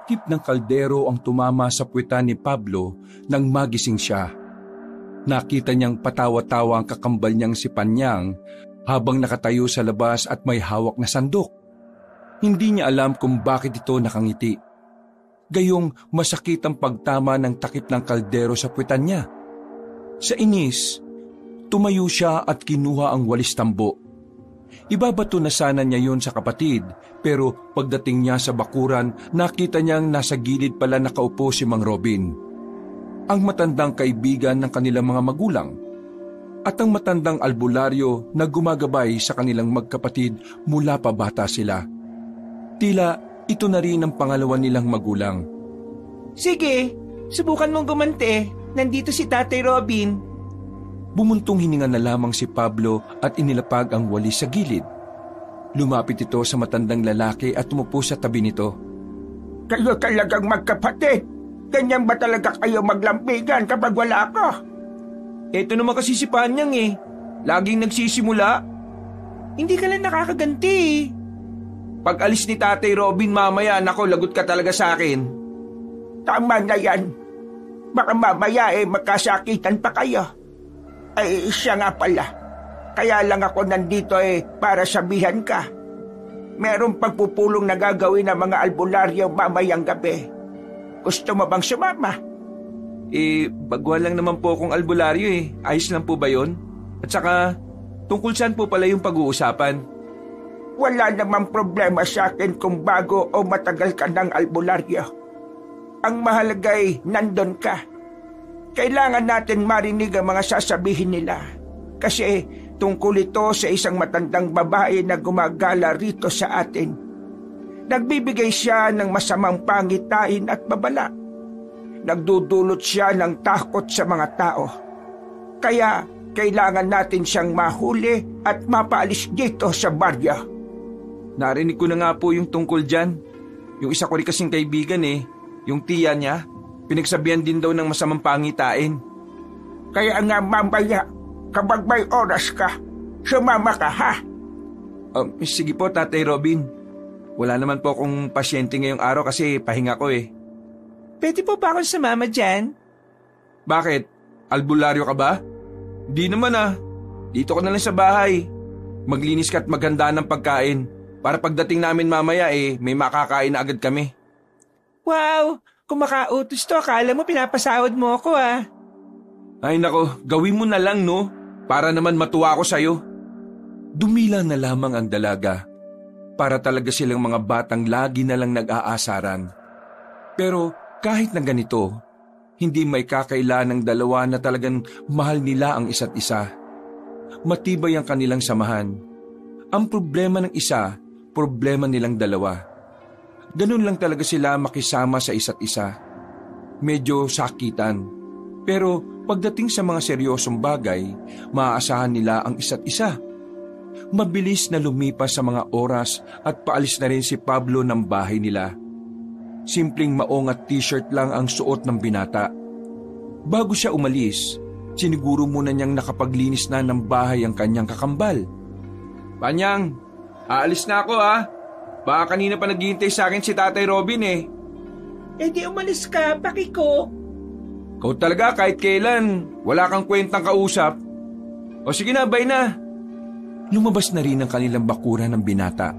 takip ng kaldero ang tumama sa puwetan ni Pablo nang magising siya. Nakita niyang patawa-tawa ang kakambal niyang si Panyang habang nakatayo sa labas at may hawak na sandok. Hindi niya alam kung bakit ito nakangiti. Gayong masakit ang pagtama ng takip ng kaldero sa puwetan niya. Sa inis, tumayo siya at kinuha ang walis tambo. Ibabato na sana niya yun sa kapatid, pero pagdating niya sa bakuran, nakita niyang nasa gilid pala nakaupo si Mang Robin, ang matandang kaibigan ng kanilang mga magulang, at ang matandang albularyo na gumagabay sa kanilang magkapatid mula pa bata sila. Tila ito na rin ang pangalawa nilang magulang. Sige, subukan mong gumante. Nandito si Tatay Robin. Bumuntong hininga na lamang si Pablo at inilapag ang walis sa gilid. Lumapit ito sa matandang lalaki at tumupo sa tabi nito. Kayo talagang magkapatid. Ganyan ba talaga kayo maglambigan kapag wala ako? Ito naman kasi si Panyang eh. Laging nagsisimula. Hindi ka lang nakakaganti eh. Pag alis ni Tatay Robin mamaya, nako, lagot ka talaga sa akin. Tama na yan. Baka mamaya magkasakitan pa kayo. Ay, siya nga pala. Kaya lang ako nandito para sabihan ka. Merong pagpupulong na gagawin ng mga albularyo mamayang gabi. Gusto mo bang sumama? Bagwa lang naman po akong albularyo eh. Ayos lang po ba yun? At saka, tungkol saan po pala yung pag-uusapan? Wala namang problema sa akin kung bago o matagal ka ng albularyo. Ang mahalaga nandun ka. Kailangan natin marinig ang mga sasabihin nila. Kasi tungkol ito sa isang matandang babae na gumagala rito sa atin. Nagbibigay siya ng masamang pangitain at babala. Nagdudulot siya ng takot sa mga tao. Kaya kailangan natin siyang mahuli at mapaalis dito sa baryo. Narinig ko na nga po yung tungkol dyan. Yung isa ko rin kasing kaibigan yung tiya niya. Pinagsabihan din daw ng masamang pangitain. Kaya nga mamaya, kapag may oras ka, sumama ka ha? Sige po, Tatay Robin. Wala naman po akong pasyente ngayong araw kasi pahinga ko eh. Pwede po ba akong sumama dyan? Bakit? Albularyo ka ba? Di naman Dito ka na lang sa bahay. Maglinis ka at maghanda ng pagkain. Para pagdating namin mamaya may makakain na agad kami. Wow! Kung makautos to, akala mo pinapasahod mo ako Ay nako, gawin mo na lang no, para naman matuwa ako sa'yo. Dumila na lamang ang dalaga. Para talaga silang mga batang lagi na lang nag-aasaran. Pero kahit na ganito, hindi may kakaila ng dalawa na talagang mahal nila ang isa't isa. Matibay ang kanilang samahan. Ang problema ng isa, problema nilang dalawa. Ganun lang talaga sila makisama sa isa't isa. Medyo sakitan. Pero pagdating sa mga seryosong bagay, maaasahan nila ang isa't isa. Mabilis na lumipas sa mga oras at paalis na rin si Pablo ng bahay nila. Simpleng maong at t-shirt lang ang suot ng binata. Bago siya umalis, siniguro muna niyang nakapaglinis na ng bahay ang kanyang kakambal. Panyang, aalis na ako Baka kanina pa naghihintay sa akin si Tatay Robin di umalis ka, pakiko. Kau talaga kahit kailan, wala kang kwentang kausap. O sige na, bye na. Lumabas na rin ang kanilang bakuran ng binata.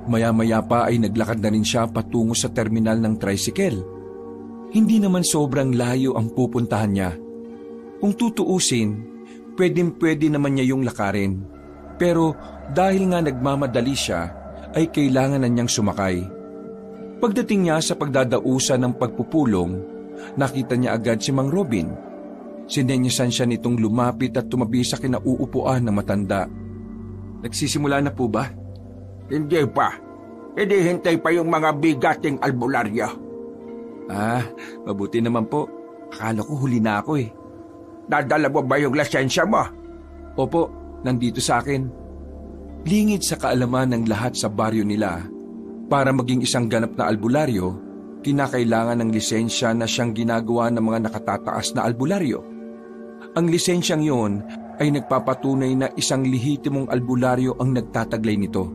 Maya-maya pa ay naglakad na rin siya patungo sa terminal ng tricycle. Hindi naman sobrang layo ang pupuntahan niya. Kung tutuusin, pwedeng-pwede naman niya yung lakarin. Pero dahil nga nagmamadali siya, ay kailangan na niyang sumakay. Pagdating niya sa pagdadausan ng pagpupulong, nakita niya agad si Mang Robin. Sinenyasan siya nitong lumapit at tumabi sa kinauupuan ng matanda. Nagsisimula na po ba? Hindi pa. Hintay pa yung mga bigating albularyo. Mabuti naman po. Akala ko huli na ako Nadala mo ba yung lisensya mo? Opo, nandito sa akin. Lingid sa kaalaman ng lahat sa baryo nila, para maging isang ganap na albularyo, kinakailangan ng lisensya na siyang ginagawa ng mga nakatataas na albularyo. Ang lisensyang yon ay nagpapatunay na isang lehitimong albularyo ang nagtataglay nito.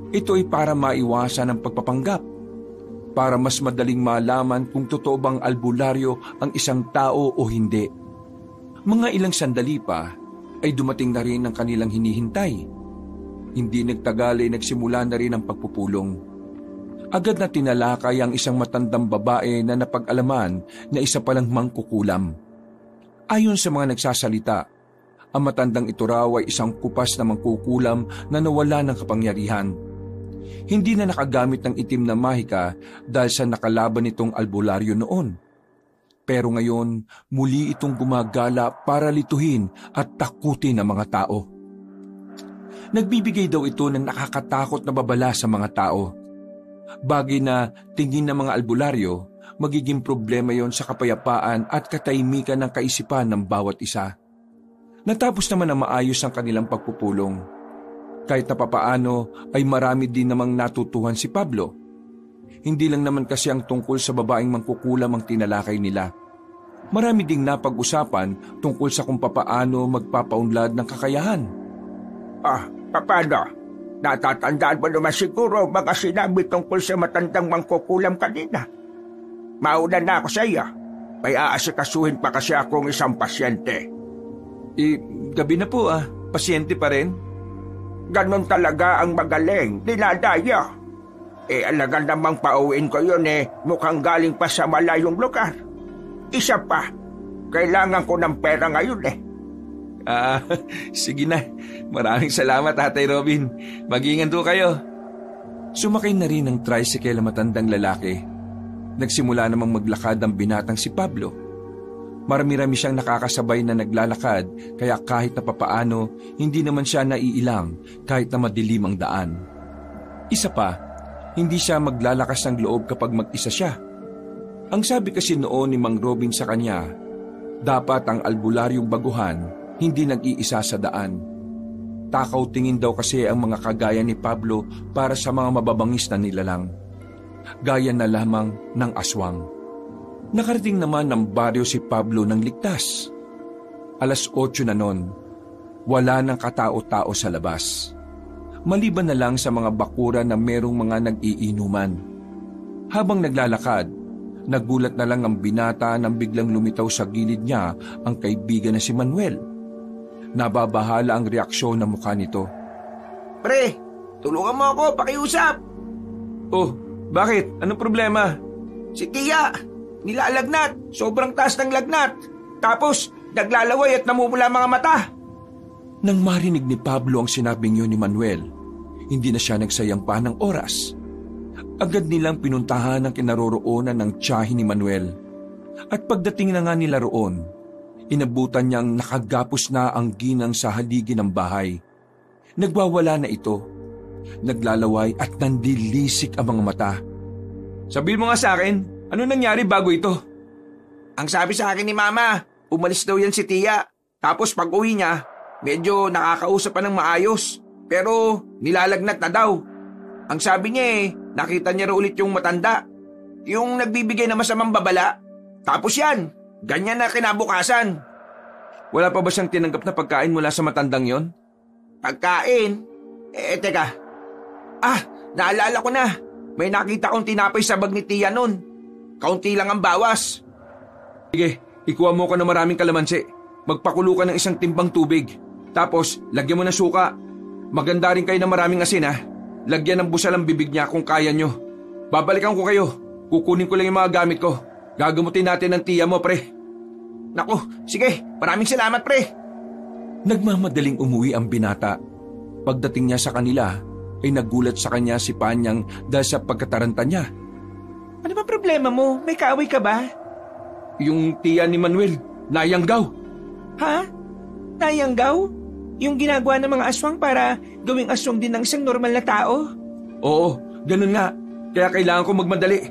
Ito ay para maiwasan ang pagpapanggap. para mas madaling malaman kung totoo bang albularyo ang isang tao o hindi. Mga ilang sandali pa ay dumating na rin ang kanilang hinihintay. Hindi nagtagal ay nagsimula na rin ang pagpupulong. Agad na tinalakay ang isang matandang babae na napag-alaman na isa palang mangkukulam. Ayon sa mga nagsasalita, ang matandang ito raw ay isang kupas na mangkukulam na nawala ng kapangyarihan. Hindi na nakagamit ng itim na mahika dahil sa nakalaban nitong albularyo noon. Pero ngayon, muli itong gumagala para lituhin at takutin ang mga tao. Nagbibigay daw ito ng nakakatakot na babala sa mga tao. Bagay na tingin ng mga albularyo, magiging problema yon sa kapayapaan at katahimikan ng kaisipan ng bawat isa. Natapos naman na maayos ang kanilang pagpupulong. Kahit na papaano ay marami din namang natutuhan si Pablo. Hindi lang naman kasi ang tungkol sa babaeng mangkukulam ang tinalakay nila. Marami ding napag-usapan tungkol sa kung papaano magpapaunlad ng kakayahan. Paano? Natatandaan mo naman siguro mga sinabi tungkol sa matandang mangkukulam kanina. Mauna na ako sa iyo. May aasikasuhin pa kasi akong isang pasyente. Gabi na po pasyente pa rin? Ganon talaga ang magaling, dinadaya. Alaga namang pauwiin ko yun mukhang galing pa sa malayong lugar. Isa pa, kailangan ko ng pera ngayon Sige na. Maraming salamat, Tatay Robin. Mag-iingat po kayo. Sumakay na rin ng tricycle ang matandang lalaki. Nagsimula namang maglakad ang binatang si Pablo. Marami-rami siyang nakakasabay na naglalakad, kaya kahit na papaano, hindi naman siya naiilang kahit na madilim ang daan. Isa pa, hindi siya maglalakas ng loob kapag mag-isa siya. Ang sabi kasi noon ni Mang Robin sa kanya, dapat ang albularyong baguhan hindi nag-iisa sa daan. Takaw tingin daw kasi ang mga kagaya ni Pablo para sa mga mababangis na nilalang. Gaya na lamang ng aswang. Nakarating naman ng baryo si Pablo ng ligtas. 8:00 na noon. Wala nang katao-tao sa labas. Maliban na lang sa mga bakura na merong mga nag-iinuman. Habang naglalakad, nagulat na lang ang binata nang biglang lumitaw sa gilid niya ang kaibigan na si Manuel. Nababahala ang reaksyon ng mukha nito. Pre, tulungan mo ako, pakiusap. Oh, bakit? Anong problema? Si Tia, nilalagnat, sobrang taas ng lagnat. Tapos, naglalaway at namumula mga mata. Nang marinig ni Pablo ang sinabing yun ni Manuel, hindi na siya nagsayang pa ng oras. Agad nilang pinuntahan ang kinaroroonan ng tiyahin ni Manuel. At pagdating na nga nila roon, inabutan niyang nakagapos na ang ginang sa haligi ng bahay. Nagwawala na ito. Naglalaway at nandilisik ang mga mata. Sabihin mo nga sa akin, ano nangyari bago ito? Ang sabi sa akin ni Mama, umalis daw yan si Tia. Tapos pag uwi niya, medyo nakakausap pa ng maayos. Pero nilalagnat na daw. Ang sabi niya nakita niya ulit yung matanda. Yung nagbibigay na masamang babala. Tapos yan, ganyan na kinabukasan. Wala pa ba siyang tinanggap na pagkain mula sa matandang yon? Pagkain? Teka. Naalala ko na. May nakita kong tinapay sa bag ni Tia nun. Kaunti lang ang bawas. Sige, ikuha mo ka ng maraming kalamansi. Magpakulo ka ng isang timbang tubig. Tapos, lagyan mo ng suka. Maganda rin kayo ng maraming asin Lagyan ng busal ang bibig niya kung kaya nyo. Babalikan ko kayo. Kukunin ko lang yung mga gamit ko. Gagamutin natin ang Tia mo, pre. Naku, sige. Maraming salamat, pre. Nagmamadaling umuwi ang binata. Pagdating niya sa kanila, ay nagulat sa kanya si Panyang dahil sa pagkataranta niya. Ano ba problema mo? May kaaway ka ba? Yung Tia ni Manuel, nayanggaw. Ha? Nayanggaw? Yung ginagawa ng mga aswang para gawing aswang din ng isang normal na tao? Oo, ganun nga. Kaya kailangan ko magmadali.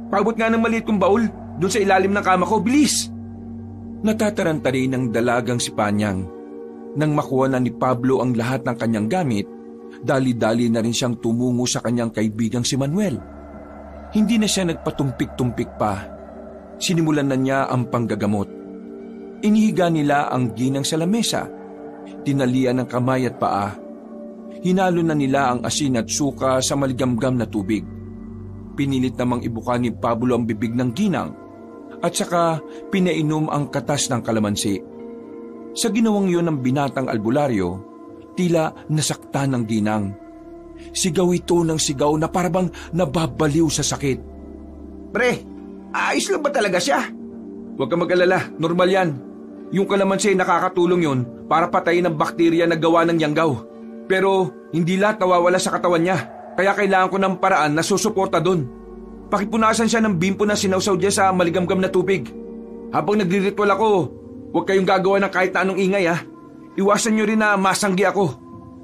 Pabot nga ng maliit kong baul doon sa ilalim ng kama ko. Bilis! Natataranta rin ng dalagang si Panyang. Nang makuha na ni Pablo ang lahat ng kanyang gamit, dali-dali na rin siyang tumungo sa kanyang kaibigang si Manuel. Hindi na siya nagpatumpik-tumpik pa. Sinimulan na niya ang panggagamot. Inihiga nila ang ginang sa lamesa. Tinalian ng kamay at paa. Hinalo na nila ang asin at suka sa maligamgam na tubig. Pinilit namang ibuka ni Pablo ang bibig ng ginang at saka pinainom ang katas ng kalamansi. Sa ginawang yun ng binatang albularyo, tila nasaktan ng ginang. Sigaw ito ng sigaw na parabang nababaliw sa sakit. Pre, ayos lang ba talaga siya? Huwag kang mag-alala, normal yan. Yung kalamansi nakakatulong yun para patayin ang bakterya na gawa ng yanggaw. Pero hindi lahat nawawala sa katawan niya, kaya kailangan ko ng paraan na susuporta dun. Pakipunasan siya ng bimpo na sinawsaw dyan sa maligamgam na tubig. Habang nagriritual ako, huwag kayong gagawa ng kahit na anong ingay ha. Iwasan nyo rin na masanggi ako.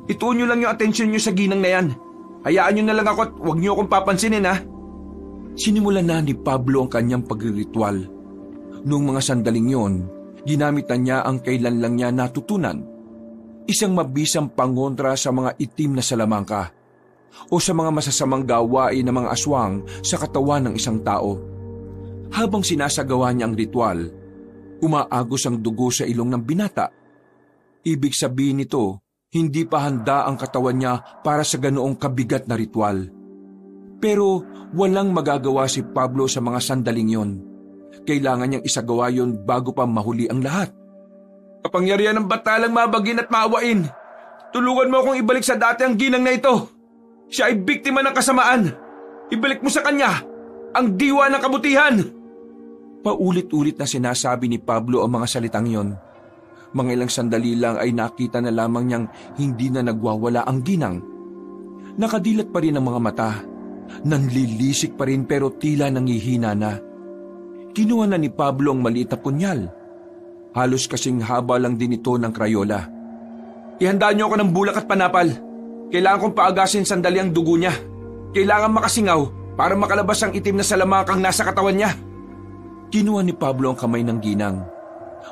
Ituon nyo lang yung atensyon nyo sa ginang na yan. Hayaan nyo na lang ako at huwag nyo akong papansinin ha. Sinimulan na ni Pablo ang kanyang pagriritual. Noong mga sandaling yon, ginamit na niya ang kailan lang niya natutunan. Isang mabisang pangontra sa mga itim na salamangka o sa mga masasamang gawain ng mga aswang sa katawan ng isang tao. Habang sinasagawa niya ang ritual, umaagos ang dugo sa ilong ng binata. Ibig sabihin nito, hindi pa handa ang katawan niya para sa ganoong kabigat na ritual. Pero walang magagawa si Pablo sa mga sandaling yon. Kailangan niyang isagawa yon bago pa mahuli ang lahat. Kapangyarihan ng batalang mabagin at maawain, tulungan mo akong ibalik sa dati ang ginang na ito. Siya ay biktima ng kasamaan. Ibalik mo sa kanya ang diwa ng kabutihan. Paulit-ulit na sinasabi ni Pablo ang mga salitang yon. Mga ilang sandali lang ay nakita na lamang niyang hindi na nagwawala ang ginang. Nakadilat pa rin ang mga mata. Nanlilisik pa rin pero tila nangihina na. Kinuha na ni Pablo ang maliit na punyal. Halos kasing haba lang din ito ng krayola. Ihanda niyo ako ng bulak at panapal. Kailangan kong paagasin sandali ang dugo niya. Kailangan makasingaw para makalabas ang itim na salamangkang nasa katawan niya. Kinuha ni Pablo ang kamay ng ginang.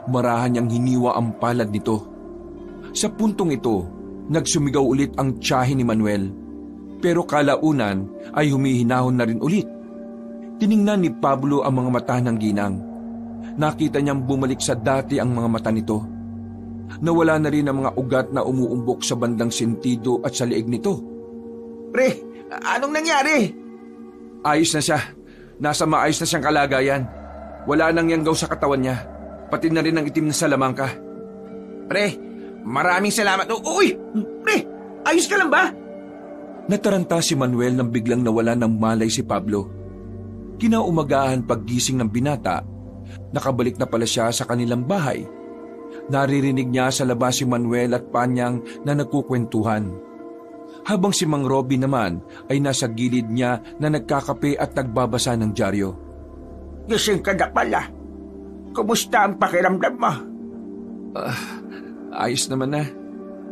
Marahan niyang hiniwa ang palad nito. Sa puntong ito, nagsumigaw ulit ang tiyahe ni Manuel. Pero kalaunan ay humihinahon na rin ulit. Tiningnan ni Pablo ang mga mata ng ginang. Nakita niyang bumalik sa dati ang mga mata nito. Nawala na rin ang mga ugat na umuumbok sa bandang sentido at sa leeg nito. Pre, anong nangyari? Ayos na siya. Nasa maayos na siyang kalagayan. Wala nang yanggaw sa katawan niya. Pati na rin ang itim na salamangka. Pre, maraming salamat. Uy! Pre, ayos ka lang ba? Nataranta si Manuel nang biglang nawala ng malay si Pablo. Kinaumagahan paggising ng binata, nakabalik na pala siya sa kanilang bahay. Naririnig niya sa labas si Manuel at Panyang na nagkukwentuhan. Habang si Mang Robby naman ay nasa gilid niya na nagkakape at nagbabasa ng dyaryo. Gising ka na pala. Kumusta ang pakiramdam mo? Ayos naman na.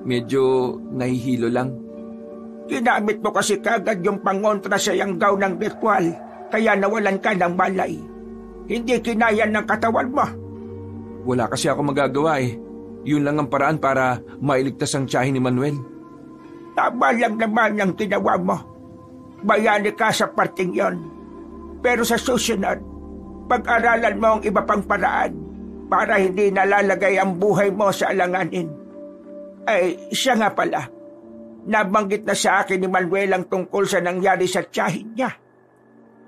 Medyo nahihilo lang. Ginamit mo kasi kagad yung pangontra sa yanggaw ng ritual, kaya nawalan ka ng malay. Hindi kinaya ng katawan mo. Wala kasi ako magagawa eh. Yun lang ang paraan para mailigtas ang tiyahin ni Manuel. Tama lang naman ang ginawa mo. Bayani ka sa parting yon. Pero sa susunod, pag-aralan mo ang iba pang paraan para hindi nalalagay ang buhay mo sa alanganin. Ay, siya nga pala. Nabanggit na sa akin ni Manuel ang tungkol sa nangyari sa tiyahin niya.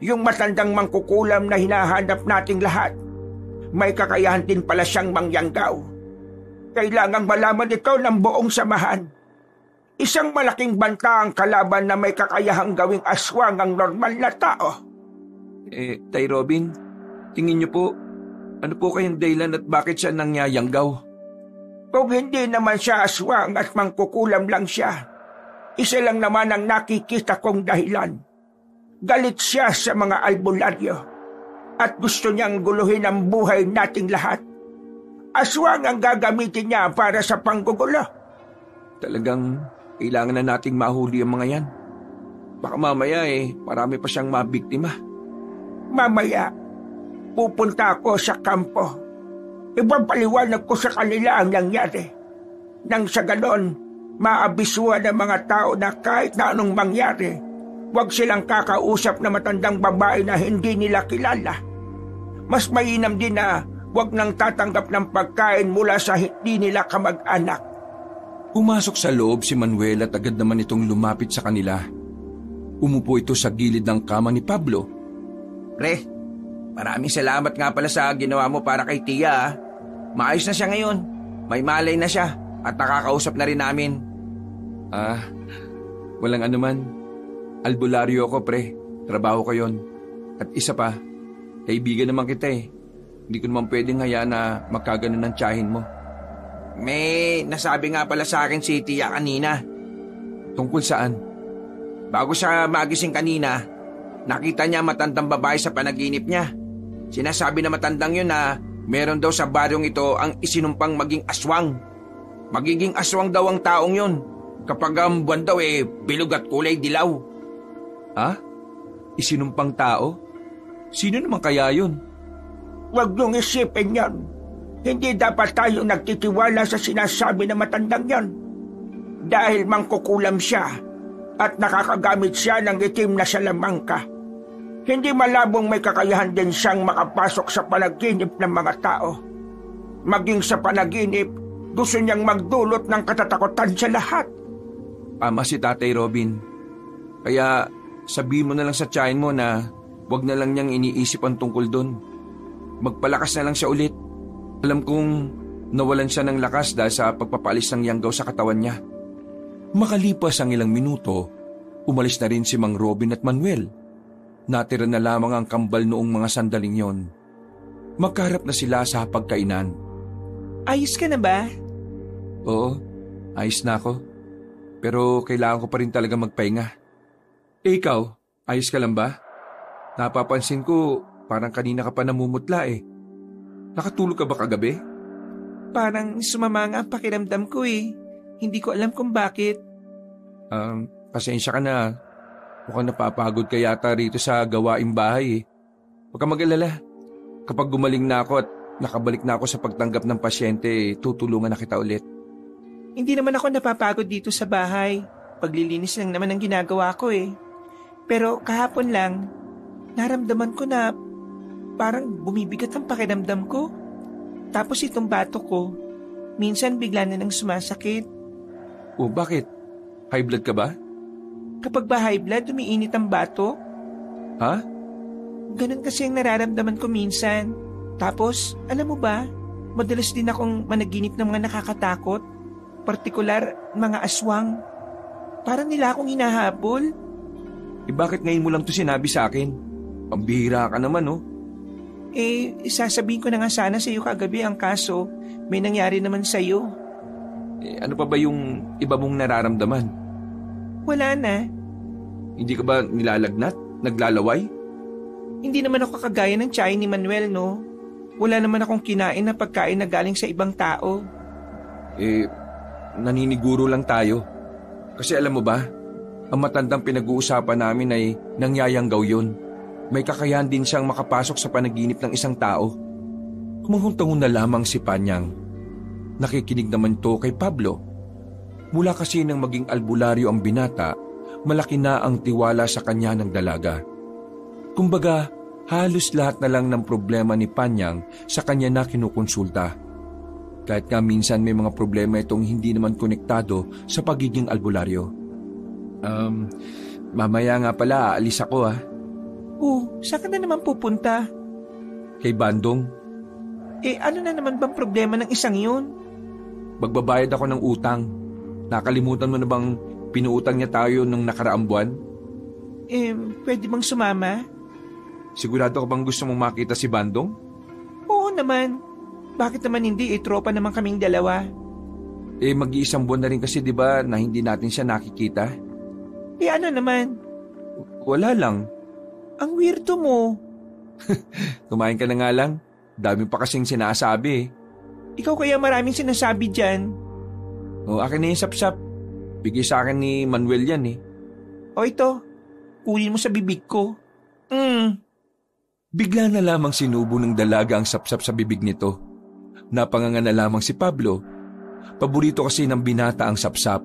Yung matandang mangkukulam na hinahanap nating lahat, may kakayahan din pala siyang mangyanggaw. Kailangang malaman ito ng buong samahan. Isang malaking banta ang kalaban na may kakayahang gawing aswang ang normal na tao. Tay Robin, tingin niyo po, ano po kayang dahilan at bakit siya nangyayanggaw? Kung hindi naman siya aswang at mangkukulam lang siya, isa lang naman ang nakikita kong dahilan. Galit siya sa mga albularyo at gusto niyang guluhin ang buhay nating lahat. Aswang ang gagamitin niya para sa panggugulo. Talagang kailangan na nating mahuli ang mga yan. Baka mamaya marami pa siyang mabiktima. Mamaya, pupunta ako sa kampo. Ipapaliwanag ko sa kanila ang nangyari. Nang sa ganon, maabisuhan ng mga tao na kahit na anong mangyari, huwag silang kakausap na matandang babae na hindi nila kilala. Mas mainam din na huwag nang tatanggap ng pagkain mula sa hindi nila kamag-anak. Pumasok sa loob si Manuel at agad naman itong lumapit sa kanila. Umupo ito sa gilid ng kama ni Pablo. Pre, maraming salamat nga pala sa ginawa mo para kay Tia ah. Maayos na siya ngayon. May malay na siya at nakakausap na rin namin. Walang anuman. Albularyo ako, pre. Trabaho ko yon. At isa pa, kaibigan naman kita eh. Hindi ko naman pwedeng hayaan na magkaganon ng tiyahin mo. May nasabi nga pala sa akin si Tia kanina. Tungkol saan? Bago siya magising kanina, nakita niya matandang babae sa panaginip niya. Sinasabi na matandang yun na meron daw sa baryong ito ang isinumpang maging aswang. Magiging aswang daw ang taong yun. Kapag ang buwan daw bilog at kulay dilaw. Isinumpang tao? Sino naman kaya yun? Huwag niyong isipin yan. Hindi dapat tayo nagtitiwala sa sinasabi na matandang yan. Dahil mangkukulam siya at nakakagamit siya ng itim na salamangka. Hindi malabong may kakayahan din siyang makapasok sa panaginip ng mga tao. Maging sa panaginip, gusto niyang magdulot ng katatakutan sa lahat. Tama si Tatay Robin. Kaya sabihin mo na lang sa tiyahin mo na wag na lang niyang iniisip ang tungkol doon. Magpalakas na lang siya ulit. Alam kong nawalan siya ng lakas dahil sa pagpapalis ng yanggaw sa katawan niya. Makalipas ang ilang minuto, umalis na rin si Mang Robin at Manuel. Natira na lamang ang kambal noong mga sandaling yon. Magkaharap na sila sa pagkainan. Ayos ka na ba? Oo, ayos na ako. Pero kailangan ko pa rin talaga magpahinga. Ikaw, ayos ka lang ba? Napapansin ko, parang kanina ka pa namumutla eh. Nakatulog ka ba kagabi? Parang sumama nga ang pakiramdam ko eh. Hindi ko alam kung bakit. Pasensya ka na. Mukhang napapagod ka yata rito sa gawaing bahay eh. Huwag ka mag-alala. Kapag gumaling na ako at nakabalik na ako sa pagtanggap ng pasyente, tutulungan na kita ulit. Hindi naman ako napapagod dito sa bahay. Paglilinis lang naman ang ginagawa ko eh. Pero kahapon lang, naramdaman ko na parang bumibigat ang pakiramdam ko. Tapos itong bato ko, minsan bigla na nang sumasakit. Oh, bakit? High blood ka ba? Kapag ba high blood, umiinit ang bato? Ha? Ganun kasi ang nararamdaman ko minsan. Tapos, alam mo ba, madalas din akong managinip ng mga nakakatakot. Partikular, mga aswang. Parang nila akong hinahabol. Bakit ngayon mo lang to sinabi sa akin? Pambihira ka naman, oh. Sasabihin ko na nga sana sa iyo kagabi ang kaso. May nangyari naman sa iyo. Ano pa ba yung iba mong nararamdaman? Wala na. Hindi ka ba nilalagnat? Naglalaway? Hindi naman ako kagaya ng tiyahin ni Manuel, no? Wala naman akong kinain na pagkain na galing sa ibang tao. Naniniguro lang tayo. Kasi alam mo ba, ang matandang pinag-uusapan namin ay nangyayanggaw yun. May kakayahan din siyang makapasok sa panaginip ng isang tao. Kumahuntangon na lamang si Panyang. Nakikinig naman to kay Pablo. Mula kasi nang maging albularyo ang binata, malaki na ang tiwala sa kanya ng dalaga. Kumbaga, halos lahat na lang ng problema ni Panyang sa kanya na kinukonsulta. Kahit nga minsan may mga problema itong hindi naman konektado sa pagiging albularyo. Mamaya nga pala, aalis ako ah. Saan ka na naman pupunta? Kay Bandong. Ano na naman bang problema ng isang yun? Magbabayad ako ng utang. Nakalimutan mo na bang pinuutang niya tayo nung nakaraang buwan? Pwede bang sumama? Sigurado ka bang gusto mong makita si Bandong? Oo naman. Bakit naman hindi? Tropa naman kaming dalawa. Mag-iisang buwan na rin kasi 'di ba na hindi natin siya nakikita? Ano naman? Wala lang. Ang weirdo mo. Kumain ka na nga lang. Dami pa kasing sinasabi eh. Ikaw kaya maraming sinasabi dyan. Akin na yung sap-sap. Bigay sa akin ni Manuel yan eh. Ito. Kunin mo sa bibig ko. Bigla na lamang sinubo ng dalaga ang sapsap sa bibig nito. Napanganga na lamang si Pablo. Paborito kasi ng binata ang sapsap.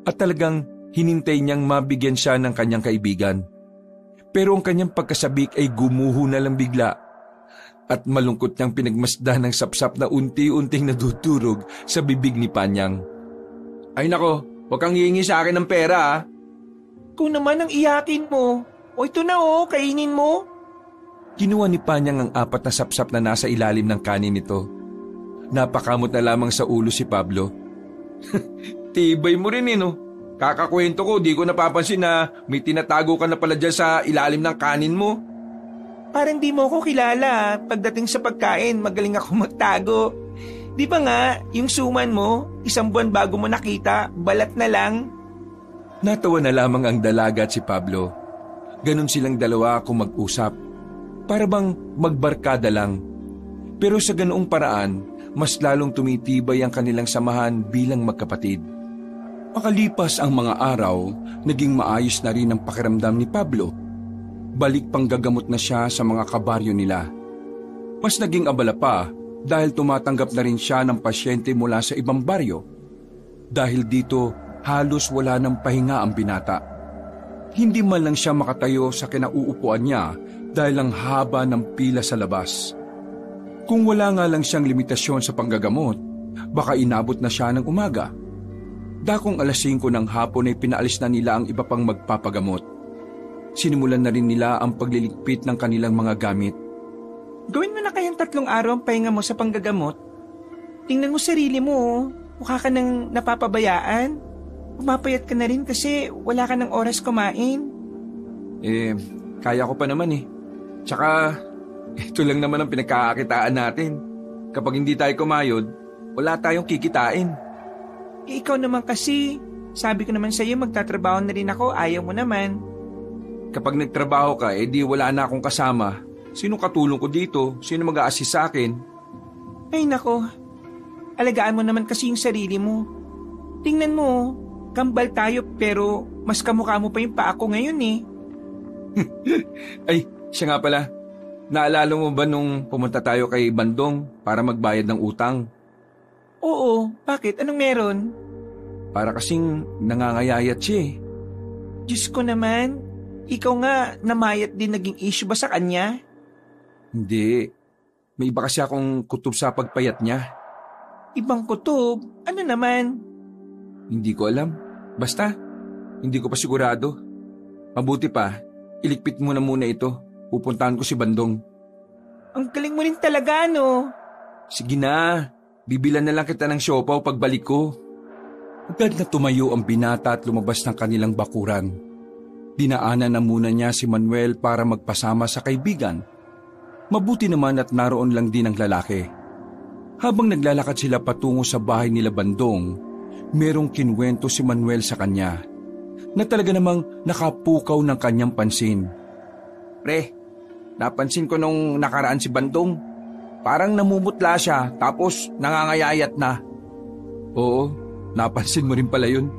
At talagang hinintay niyang mabigyan siya ng kanyang kaibigan. Pero ang kanyang pagkasabik ay gumuho na lang bigla. At malungkot niyang pinagmasdan ng sapsap na unti-unting nadudurog sa bibig ni Panyang. Ay nako, huwag kang hihingi sa akin ng pera ah. Kung naman ang iyakin mo. O ito na kainin mo. Kinuha ni Panyang ang 4 na sapsap na nasa ilalim ng kanin nito. Napakamot na lamang sa ulo si Pablo. Tibay mo rin no? Kakakwento ko, di ko napapansin na may tinatago ka na pala dyan sa ilalim ng kanin mo. Parang di mo ako kilala. Pagdating sa pagkain, magaling ako magtago. Di ba nga, yung suman mo, 1 buwan bago mo nakita, balat na lang. Natawa na lamang ang dalaga at si Pablo. Ganon silang dalawa kung mag-usap. Para bang magbarkada lang. Pero sa ganoong paraan, mas lalong tumitibay ang kanilang samahan bilang magkapatid. Makalipas ang mga araw, naging maayos na rin ang pakiramdam ni Pablo. Balik pang gagamot na siya sa mga kabaryo nila. Mas naging abala pa dahil tumatanggap na rin siya ng pasyente mula sa ibang baryo. Dahil dito, halos wala ng pahinga ang binata. Hindi man lang siya makatayo sa kinauupuan niya dahil ang haba ng pila sa labas. Kung wala nga lang siyang limitasyon sa panggagamot, baka inabot na siya ng umaga. Dakong 5:00 ng hapon ay pinaalis na nila ang iba pang magpapagamot. Sinimulan na rin nila ang pagliligpit ng kanilang mga gamit. Gawin mo na kayang 3 araw ang pahinga mo sa panggagamot. Tingnan mo sarili mo, mukha ka nang napapabayaan. Pumapayat ka na rin kasi wala ka ng oras kumain. Kaya ko pa naman Tsaka, ito lang naman ang pinagkakakitaan natin. Kapag hindi tayo kumayod, wala tayong kikitain. Ikaw naman kasi, sabi ko naman sa iyo magtatrabaho na rin ako, ayaw mo naman. Kapag nagtrabaho ka, di wala na akong kasama. Sino katulong ko dito? Sino mag-a-assist sa akin? Ay nako, alagaan mo naman kasi yung sarili mo. Tingnan mo, kambal tayo pero mas kamukha mo pa yung paa ko ngayon Ay, siya nga pala. Naalala mo ba nung pumunta tayo kay Bandong para magbayad ng utang? Oo, bakit? Anong meron? Para kasing nangangayayat siya Diyos ko naman, ikaw nga namayat din naging issue ba sa kanya? Hindi. May iba kasi akong kutob sa pagpayat niya. Ibang kutob? Ano naman? Hindi ko alam. Basta, hindi ko pa sigurado. Mabuti pa, iligpit mo na muna ito. Pupuntahan ko si Bandong. Ang galing mo rin talaga, no? Sige na, bibilan na lang kita ng siopaw pagbalik ko. Agad na tumayo ang binata at lumabas ng kanilang bakuran. Dinaanan na muna niya si Manuel para magpasama sa kaibigan. Mabuti naman at naroon lang din ang lalaki. Habang naglalakad sila patungo sa bahay nila Bandong, merong kinwento si Manuel sa kanya na talaga namang nakapukaw ng kanyang pansin. Pre, napansin ko nung nakaraan si Bandong. Parang namumutla siya tapos nangangayayat na. Oo, napansin mo rin pala yun.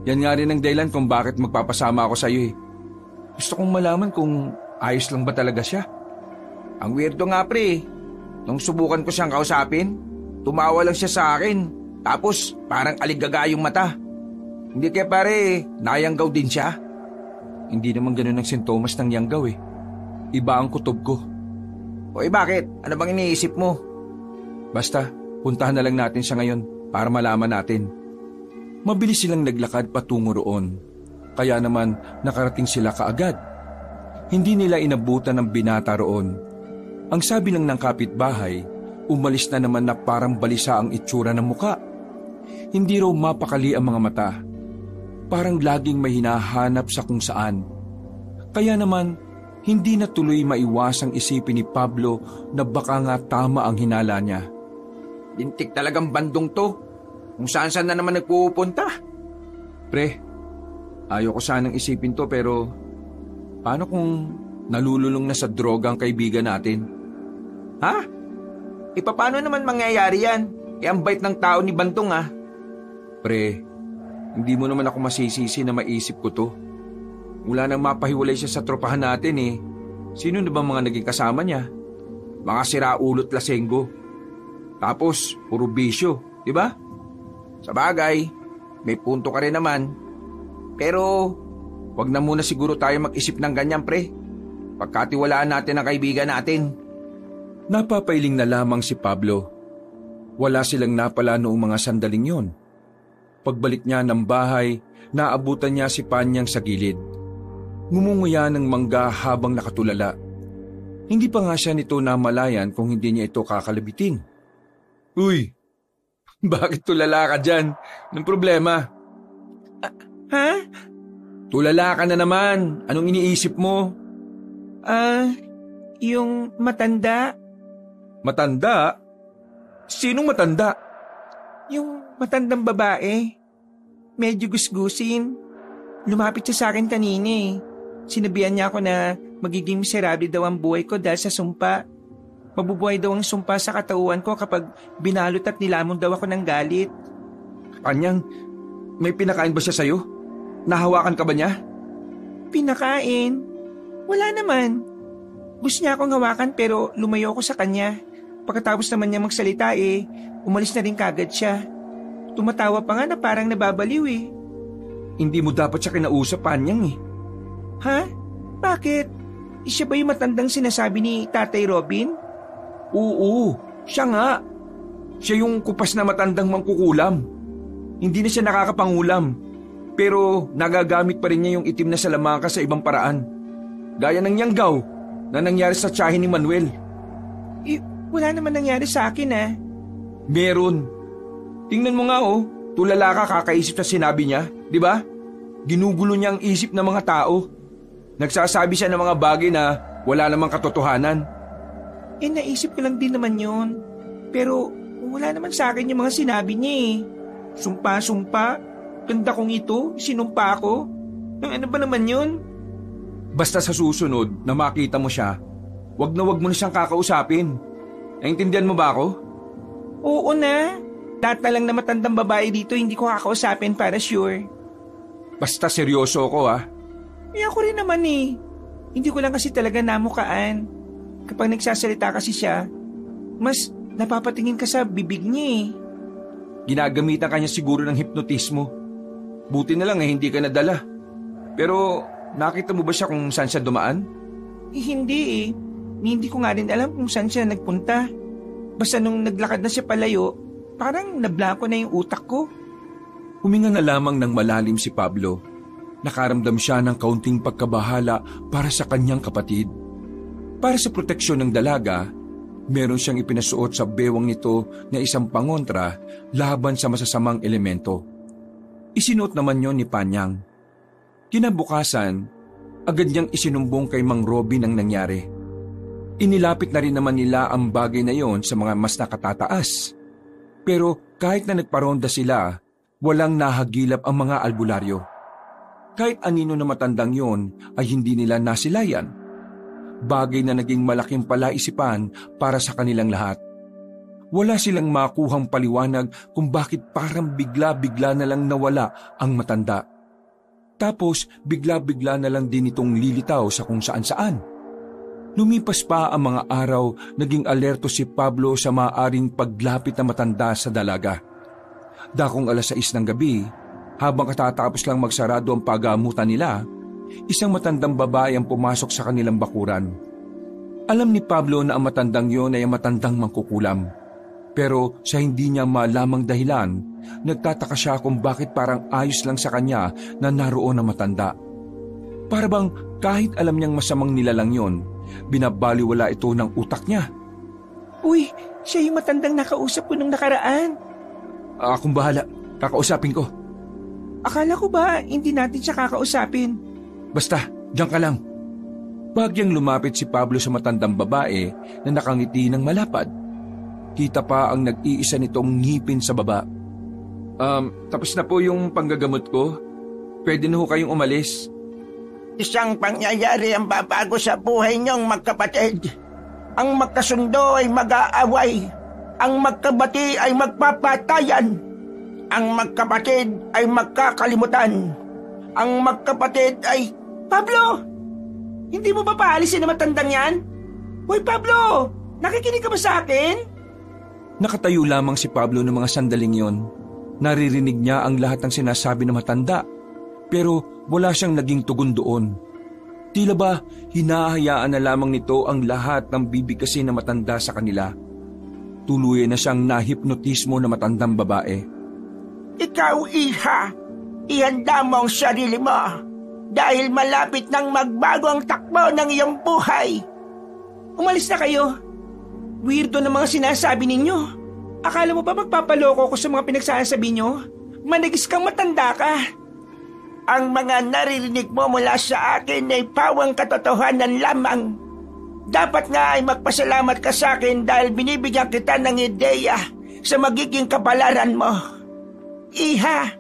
Yan nga rin ang dahilan kung bakit magpapasama ako sa iyo Gusto kong malaman kung ayos lang ba talaga siya. Ang weirdo nga pre, nung subukan ko siyang kausapin, tumawa lang siya sa akin, tapos parang aligaga yung mata. Hindi kaya pare, nayanggaw din siya. Hindi naman ganun ang sintomas ng yanggaw Iba ang kutob ko. O bakit? Ano bang iniisip mo? Basta, puntahan na lang natin siya ngayon para malaman natin. Mabilis silang naglakad patungo roon. Kaya naman nakarating sila kaagad. Hindi nila inabutan ng binata roon. Ang sabi lang ng kapitbahay, umalis na naman na parang balisa ang itsura ng muka. Hindi raw mapakali ang mga mata. Parang laging may hinahanap sa kung saan. Kaya naman, hindi na tuloy maiwasang isipin ni Pablo na baka nga tama ang hinala niya. Lintik talagang Bandong to. Kung saan-saan na naman nagpupunta. Pre, ayoko sanang isipin to pero paano kung nalululong na sa droga ang kaibigan natin? Ha? Paano naman mangyayari yan? Ang bait ng tao ni Bandong Pre, hindi mo naman ako masisisi na maisip ko to. Mula nang mapahiwalay siya sa tropahan natin Sino na ba mga naging kasama niya? Mga siraulot lasenggo. Tapos, puro bisyo, di ba? Sa bagay, may punto ka rin naman. Pero, wag na muna siguro tayo mag-isip ng ganyan, pre. Pagkatiwalaan natin ang kaibigan natin. Napapailing na lamang si Pablo. Wala silang napala noong mga sandaling yon. Pagbalik niya ng bahay, naabutan niya si Panyang sa gilid. Ngumunguya ng mangga habang nakatulala. Hindi pa nga siya nito namalayan kung hindi niya ito kakalabitin. Uy, bakit tulala ka dyan? Anong problema? Ha? Tulala ka na naman. Anong iniisip mo? Yung matanda. Matanda? Sinong matanda? Yung matandang babae. Medyo gusgusin. Lumapit siya sa akin kanina eh. Sinabihan niya ako na magiging miserable daw ang buhay ko dahil sa sumpa. Mabubuhay daw ang sumpa sa katauhan ko kapag binalot at nilamon daw ako ng galit. Panyang, may pinakain ba siya sa'yo? Nahawakan ka ba niya? Pinakain? Wala naman. Gusto niya akong hawakan pero lumayo ako sa kanya. Pagkatapos naman niya magsalita umalis na rin kagad siya. Tumatawa pa nga na parang nababaliw eh. Hindi mo dapat siya kinausap, Panyang eh. Ha? Bakit? Siya ba yung matandang sinasabi ni Tatay Robin? Oo, siya nga. Siya yung kupas na matandang mangkukulam. Hindi na siya nakakapangulam. Pero nagagamit pa rin niya yung itim na salamangka sa ibang paraan. Gaya ng yanggaw na nangyari sa tiyahin ni Manuel. Wala naman nangyari sa akin ah. Meron. Tingnan mo nga tulala ka kakaisip sa sinabi niya, di ba? Ginugulo niya ang isip ng mga tao. Nagsasabi siya ng mga bagay na wala namang katotohanan. Naisip ko lang din naman yun. Pero wala naman sa akin yung mga sinabi niya eh. Sumpa-sumpa, ganda kong ito, sinumpa ko. Ano ba naman yun? Basta sa susunod na makita mo siya, wag mo na siyang kakausapin. Naintindihan mo ba ako? Oo na. Lahat na lang na matandang babae dito hindi ko kakausapin para sure. Basta seryoso ako Ako rin naman eh. Hindi ko lang kasi talaga namukaan. Kapag nagsasalita kasi siya, mas napapatingin ka sa bibig niya eh. Ginagamitan ka niya siguro ng hipnotismo. Buti na lang hindi ka nadala. Pero nakita mo ba siya kung saan siya dumaan? Hindi eh. Hindi ko nga rin alam kung saan siya nagpunta. Basta nung naglakad na siya palayo, parang nablangko na yung utak ko. Huminga na lamang ng malalim si Pablo. Nakaramdam siya ng kaunting pagkabahala para sa kanyang kapatid. Para sa proteksyon ng dalaga, meron siyang ipinasuot sa bewang nito na isang pangontra laban sa masasamang elemento. Isinuot naman yon ni Panyang. Kinabukasan, agad niyang isinumbong kay Mang Robin ang nangyari. Inilapit na rin naman nila ang bagay na yon sa mga mas nakatataas. Pero kahit na nagparonda sila, walang nahagilap ang mga albularyo. Kahit anino na matandang yon ay hindi nila nasilayan. Bagay na naging malaking palaisipan para sa kanilang lahat. Wala silang makuhang paliwanag kung bakit parang bigla-bigla na lang nawala ang matanda. Tapos bigla-bigla na lang din itong lilitaw sa kung saan-saan. Lumipas pa ang mga araw, naging alerto si Pablo sa maaaring paglapit na matanda sa dalaga. Dakong 6:00 ng gabi, habang katatapos lang magsarado ang pagamutan nila, isang matandang babae ang pumasok sa kanilang bakuran. Alam ni Pablo na ang matandang yon ay ang matandang mangkukulam. Pero sa hindi niya malamang dahilan, nagtataka siya kung bakit parang ayos lang sa kanya na naroon ang matanda. Para bang kahit alam niyang masamang nilalang yon, binabaliwala ito ng utak niya. Uy, siya yung matandang nakausap ko nung nakaraan. Akong bahala, kakausapin ko. Akala ko ba hindi natin siya kakausapin? Basta, diyan ka lang. Bagyang lumapit si Pablo sa matandang babae na nakangiti ng malapad. Kita pa ang nag-iisa nitong ngipin sa baba. Tapos na po yung panggagamot ko. Pwede na ho kayong umalis. Isang pangyayari ang babago sa buhay niyong magkapatid. Ang magkasundo ay mag-aaway. Ang magkabati ay magpapatayan. Ang magkapatid ay magkakalimutan. Ang magkapatid ay... Pablo! Hindi mo ba paalisin na matandang yan? Hoy Pablo! Nakikinig ka ba sa akin? Nakatayo lamang si Pablo ng mga sandaling yon. Naririnig niya ang lahat ng sinasabi ng matanda. Pero wala siyang naging tugon doon. Tila ba hinahayaan na lamang nito ang lahat ng bibigkasin na matanda sa kanila. Tuluyan na siyang nahipnotismo na matandang babae. Ikaw, Iha, ihanda mo ang sarili mo dahil malapit nang magbago ang takbo ng iyong buhay. Umalis na kayo. Weirdo na mga sinasabi ninyo. Akala mo ba magpapaloko ko sa mga pinagsasabi nyo? Manigis kang matanda ka. Ang mga naririnig mo mula sa akin ay pawang katotohanan lamang. Dapat nga ay magpasalamat ka sa akin dahil binibigyan kita ng ideya sa magiging kapalaran mo. Iha,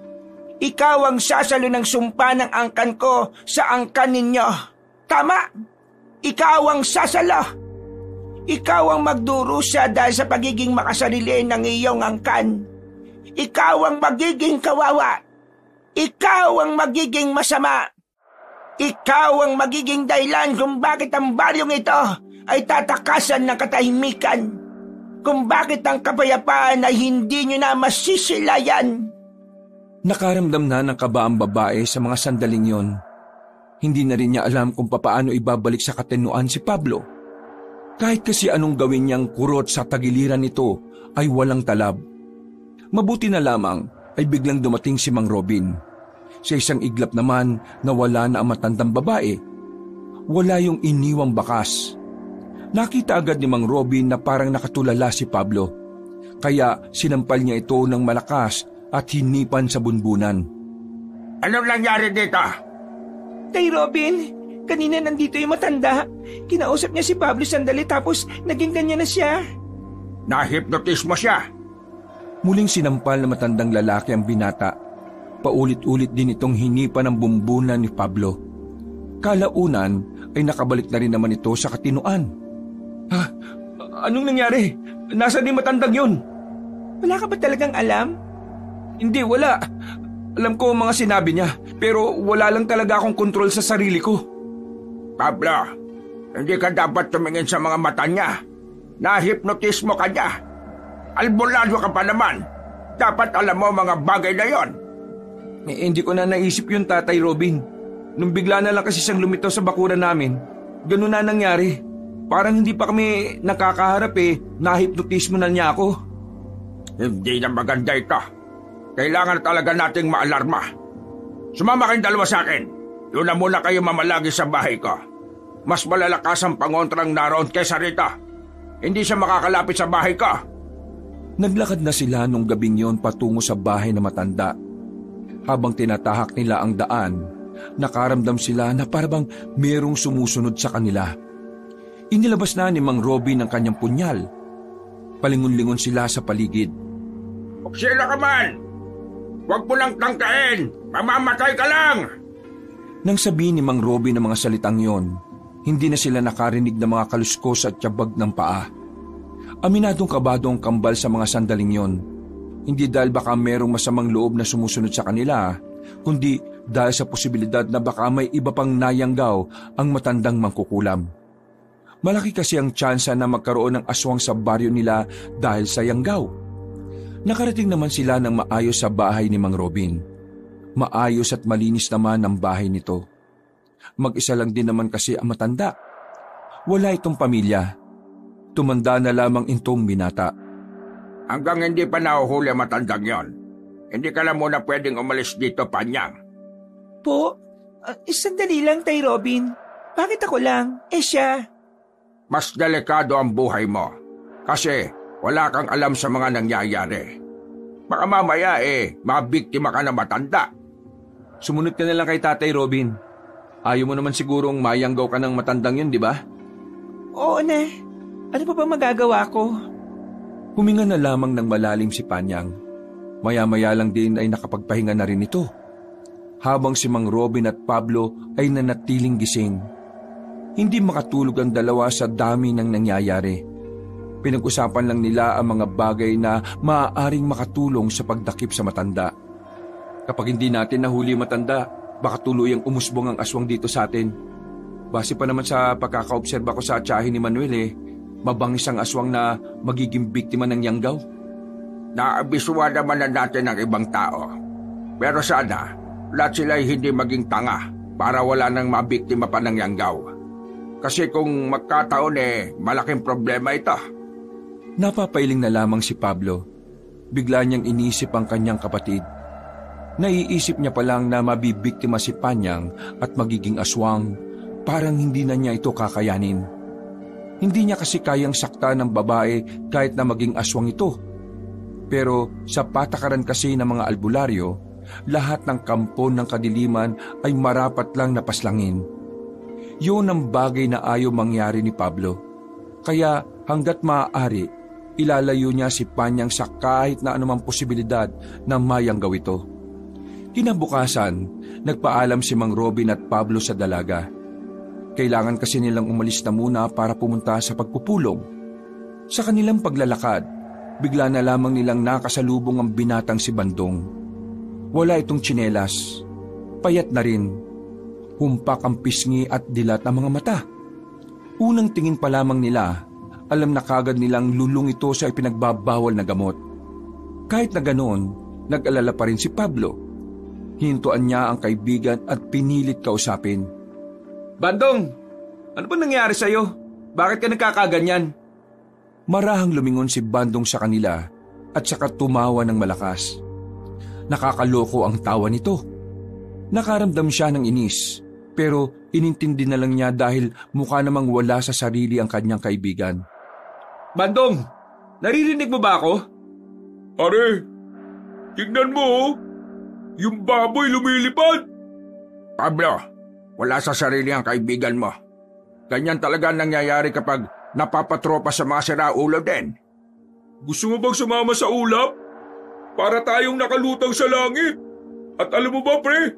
ikaw ang sasalo ng sumpa ng angkan ko sa angkan ninyo. Tama? Ikaw ang sasalo. Ikaw ang magdurusa dahil sa pagiging makasarili ng iyong angkan. Ikaw ang magiging kawawa. Ikaw ang magiging masama. Ikaw ang magiging dahilan kung bakit ang baryong ito ay tatakasan ng katahimikan. Kung bakit ang kapayapaan ay hindi nyo na masisilayan. Nakaramdam na ng kaba ang babae sa mga sandaling yon. Hindi na rin niya alam kung papaano ibabalik sa katinuan si Pablo. Kahit kasi anong gawin niyang kurot sa tagiliran nito ay walang talab. Mabuti na lamang ay biglang dumating si Mang Robin. Sa isang iglap naman na wala na ang matandang babae. Wala yung iniwang bakas. Nakita agad ni Mang Robin na parang nakatulala si Pablo. Kaya sinampal niya ito ng malakas at hinipan sa bunbunan. Anong nangyari dito? Tay Robin, kanina nandito yung matanda. Kinausap niya si Pablo sandali tapos naging ganyan na siya. Nahipnotis mo siya? Muling sinampal na matandang lalaki ang binata. Paulit-ulit din itong hinipan ng bumbunan ni Pablo. Kalaunan ay nakabalik na rin naman ito sa katinuan. Ha? Anong nangyari? Nasaan yung matandang yun? Wala ka ba talagang alam? Hindi, wala. Alam ko ang mga sinabi niya, pero wala lang talaga akong kontrol sa sarili ko. Pablo, hindi ka dapat tumingin sa mga mata niya. Nahipnotis mo ka niya. Albularyo ka pa naman. Dapat alam mo mga bagay na yon. Hindi ko na naisip yun, Tatay Robin. Nung bigla na lang kasi siyang lumitaw sa bakuran namin, ganun na nangyari. Parang hindi pa kami nakakaharap nahipnotismo na niya ako. Hindi na maganda ito. Kailangan talaga nating maalarma. Sumama kayong dalawa sa akin. Doon na muna kayo mamalagi sa bahay ko. Mas malalakas ang pangontrang naroon kaysa rito. Hindi siya makakalapit sa bahay ko. Naglakad na sila nung gabing yon patungo sa bahay na matanda. Habang tinatahak nila ang daan, nakaramdam sila na parang merong sumusunod sa kanila. Inilabas na ni Mang Robin ang kanyang punyal. Palingon-lingon sila sa paligid. Sila ka man! Huwag mo lang tangkain! Mamamatay ka lang! Nang sabihin ni Mang Robin ang mga salitang yon, hindi na sila nakarinig ng mga kaluskos at tiyabag ng paa. Aminadong kabado ang kambal sa mga sandaling yon. Hindi dahil baka merong masamang loob na sumusunod sa kanila, kundi dahil sa posibilidad na baka may iba pang nayanggaw ang matandang mangkukulam. Malaki kasi ang tsansa na magkaroon ng aswang sa baryo nila dahil sa yanggaw. Nakarating naman sila ng maayos sa bahay ni Mang Robin. Maayos at malinis naman ang bahay nito. Mag-isa lang din naman kasi ang matanda. Wala itong pamilya. Tumanda na lamang itong binata. Hanggang hindi pa nahuhuli ang matandang yon, hindi ka na muna pwedeng umalis dito, Panyang. Po, sandali lang, Tay Robin. Bakit ako lang? Siya. Mas delikado ang buhay mo kasi wala kang alam sa mga nangyayari. Baka mamaya mabiktima ka na matanda. Sumunod ka na lang kay Tatay Robin. Ayaw mo naman sigurong mayanggaw ka ng matandang yun, di ba? Oo na. Ano pa ba magagawa ko? Huminga na lamang ng malalim si Panyang. Maya-maya lang din ay nakapagpahinga na rin ito. Habang si Mang Robin at Pablo ay nanatiling gising. Hindi makatulog ang dalawa sa dami ng nangyayari. Pinag-usapan lang nila ang mga bagay na maaaring makatulong sa pagdakip sa matanda. Kapag hindi natin nahuli matanda, baka tuluyang umusbong ang aswang dito sa atin. Base pa naman sa pagkakaobserba ko sa tiyahin ni Manuel mabangis ang aswang na magiging biktima ng yanggaw. Naabisuan naman na natin ang ibang tao. Pero sana, lahat sila ay hindi maging tanga para wala nang mabiktima pa ng yanggaw. Kasi kung magkataon malaking problema ito. Napapailing na lamang si Pablo. Bigla niyang inisip ang kanyang kapatid. Naiisip niya palang na mabibiktima si Panyang at magiging aswang, parang hindi na niya ito kakayanin. Hindi niya kasi kayang sakta ng babae kahit na maging aswang ito. Pero sa patakaran kasi ng mga albularyo, lahat ng kampo ng kadiliman ay marapat lang napaslangin. Yun ang bagay na ayaw mangyari ni Pablo. Kaya hanggat maaari, ilalayo niya si Panyang sa kahit na anumang posibilidad na mayanggaw ito. Kinabukasan, nagpaalam si Mang Robin at Pablo sa dalaga. Kailangan kasi nilang umalis na muna para pumunta sa pagpupulong. Sa kanilang paglalakad, bigla na lamang nilang nakasalubong ang binatang si Bandong. Wala itong tsinelas, payat na rin, humpak ang pisngi at dilat ng mga mata. Unang tingin pa lamang nila, alam na kagad nilang lulong ito sa ipinagbabawal na gamot. Kahit na ganoon, nag-alala pa rin si Pablo. Hintuan niya ang kaibigan at pinilit kausapin. Bandong, ano ba nangyari sa'yo? Bakit ka nagkakaganyan? Marahang lumingon si Bandong sa kanila at saka tumawa ng malakas. Nakakaloko ang tawa nito. Nakaramdam siya ng inis, pero inintindi na lang niya dahil mukha namang wala sa sarili ang kanyang kaibigan. Bandong, naririnig mo ba ako? Are, tignan mo oh. Yung baboy lumilipad. Pablo, wala sa sarili ang kaibigan mo. Ganyan talaga nangyayari kapag napapatropa sa mga siraulo din. Gusto mo bang sumama sa ulap? Para tayong nakalutang sa langit. At alam mo ba, pre?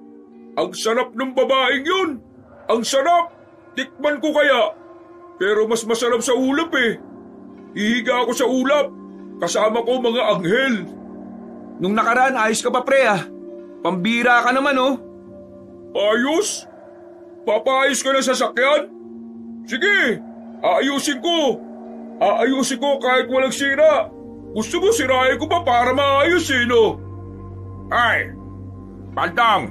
Ang sarap ng babaeng yun. Ang sarap. Tikman ko kaya. Pero mas masarap sa ulap eh. Hihiga ako sa ulap. Kasama ko mga anghel. Nung nakaraan, ayos ka pa pre ah. Pambira ka naman oh. Ayos? Papaayos ka ng sasakyan? Sige, aayusin ko. Aayusin ko kahit walang sira. Gusto mo sirahin ko pa para maayos eh, no? Ay, Bandang,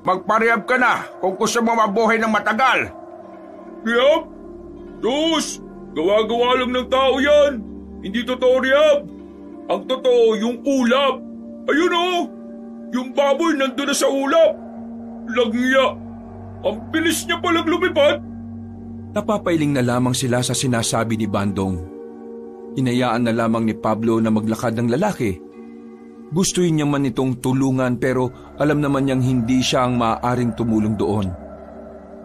magparehab ka na kung gusto mo mabuhay ng matagal. Rehab? Diyos, gawa-gawa lang ng tao yan. Hindi totoo rehab. Ang totoo yung ulap. Ayun oh, yung baboy nandun na sa ulap. Lagya, ang bilis niya palang lumipad. Napapailing na lamang sila sa sinasabi ni Bandong. Hinayaan na lamang ni Pablo na maglakad ng lalaki. Gustuin niya man itong tulungan pero alam naman niyang hindi siya ang maaaring tumulong doon.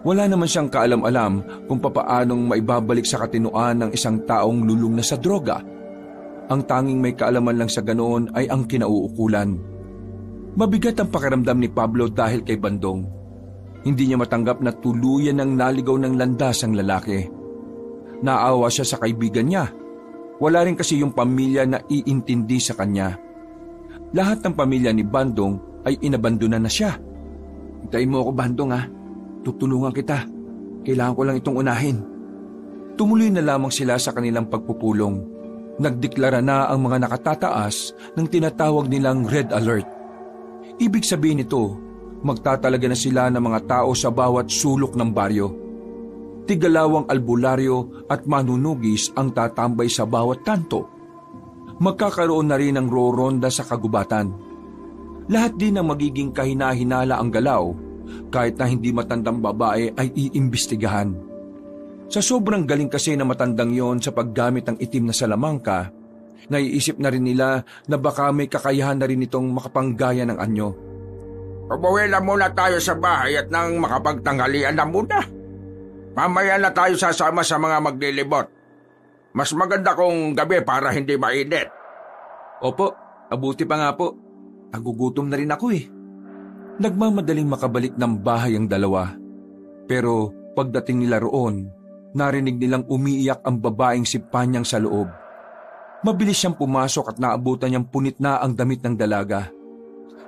Wala naman siyang kaalam-alam kung papaanong maibabalik sa katinoan ng isang taong lulong na sa droga. Ang tanging may kaalaman lang sa ganoon ay ang kinauukulan. Mabigat ang pakiramdam ni Pablo dahil kay Bandong. Hindi niya matanggap na tuluyan ng naligaw ng landas ang lalaki. Naawa siya sa kaibigan niya. Wala rin kasi yung pamilya na iintindi sa kanya. Lahat ng pamilya ni Bandong ay inabandona na siya. Hintayin mo ako, Bandong ha. Tutulungan kita. Kailangan ko lang itong unahin. Tumuloy na lamang sila sa kanilang pagpupulong. Nagdeklara na ang mga nakatataas ng tinatawag nilang Red Alert. Ibig sabihin nito, magtatalaga na sila ng mga tao sa bawat sulok ng baryo. Tigalawang albularyo at manunugis ang tatambay sa bawat kanto. Magkakaroon na rin ng roronda sa kagubatan. Lahat din ang magiging kahina-hinala ang galaw, kahit na hindi matandang babae ay iimbestigahan. Sa sobrang galing kasi na matandang yon sa paggamit ng itim na salamangka, naiisip na rin nila na baka may kakayahan na rin itong makapanggaya ng anyo. Umuwi na muna tayo sa bahay at nang makapagtanghalian na muna. Mamaya na tayo sasama sa mga maglilibot. Mas maganda kung gabi para hindi mainit. Opo, abuti pa nga po. Nagugutom na rin ako eh. Nagmamadaling makabalik ng bahay ang dalawa. Pero pagdating nila roon, narinig nilang umiiyak ang babaeng si Panyang sa loob. Mabilis siyang pumasok at naabutan niyang punit na ang damit ng dalaga.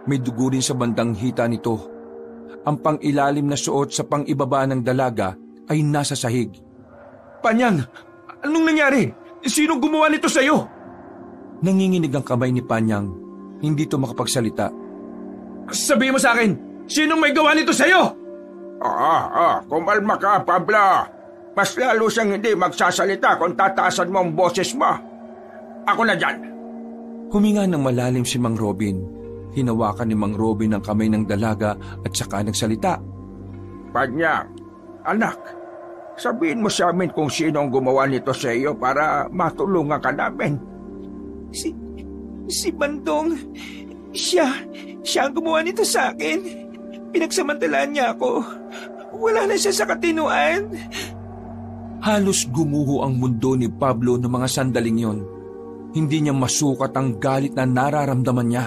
May dugo rin sa bandang hita nito. Ang pang-ilalim na suot sa pang-ibaba ng dalaga ay nasa sahig. Panyang, anong nangyari? Sinong gumawa nito sa'yo? Nanginginig ang kamay ni Panyang. Hindi to makapagsalita. Sabihin mo sa akin, sinong may gawa nito sa'yo? Kumalma ka, Pablo. Mas lalo siyang hindi magsasalita kung tataasan mo ang boses mo. Ako na dyan. Huminga ng malalim si Mang Robin. Hinawakan ni Mang Robin ang kamay ng dalaga at saka nagsalita. Panyang, anak, sabihin mo sa amin kung sino ang gumawa nito sa iyo para matulungan ka namin. Si Bandong, siya ang gumawa nito sa akin. Pinagsamantalaan niya ako. Wala na siya sa katinuan. Halos gumuho ang mundo ni Pablo ng mga sandaling yon. Hindi niya masukat ang galit na nararamdaman niya.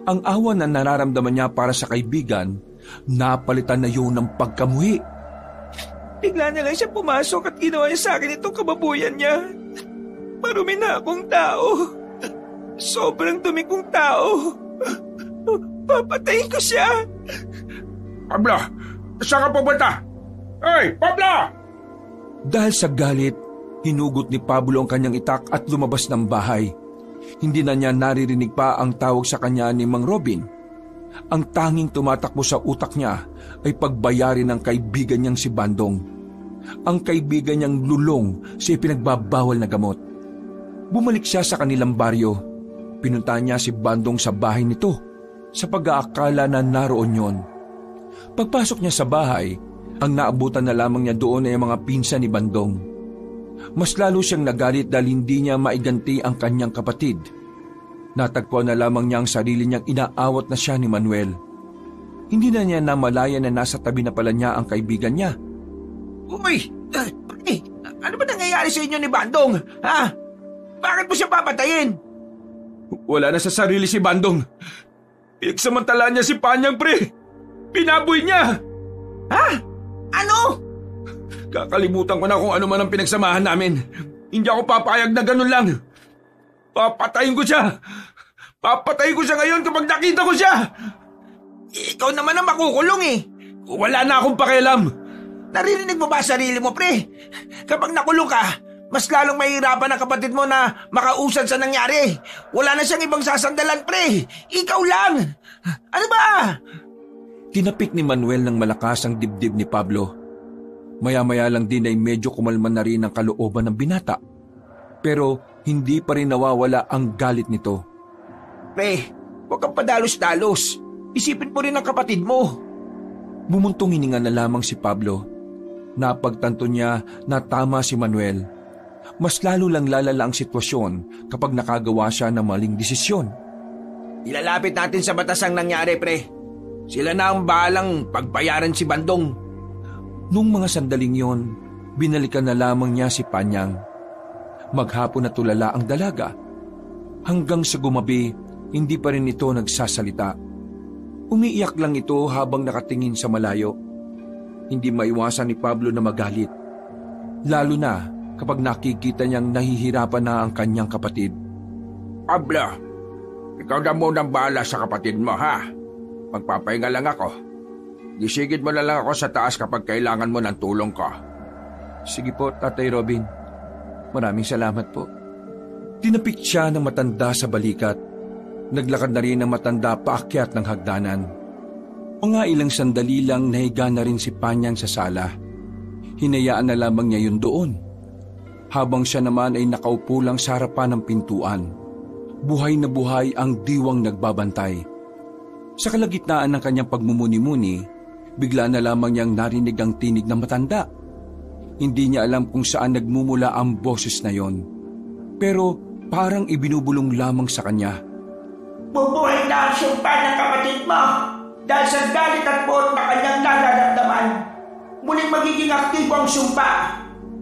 Ang awa na nararamdaman niya para sa kaibigan, napalitan na yun ng pagkamuhi. Bigla na lang siya pumasok at ginawa niya sa akin itong kababuyan niya. Marumi na akong tao. Sobrang dumi kong tao. Papatayin ko siya. Pablo, saan ka pupunta? Hey, Pablo! Dahil sa galit, hinugot ni Pablo ang kanyang itak at lumabas ng bahay. Hindi na niya naririnig pa ang tawag sa kanya ni Mang Robin. Ang tanging tumatakbo sa utak niya ay pagbayarin ng kaibigan niyang si Bandong. Ang kaibigan niyang lulong sa ipinagbabawal na gamot. Bumalik siya sa kanilang baryo. Pinunta niya si Bandong sa bahay nito sa pag-aakala na naroon yon. Pagpasok niya sa bahay, ang naabutan na lamang niya doon ay mga pinsan ni Bandong. Mas lalo siyang nagalit dahil hindi niya maiganti ang kanyang kapatid. Natagpuan na lamang niya ang sarili niyang inaawat na siya ni Manuel. Hindi na niya namalaya na nasa tabi na pala niya ang kaibigan niya. Uy! Ano ba nangyayari sa inyo ni Bandong? Ha? Bakit mo siya papatayin? Wala na sa sarili si Bandong. Pinagsamantalaan niya si Panyang, pre. Pinaboy niya. Ha? Ano? Kakalimutan ko na kung ano man ang pinagsamahan namin. Hindi ako papayag na ganun lang. Papatayin ko siya. Papatayin ko siya ngayon kapag nakita ko siya. Ikaw naman ang makukulong eh. Wala na akong pakialam. Naririnig mo ba sarili mo, pre? Kapag nakulong ka, mas lalong mahihirapan ang kapatid mo na makausad sa nangyari. Wala na siyang ibang sasandalan, pre. Ikaw lang. Ano ba? Tinapik ni Manuel ng malakas ang dibdib ni Pablo. Maya-maya lang din ay medyo kumalman na rin ang kalooban ng binata. Pero hindi pa rin nawawala ang galit nito. Pre, huwag kang padalos-dalos. Isipin mo rin ang kapatid mo. Bumuntong hininga na lamang si Pablo. Napagtanto niya na tama si Manuel. Mas lalo lang lalala ang sitwasyon kapag nakagawa siya ng maling desisyon. Ilalapit natin sa batas ang nangyari, pre. Sila na ang bahalang pagbayaran si Bandong. Nung mga sandaling yon, binalikan na lamang niya si Panyang. Maghapon na tulala ang dalaga. Hanggang sa gumabi, hindi pa rin ito nagsasalita. Umiiyak lang ito habang nakatingin sa malayo. Hindi maiwasan ni Pablo na magalit. Lalo na kapag nakikita niyang nahihirapan na ang kanyang kapatid. Pablo, ikaw na munang bahala sa kapatid mo, ha? Magpapahinga lang ako. Gisigid mo na lang ako sa taas kapag kailangan mo ng tulong ko. Sige po, Tatay Robin. Maraming salamat po. Tinapik siya ng matanda sa balikat. Naglakad na rin ang matanda paakyat ng hagdanan. Mga ilang sandali lang nahiga na rin si Panyang sa sala. Hinayaan na lamang niya yun doon. Habang siya naman ay nakaupo lang sa harapan ng pintuan. Buhay na buhay ang diwang nagbabantay. Sa kalagitnaan ng kanyang pagmumuni-muni, bigla na lamang niyang narinig ang tinig ng matanda. Hindi niya alam kung saan nagmumula ang boses na yon. Pero parang ibinubulong lamang sa kanya. Bubuhay na ang sumpa ng kapatid mo dahil sa galit at buot na kanyang nararamdaman. Muling magiging aktibo ang sumpa.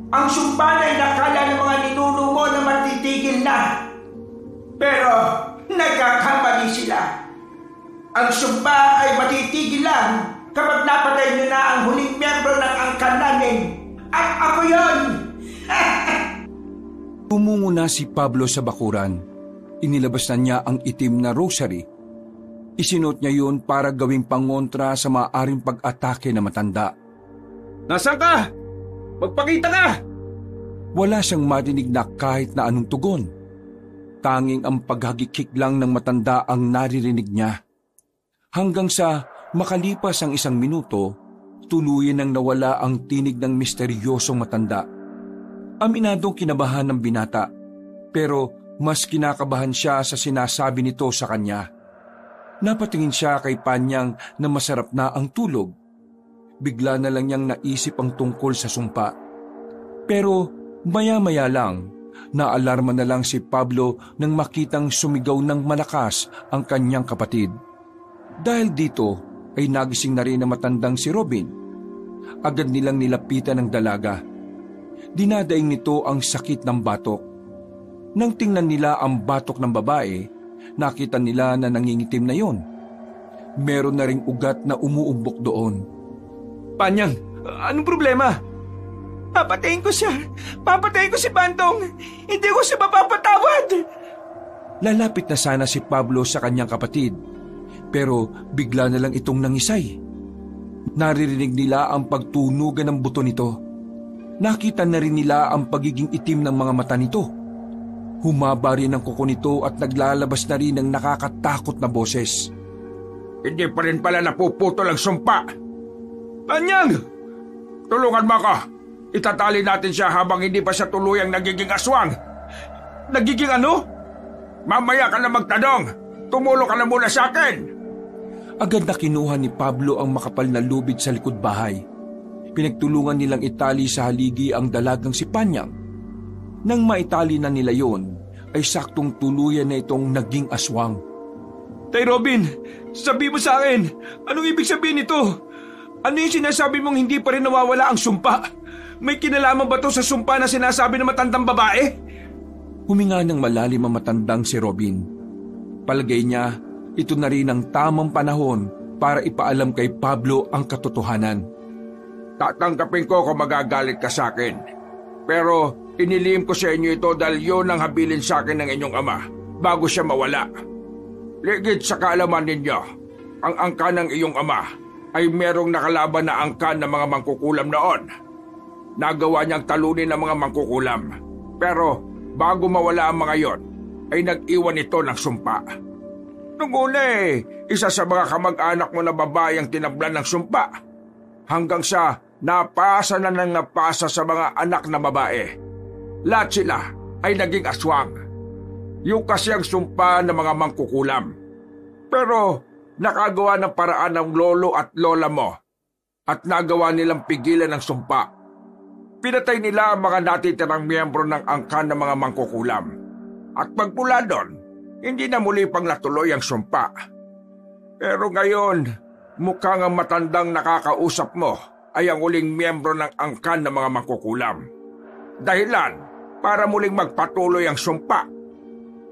Ang sumpa na inakala ng mga ninuno mo na matitigil na. Pero nagkakamali sila. Ang sumpa ay matitigil lang kapag napatay nyo na ang huling miyembro ng angkan namin. At ako yon! Tumungo na si Pablo sa bakuran. Inilabas na niya ang itim na rosary. Isinuot niya yun para gawing pangontra sa maaaring pag-atake na matanda. Nasaan ka? Magpakita ka! Wala siyang marinig na kahit na anong tugon. Tanging ang paghagikik lang ng matanda ang naririnig niya. Hanggang sa makalipas ang 1 minuto, tuluyan nang nawala ang tinig ng misteryosong matanda. Aminadong kinabahan ng binata, pero mas kinakabahan siya sa sinasabi nito sa kanya. Napatingin siya kay Panyang na masarap na ang tulog. Bigla na lang niyang naisip ang tungkol sa sumpa. Pero maya-maya lang, naalarma na lang si Pablo nang makitang sumigaw ng malakas ang kanyang kapatid. Dahil dito ay nagising na rin na matandang si Robin. Agad nilang nilapitan ng dalaga. Dinadaing nito ang sakit ng batok. Nang tingnan nila ang batok ng babae, nakita nila na nangingitim na yon. Meron na ring ugat na umuumbok doon. Panyang, anong problema? Papatayin ko siya! Papatayin ko si Bandong! Hindi ko siya mapapatawad! Lalapit na sana si Pablo sa kanyang kapatid, pero bigla na lang itong nangisay. Naririnig nila ang pagtunugan ng buto nito. Nakita na rin nila ang pagiging itim ng mga mata nito. Humaba rin ang kuko nito at naglalabas na rin ng nakakatakot na boses. Hindi pa rin pala napuputol ang sumpa! Panyang! Tulungan mo ako! Itatali natin siya habang hindi pa siya tuluyang nagiging aswang! Nagiging ano? Mamaya ka na magtanong! Tumulong ka na muna sa akin! Agad na kinuha ni Pablo ang makapal na lubid sa likod bahay. Pinagtulungan nilang itali sa haligi ang dalagang si Panyang. Nang maitali na nila yon, ay saktong tuluyan na itong naging aswang. Tay Robin, sabi mo sa akin, anong ibig sabihin nito? Ano yung sinasabi mong hindi pa rin nawawala ang sumpa? May kinalaman ba to sa sumpa na sinasabi ng matandang babae? Huminga ng malalim ang matandang si Robin. Palagay niya, ito na rin ang tamang panahon para ipaalam kay Pablo ang katotohanan. Tatanggapin ko kung magagalit ka sa akin. Pero inilihim ko sa inyo ito dahil yun ang habilin sa akin ng inyong ama bago siya mawala. Ligid sa kaalaman ninyo, ang angka ng iyong ama ay merong nakalaban na angkan ng mga mangkukulam noon. Nagawa niyang talunin ang mga mangkukulam. Pero bago mawala ang mga yon, ay nag-iwan ito ng sumpa. Nung una isa sa mga kamag-anak mo na babae ang tinablan ng sumpa. Hanggang sa napasa na ng napasa sa mga anak na babae. Lahat sila ay naging aswang. Yung kasi ang sumpa ng mga mangkukulam. Pero nakagawa ng paraan ng lolo at lola mo at nagawa nilang pigilan ng sumpa. Pinatay nila ang mga natitirang miyembro ng angkan ng mga mangkukulam. At pagmula doon, hindi na muli pang natuloy ang sumpa. Pero ngayon, mukhang ang matandang nakakausap mo ay ang uling miyembro ng angkan ng mga mangkukulam. Dahilan para muling magpatuloy ang sumpa.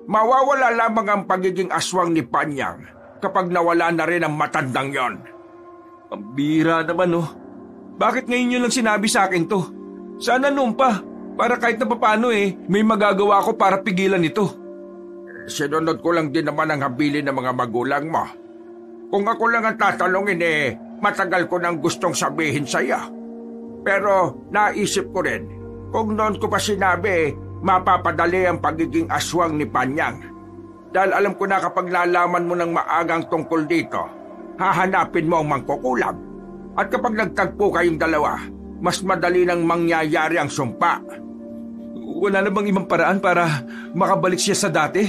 Mawawala lamang ang pagiging aswang ni Panyang kapag nawala na rin ang matandang yon. Ang bira naman Bakit ngayon nyo lang sinabi sa akin to? Sana noon pa, para kahit na papaano may magagawa ko para pigilan ito. Sinunod ko lang din naman ang habilin ng mga magulang mo. Kung ako lang ang tatanungin matagal ko nang gustong sabihin sa iyo. Pero naisip ko rin, kung noon ko pa sinabi, mapapadali ang pagiging aswang ni Panyang. Dahil alam ko na kapag nalaman mo ng maagang tungkol dito, hahanapin mo ang mangkukulam. At kapag nagtagpo kayong dalawa, mas madali nang mangyayari ang sumpa. Wala na bang ibang paraan para makabalik siya sa dati?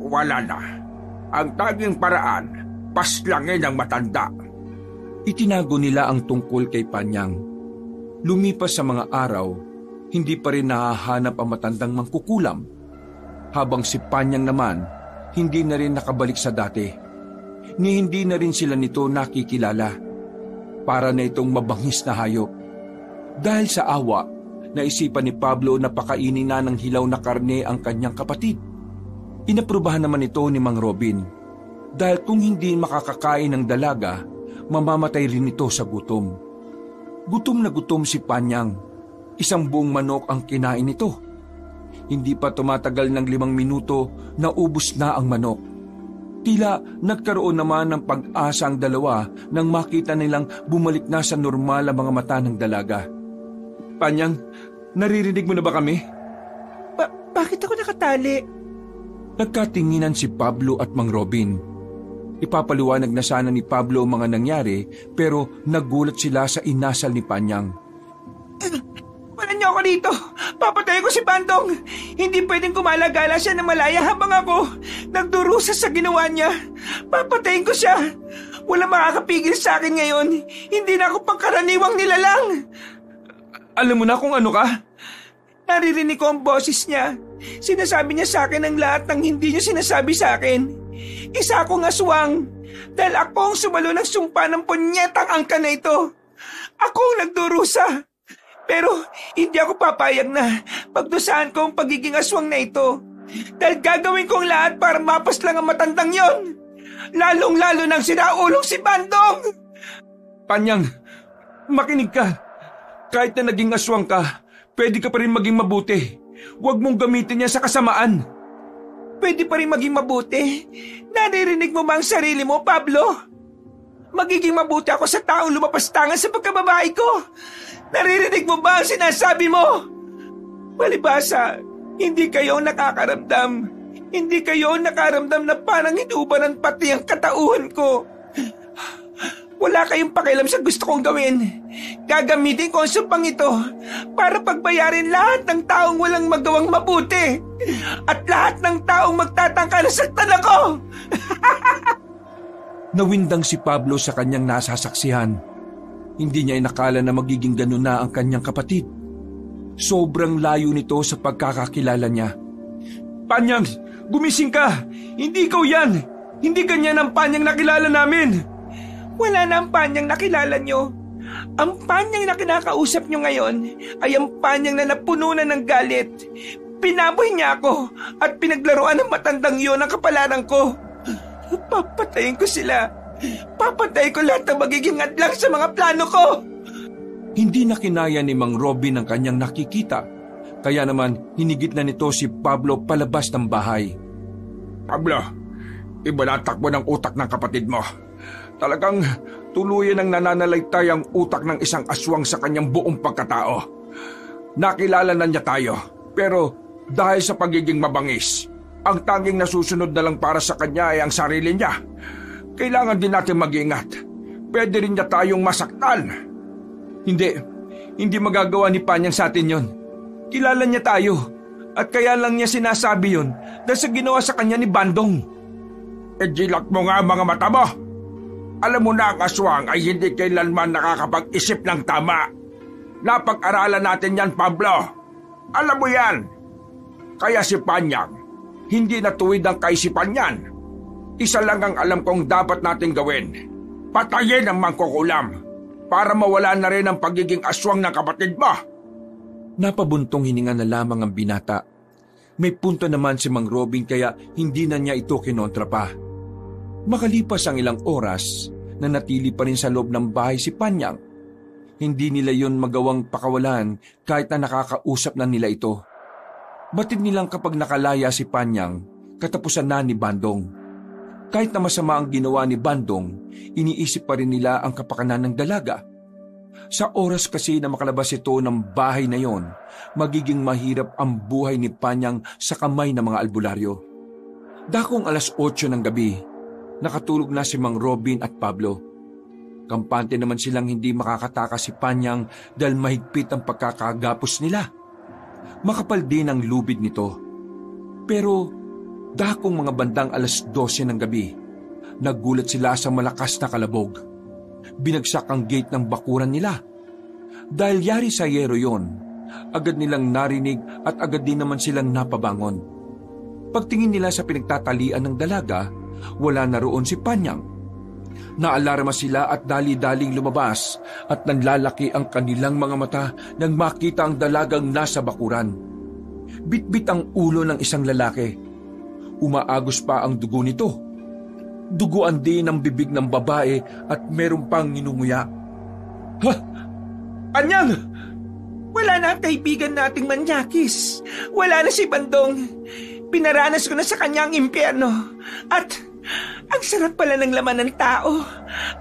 Wala na. Ang taging paraan, paslangin ang matanda. Itinago nila ang tungkol kay Panyang. Lumipas sa mga araw, hindi pa rin nahahanap ang matandang mangkukulam. Habang si Panyang naman, hindi na rin nakabalik sa dati. Ni hindi na rin sila nito nakikilala. Para na itong mabangis na hayop. Dahil sa awa, naisipan ni Pablo na pakainin na ng hilaw na karne ang kanyang kapatid. Inaprubahan naman ito ni Mang Robin. Dahil kung hindi makakakain ng dalaga, mamamatay rin ito sa gutom. Gutom na gutom si Panyang. Isang buong manok ang kinain nito. Hindi pa tumatagal ng 5 minuto, naubos na ang manok. Tila nagkaroon naman ng pag-asa ang dalawa nang makita nilang bumalik na sa normal ang mga mata ng dalaga. Panyang, naririnig mo na ba kami? Bakit ako nakatali? Nagkatinginan si Pablo at Mang Robin. Ipapaliwanag na sana ni Pablo ang mga nangyari pero nagulat sila sa inasal ni Panyang. Wala niyo ako dito! Papatayin ko si Bandong! Hindi pwedeng kumalagala siya na malaya habang ako nagdurusa sa ginawa niya. Papatayin ko siya! Walang makakapigil sa akin ngayon. Hindi na ako pangkaraniwang nilalang. Alam mo na kung ano ka? Naririnig ko ang boses niya. Sinasabi niya sa akin ang lahat ng hindi niya sinasabi sa akin. Isa akong aswang. Dahil ako ang sumalo ng sumpa ng punyetang angka na ito. Ako ang nagdurusa. Pero hindi ako papayag na pagdusahan ko ang pagiging aswang na ito. Dahil gagawin ko ang lahat para mapas lang ang matandang yon. Lalong-lalo nang sinaulong si Bandong! Panyang, makinig ka. Kahit na naging aswang ka, pwede ka pa rin maging mabuti. Huwag mong gamitin yan sa kasamaan. Pwede pa rin maging mabuti? Naririnig mo ba ang sarili mo, Pablo? Magiging mabuti ako sa taong lumapastangan sa pagkababae ko. Naririnig mo ba ang sinasabi mo? Palibhasa, hindi kayo nakakaramdam. Hindi kayo nakaramdam na parang inuubaran pati ang katauhan ko. Wala kayong pakialam sa gusto kong gawin. Gagamitin ko ang sumpang ito para pagbayarin lahat ng taong walang magawang mabuti. At lahat ng taong magtatangka na saktan ako. Nawindang si Pablo sa kanyang nasasaksihan. Hindi niya inakala na magiging ganun na ang kanyang kapatid. Sobrang layo nito sa pagkakakilala niya. Panyang, gumising ka! Hindi ikaw yan! Hindi ganyan ang Panyang nakilala namin! Wala na ang Panyang nakilala nyo. Ang Panyang na kinakausap nyo ngayon ay ang Panyang na napuno na ng galit. Pinaboy niya ako at pinaglaruan ng matandang yon ang kapalaran ko. Papatayin ko sila. Papatay ko lahat ng magiging adlang sa mga plano ko. Hindi na kinaya ni Mang Robin ang kanyang nakikita. Kaya naman hinigit na nito si Pablo palabas ng bahay. Pablo, iba na takbo ng utak ng kapatid mo. Talagang tuluyan ang nananalaytay ang utak ng isang aswang sa kanyang buong pagkatao. Nakilala na niya tayo, pero dahil sa pagiging mabangis, ang tanging nasusunod na lang para sa kanya ay ang sarili niya. Kailangan din natin mag-ingat. Pwede rin niya tayong masaktan. Hindi magagawa ni Panyang sa atin yon. Kilala niya tayo at kaya lang niya sinasabi yon dahil sa ginawa sa kanya ni Bandong. Gilat mo nga mga mata mo. Alam mo na ang aswang ay hindi kailanman nakakapag-isip ng tama. Napag-aralan natin yan, Pablo. Alam mo yan. Kaya si Panyang, hindi natuwid ang kaisipan niyan. Isa lang ang alam kong dapat natin gawin. Patayin ang mangkukulam para mawala na rin ang pagiging aswang ng kapatid mo. Napabuntong hininga na lamang ang binata. May punto naman si Mang Robin kaya hindi na niya ito kinontra pa. Makalipas ang ilang oras, nanatili pa rin sa loob ng bahay si Panyang. Hindi nila yon magawang pakawalan kahit na nakakausap na nila ito. Batid nilang kapag nakalaya si Panyang, katapusan na ni Bandong. Kahit na masama ang ginawa ni Bandong, iniisip pa rin nila ang kapakanan ng dalaga. Sa oras kasi na makalabas ito ng bahay na yon, magiging mahirap ang buhay ni Panyang sa kamay ng mga albularyo. Dakong 8:00 ng gabi, nakatulog na si Mang Robin at Pablo. Kampante naman silang hindi makakatakas si Panyang dahil mahigpit ang pagkakagapos nila. Makapal din ang lubid nito. Pero dakong mga bandang 12:00 ng gabi, nagulat sila sa malakas na kalabog. Binagsak ang gate ng bakuran nila. Dahil yari sa yero yon, agad nilang narinig at agad din naman silang napabangon. Pagtingin nila sa pinagtatalian ng dalaga, wala na roon si Panyang. Naalarma sila at dali-daling lumabas at nanlalaki ang kanilang mga mata nang makita ang dalagang nasa bakuran. Bitbit ang ulo ng isang lalaki. Umaagos pa ang dugo nito. Duguan din ang bibig ng babae at meron pang ninunguya. Ha? Panyang! Wala na ang kaibigan nating Manyakis. Wala na si Bandong. Pinaranas ko na sa kanyang impyerno. At ang sarap pala ng laman ng tao.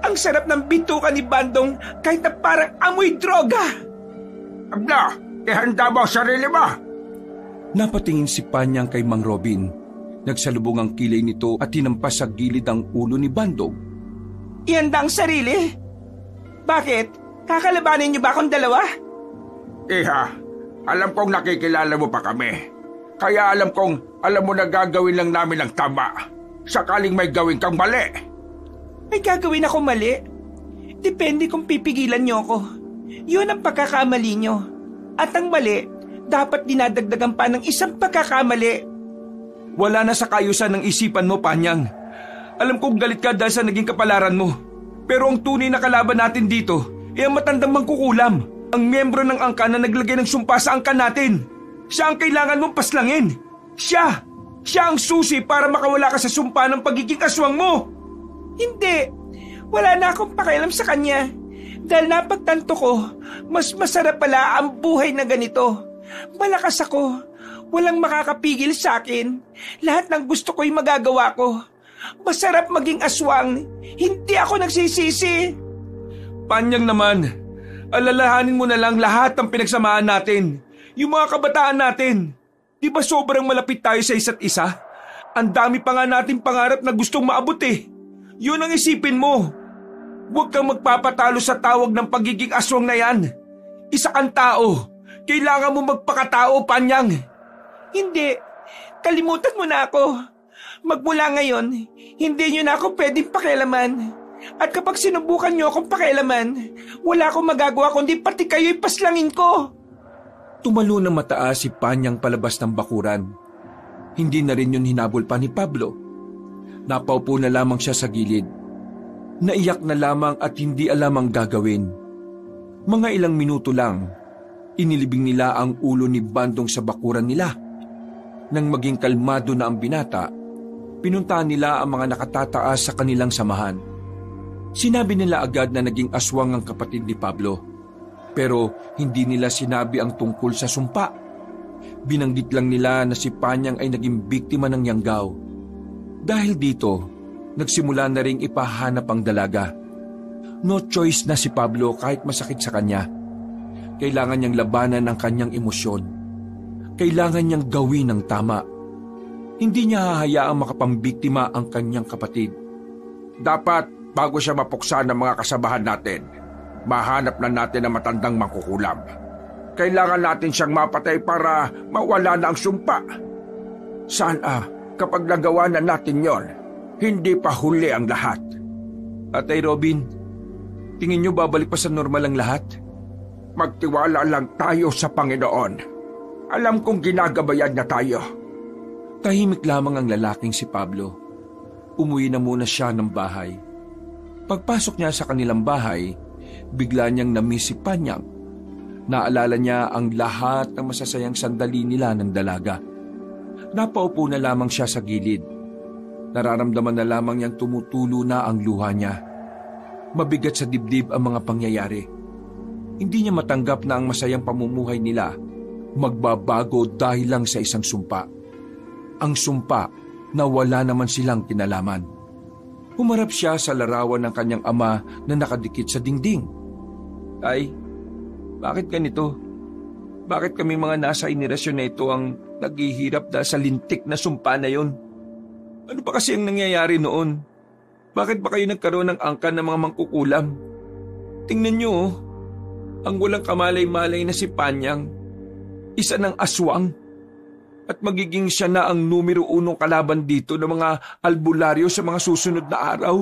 Ang sarap ng bituka ni Bandong kahit na parang amoy droga. Abla, ihanda mo ang sarili mo! Napatingin si Panyang kay Mang Robin. Nagsalubong ang kilay nito at hinampas sa gilid ang ulo ni Bandong. Ihanda ang sarili? Bakit? Kakalabanin niyo ba akong dalawa? Iha, alam kong nakikilala mo pa kami. Kaya alam mo na gagawin lang namin ang tama. sakaling may gawin kang mali. May gagawin ako mali? Depende kung pipigilan niyo ako. Yun ang pagkakamali niyo. At ang mali, dapat dinadagdagan pa ng isang pagkakamali. Wala na sa kayusan ng isipan mo, Panyang. Alam kong galit ka dahil sa naging kapalaran mo. Pero ang tunay na kalaban natin dito ay ang matandang mangkukulam. Ang miyembro ng angka na naglagay ng sumpa sa angka natin. Siya ang kailangan mong paslangin. Siya! Siya ang susi para makawala ka sa sumpa ng pagiging aswang mo. Hindi. Wala na akong pakialam sa kanya. Dahil napagtanto ko, mas masarap pala ang buhay na ganito. Malakas ako. Walang makakapigil sa akin. Lahat ng gusto ko'y magagawa ko. Masarap maging aswang. Hindi ako nagsisisi. Panyang naman, alalahanin mo na lang lahat ng pinagsamahan natin. Yung mga kabataan natin. Di ba sobrang malapit tayo sa isa't isa? Ang dami pa nga nating pangarap na gustong maabot eh. Yun ang isipin mo. Huwag kang magpapatalo sa tawag ng pagiging aswang na yan. Isa kang tao. Kailangan mo magpakatao, Panyang. Hindi. Kalimutan mo na ako. Magmula ngayon, hindi niyo na ako pwedeng pakialaman. At kapag sinubukan niyo akong pakialaman, wala akong magagawa kundi pati kayo'y paslangin ko. Tumalo ng mataas si Panyang palabas ng bakuran. Hindi na rin yun hinabol pa ni Pablo. Napaupo na lamang siya sa gilid. Naiyak na lamang at hindi alam ang gagawin. Mga ilang minuto lang, inilibing nila ang ulo ni Bandong sa bakuran nila. Nang maging kalmado na ang binata, pinuntahan nila ang mga nakatataas sa kanilang samahan. Sinabi nila agad na naging aswang ang kapatid ni Pablo. Pero hindi nila sinabi ang tungkol sa sumpa. Binanggit lang nila na si Panyang ay naging biktima ng yanggaw. Dahil dito, nagsimula na ring ipahanap ang dalaga. No choice na si Pablo kahit masakit sa kanya. Kailangan niyang labanan ang kanyang emosyon. Kailangan niyang gawin ang tama. Hindi niya hahayaang makapambiktima ang kanyang kapatid. Dapat bago siya mapuksa ng mga kasabahan natin, mahanap na natin ang matandang mangkukulam. Kailangan natin siyang mapatay para mawala na ang sumpa. Sana kapag nagawa na natin yon, hindi pa huli ang lahat. Tatay Robin, tingin niyo babalik pa sa normal ang lahat? Magtiwala lang tayo sa Panginoon. Alam kong ginagabayan na tayo. Tahimik lamang ang lalaking si Pablo. Umuwi na muna siya ng bahay. Pagpasok niya sa kanilang bahay, bigla niyang na-miss si Panyang. Naalala niya ang lahat ng masasayang sandali nila ng dalaga. Napaupo na lamang siya sa gilid. Nararamdaman na lamang niyang tumutulo na ang luha niya. Mabigat sa dibdib ang mga pangyayari. Hindi niya matanggap na ang masayang pamumuhay nila magbabago dahil lang sa isang sumpa. Ang sumpa na wala naman silang kinalaman. Humarap siya sa larawan ng kanyang ama na nakadikit sa dingding. Ay, bakit ganito? Bakit kami mga nasa henerasyon na ito ang naghihirap dahil sa lintik na sumpa na yon? Ano ba kasi ang nangyayari noon? Bakit ba kayo nagkaroon ng angkan ng mga mangkukulam? Tingnan niyo, ang walang kamalay-malay na si Panyang, isa ng aswang. At magiging siya na ang numero 1 kalaban dito ng mga albularyo sa mga susunod na araw.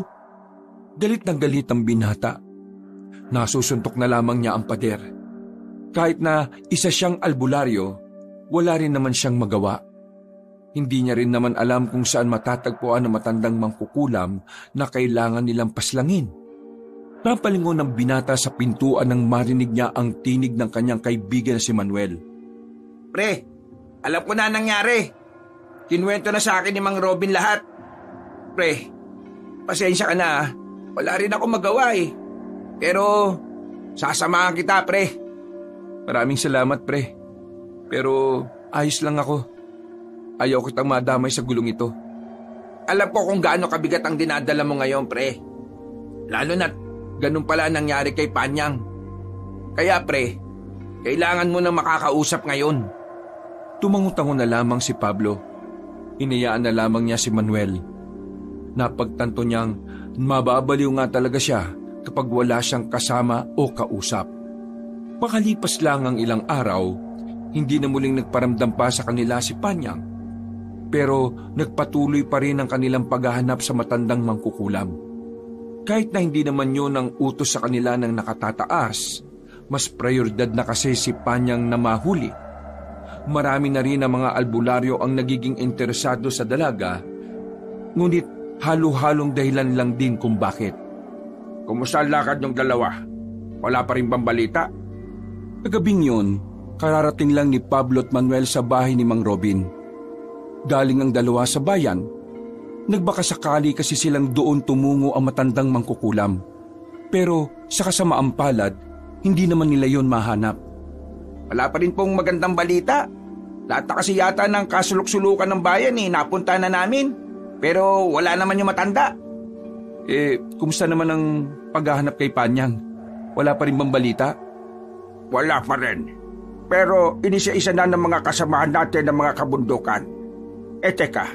Galit ng galit ang binata. Nasusuntok na lamang niya ang pader. Kahit na isa siyang albularyo, wala rin naman siyang magawa. Hindi niya rin naman alam kung saan matatagpuan ang matandang mangkukulam na kailangan nilang paslangin. Napalingon ng binata sa pintuan nang marinig niya ang tinig ng kanyang kaibigan na si Manuel. Pre, alam ko na nangyari. Kinuwento na sa akin ni Mang Robin lahat. Pre, pasensya ka na. Wala rin ako magawa eh. Pero, sasamahan kita, pre. Maraming salamat, pre. Pero, ayos lang ako. Ayaw kitang madamay sa gulong ito. Alam ko kung gaano kabigat ang dinadala mo ngayon, pre. Lalo na't ganun pala nangyari kay Panyang. Kaya, pre, kailangan mo nang makakausap ngayon. Tumangutango na lamang si Pablo. Inayaan na lamang niya si Manuel. Napagtanto niyang mababaliw nga talaga siya kapag wala siyang kasama o kausap. Makalipas lang ang ilang araw, hindi na muling nagparamdam pa sa kanila si Panyang. Pero nagpatuloy pa rin ang kanilang paghahanap sa matandang mangkukulam. Kahit na hindi naman yun ang utos sa kanila ng nakatataas, mas prioridad na kasi si Panyang na mahuli. Marami na rin ang mga albularyo ang nagiging interesado sa dalaga, ngunit halo-halong dahilan lang din kung bakit. Kumusta ang lakad yung dalawa? Wala pa rin bang balita? Kagabing yun, kararating lang ni Pablo at Manuel sa bahay ni Mang Robin. Galing ang dalawa sa bayan. Nagbakasakali kasi silang doon tumungo ang matandang mangkukulam. Pero sa kasamaang palad, hindi naman nila yon mahanap. Wala pa rin pong magandang balita. Lahat na kasi yata ng kasulok-sulukan ng bayan napunta na namin. Pero wala naman yung matanda. Kumusta naman ang paghahanap kay Panyang? Wala pa rin bang balita? Wala pa rin. Pero inisa-isa na ng mga kasamahan natin ng mga kabundukan. Teka,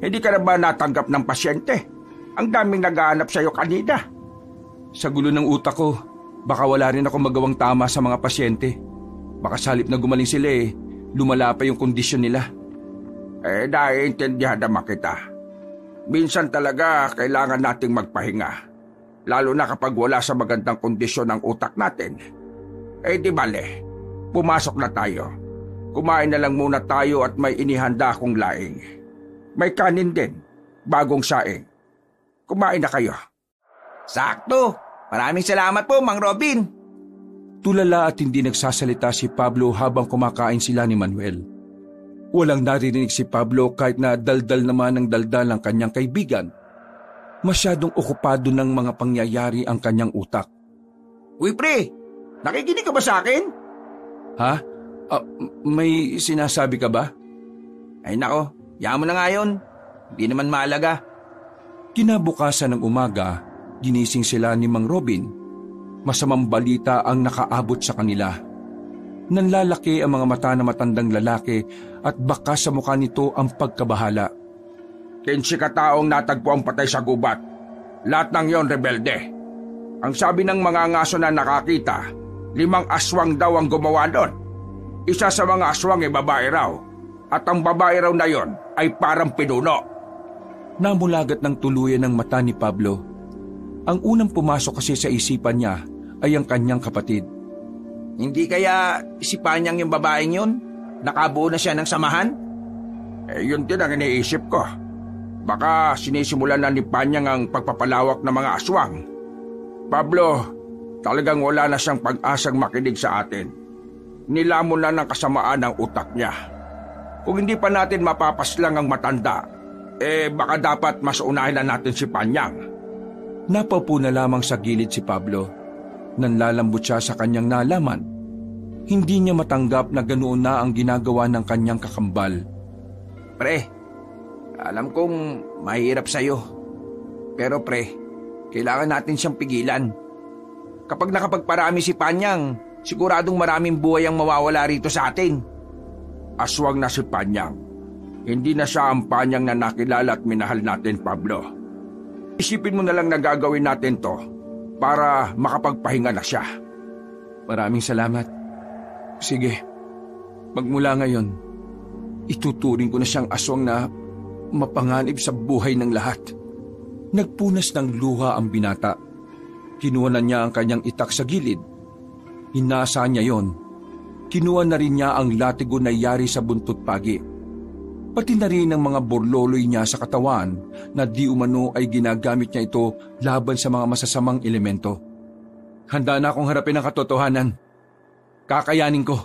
hindi ka na ba natanggap ng pasyente? Ang daming naghahanap sa'yo kanina. Sa gulo ng utak ko, baka wala rin ako magawang tama sa mga pasyente. Baka salip na gumaling sila lumala pa yung kondisyon nila. Naiintindihan naman kita. Minsan talaga kailangan nating magpahinga. Lalo na kapag wala sa magandang kondisyon ang utak natin. Di bale, pumasok na tayo. Kumain na lang muna tayo at may inihanda akong laing. May kanin din, bagong saing. Kumain na kayo. Sakto! Maraming salamat po, Mang Robin! Tulala at hindi nagsasalita si Pablo habang kumakain sila ni Manuel. Walang naririnig si Pablo kahit na daldal naman ng daldal ang kanyang kaibigan. Masyadong okupado ng mga pangyayari ang kanyang utak. Uy pre, nakikinig ka ba sa akin? Ha? May sinasabi ka ba? Ay nako, yaman mo na nga yun. Hindi naman mahalaga. Kinabukasan ng umaga, ginising sila ni Mang Robin. Masamang balita ang nakaabot sa kanila. Nanlalaki ang mga mata ng matandang lalaki at baka sa mukha nito ang pagkabahala. 15 kataong natagpo ang patay sa gubat. Lahat ng yon rebelde. Ang sabi ng mga ngaso na nakakita, 5 aswang daw ang gumawa doon. Isa sa mga aswang ay babae raw. At ang babae raw na yon ay parang pinuno. Namulagat ng tuluyan ng mata ni Pablo. Ang unang pumasok kasi sa isipan niya ay ang kanyang kapatid. Hindi kaya si Panyang yung babaeng yun? Nakabuo na siya ng samahan? Yun din ang iniisip ko. Baka sinisimulan na ni Panyang ang pagpapalawak ng mga aswang. Pablo, talagang wala na siyang pag-asang makinig sa atin. Nilamon na ng kasamaan ang utak niya. Kung hindi pa natin mapapaslang ang matanda, baka dapat mas unahin na natin si Panyang. Napaupo na lamang sa gilid si Pablo. Nanlalambot siya sa kanyang nalaman. Hindi niya matanggap na ganoon na ang ginagawa ng kanyang kakambal. Pre, alam kong mahirap sa'yo. Pero pre, kailangan natin siyang pigilan. Kapag nakapagparami si Panyang, siguradong maraming buhay ang mawawala rito sa atin. Aswang na si Panyang. Hindi na siya ang Panyang na nakilala at minahal natin, Pablo. Isipin mo na lang na gagawin natin to para makapagpahinga na siya. Maraming salamat. Sige, magmula ngayon, ituturing ko na siyang aswang na mapanganib sa buhay ng lahat. Nagpunas ng luha ang binata. Kinuha na niya ang kanyang itak sa gilid. Hinasa niya yon. Kinuha na rin niya ang latigo na yari sa buntot pagi. Pati na rin ang mga borloloy niya sa katawan na di umano ay ginagamit niya ito laban sa mga masasamang elemento. Handa na akong harapin ang katotohanan. Kakayanin ko.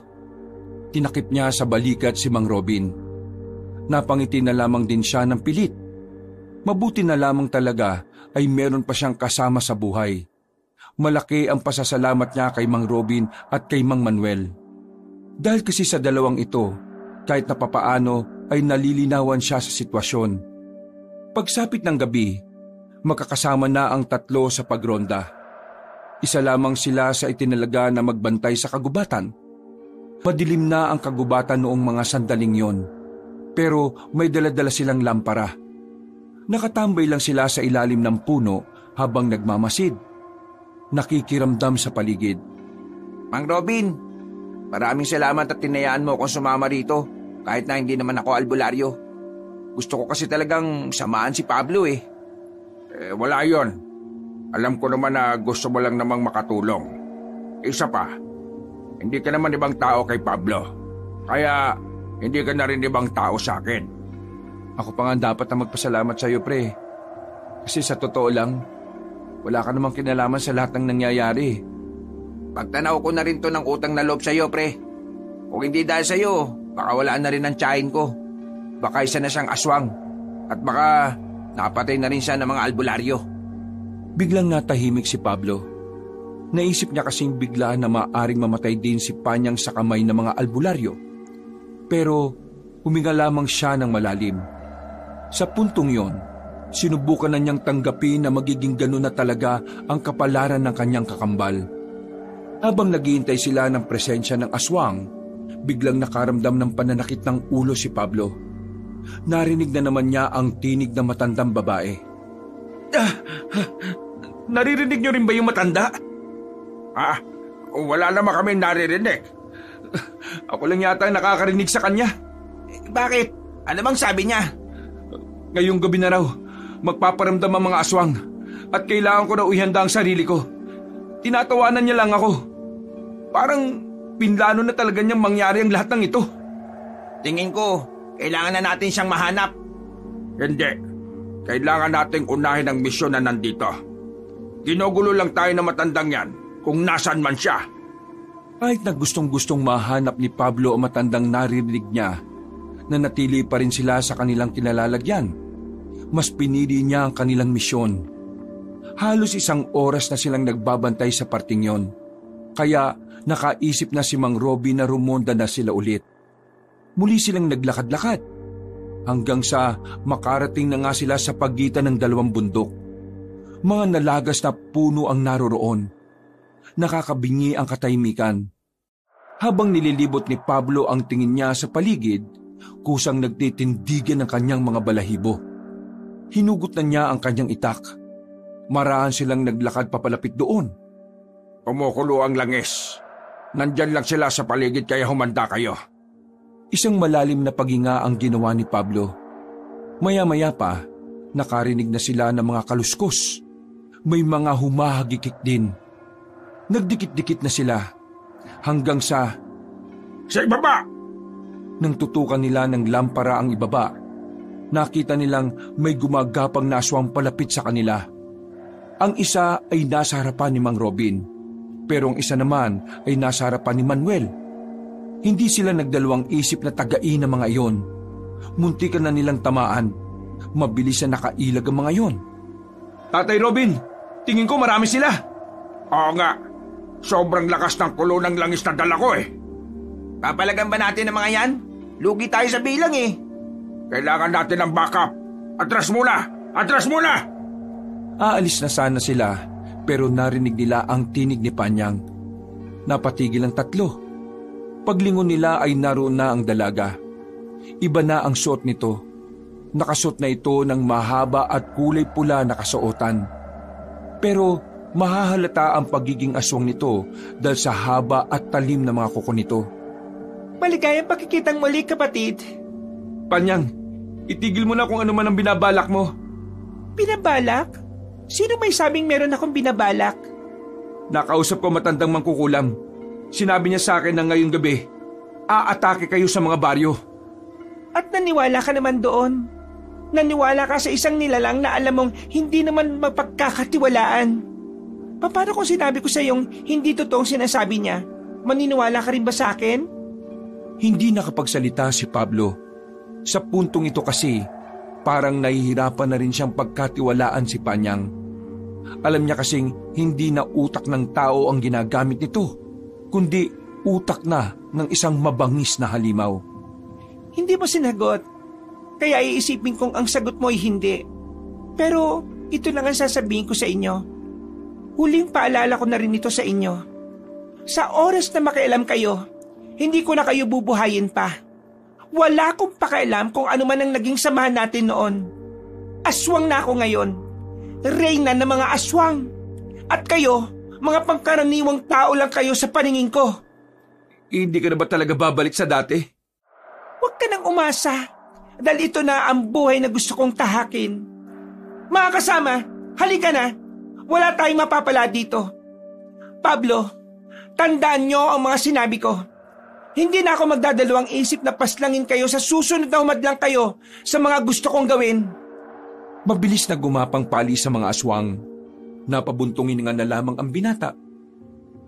Tinakip niya sa balikat si Mang Robin. Napangiti na lamang din siya ng pilit. Mabuti na lamang talaga ay meron pa siyang kasama sa buhay. Malaki ang pasasalamat niya kay Mang Robin at kay Mang Manuel. Dahil kasi sa dalawang ito, kahit na papaano ay nalilinawan siya sa sitwasyon. Pagsapit ng gabi, makakasama na ang tatlo sa pagronda. Isa lamang sila sa itinalaga na magbantay sa kagubatan. Madilim na ang kagubatan noong mga sandaling yon, pero may dala-dala silang lampara. Nakatambay lang sila sa ilalim ng puno habang nagmamasid. Nakikiramdam sa paligid. Mang Robin, maraming salamat at tinayaan mo akong sumama rito kahit na hindi naman ako albularyo. Gusto ko kasi talagang samahan si Pablo eh. Wala yon. Alam ko naman na gusto mo lang namang makatulong. Isa pa, hindi ka naman ibang tao kay Pablo. Kaya hindi ka na rin ibang tao sa akin. Ako pa nga dapat na magpasalamat sa iyo, pre. Kasi sa totoo lang, wala ka namang kinalaman sa lahat ng nangyayari. Pagtanaw ko na rin to ng utang na loob sa iyo, pre. Kung hindi dahil sa iyo, baka wala na rin ang tiyahin ko. Baka isa na siyang aswang. At baka napatay na rin siya ng mga albularyo. Biglang natahimik si Pablo. Naisip niya kasing bigla na maaring mamatay din si Panyang sa kamay ng mga albularyo. Pero huminga lamang siya ng malalim. Sa puntong yon, sinubukan na niyang tanggapin na magiging ganun na talaga ang kapalaran ng kanyang kakambal. Habang naghihintay sila ng presensya ng aswang, biglang nakaramdam ng pananakit ng ulo si Pablo. Narinig na naman niya ang tinig ng matandang babae. Naririnig niyo rin ba yung matanda? Wala naman kami naririnig. Ako lang yata ang nakakarinig sa kanya. Bakit? Ano bang sabi niya? Ngayong gabi na raw, magpaparamdam ang mga aswang at kailangan ko na ihanda ang sarili ko. Tinatawanan niya lang ako. Parang pinlano na talaga niyang mangyari ang lahat ng ito. Tingin ko, kailangan na natin siyang mahanap. Hindi. Kailangan nating unahin ang misyon na nandito. Ginugulo lang tayo na matandang yan kung nasaan man siya. Kahit na gustong-gustong mahanap ni Pablo ang matandang naririnig niya, nanatili pa rin sila sa kanilang kinalalagyan. Mas pinili niya ang kanilang misyon. Halos 1 oras na silang nagbabantay sa parting yon. Kaya nakaisip na si Mang Robby na rumonda na sila ulit. Muli silang naglakad-lakad hanggang sa makarating na nga sila sa pagitan ng 2 bundok. Mga nalagas na puno ang naroroon. Nakakabingi ang katahimikan. Habang nililibot ni Pablo ang tingin niya sa paligid, kusang nagtitindigan ang kanyang mga balahibo. Hinugot na niya ang kanyang itak. Maraan silang naglakad papalapit doon. Kumukulo ang langis. Nandyan lang sila sa paligid kaya humanda kayo. Isang malalim na paghinga ang ginawa ni Pablo. Maya-maya pa, nakarinig na sila ng mga kaluskos. May mga humahagikik din. Nagdikit-dikit na sila hanggang sa ibaba! Nang tutukan nila ng lampara ang ibaba, nakita nilang may gumagapang na aswang palapit sa kanila. Ang isa ay nasa harapan ni Mang Robin, pero ang isa naman ay nasa harapan ni Manuel. Hindi sila nagdalawang isip na tagain ang mga iyon. Muntikan na nilang tamaan. Mabilis na nakailag ang mga iyon. Tatay Robin, tingin ko marami sila. Oo nga. Sobrang lakas ng kulo ng langis na dala ko eh. Papalagan ba natin ang mga yan? Lugi tayo sa bilang eh. Kailangan natin ng backup. Atras muna! Atras muna! Aalis na sana sila, pero narinig nila ang tinig ni Panyang. Napatigil ang 3. Paglingon nila ay naroon na ang dalaga. Iba na ang suot nito. Nakasuot na ito ng mahaba at kulay pula na kasuotan. Pero mahahalata ang pagiging aswang nito dahil sa haba at talim ng mga kuko nito. Maligayang pagkikitang muli, kapatid. Panyang, itigil mo na kung ano man ang binabalak mo. Binabalak? Sino may sabing meron akong binabalak? Nakausap ko matandang mangkukulam. Sinabi niya sa akin na ngayong gabi, aatake kayo sa mga baryo. At naniwala ka naman doon. Naniwala ka sa isang nilalang na alam mong hindi naman mapagkakatiwalaan. Paano kung sinabi ko sa iyong hindi totoong sinasabi niya? Maniniwala ka rin ba sa akin? Hindi nakapagsalita si Pablo. Sa puntong ito kasi, parang nahihirapan na rin siyang pagkatiwalaan si Panyang. Alam niya kasing hindi na utak ng tao ang ginagamit nito, kundi utak na ng isang mabangis na halimaw. Hindi mo sinagot, kaya iisipin kong ang sagot mo ay hindi. Pero ito lang ang sasabihin ko sa inyo. Huling paalala ko na rin ito sa inyo. Sa oras na makialam kayo, hindi ko na kayo bubuhayin pa. Wala akong pakialam kung ano man ang naging samahan natin noon. Aswang na ako ngayon. Reyna ng mga aswang. At kayo, mga pangkaraniwang tao lang kayo sa paningin ko. Hindi ka na ba talaga babalik sa dati? Huwag ka nang umasa. Dahil ito na ang buhay na gusto kong tahakin. Mga kasama, halika na. Wala tayong mapapala dito. Pablo, tandaan nyo ang mga sinabi ko. Hindi na ako magdadalawang isip na paslangin kayo sa susunod na umadlang kayo sa mga gusto kong gawin. Mabilis na gumapang pali sa mga aswang. Napabuntungin nga na lamang ang binata.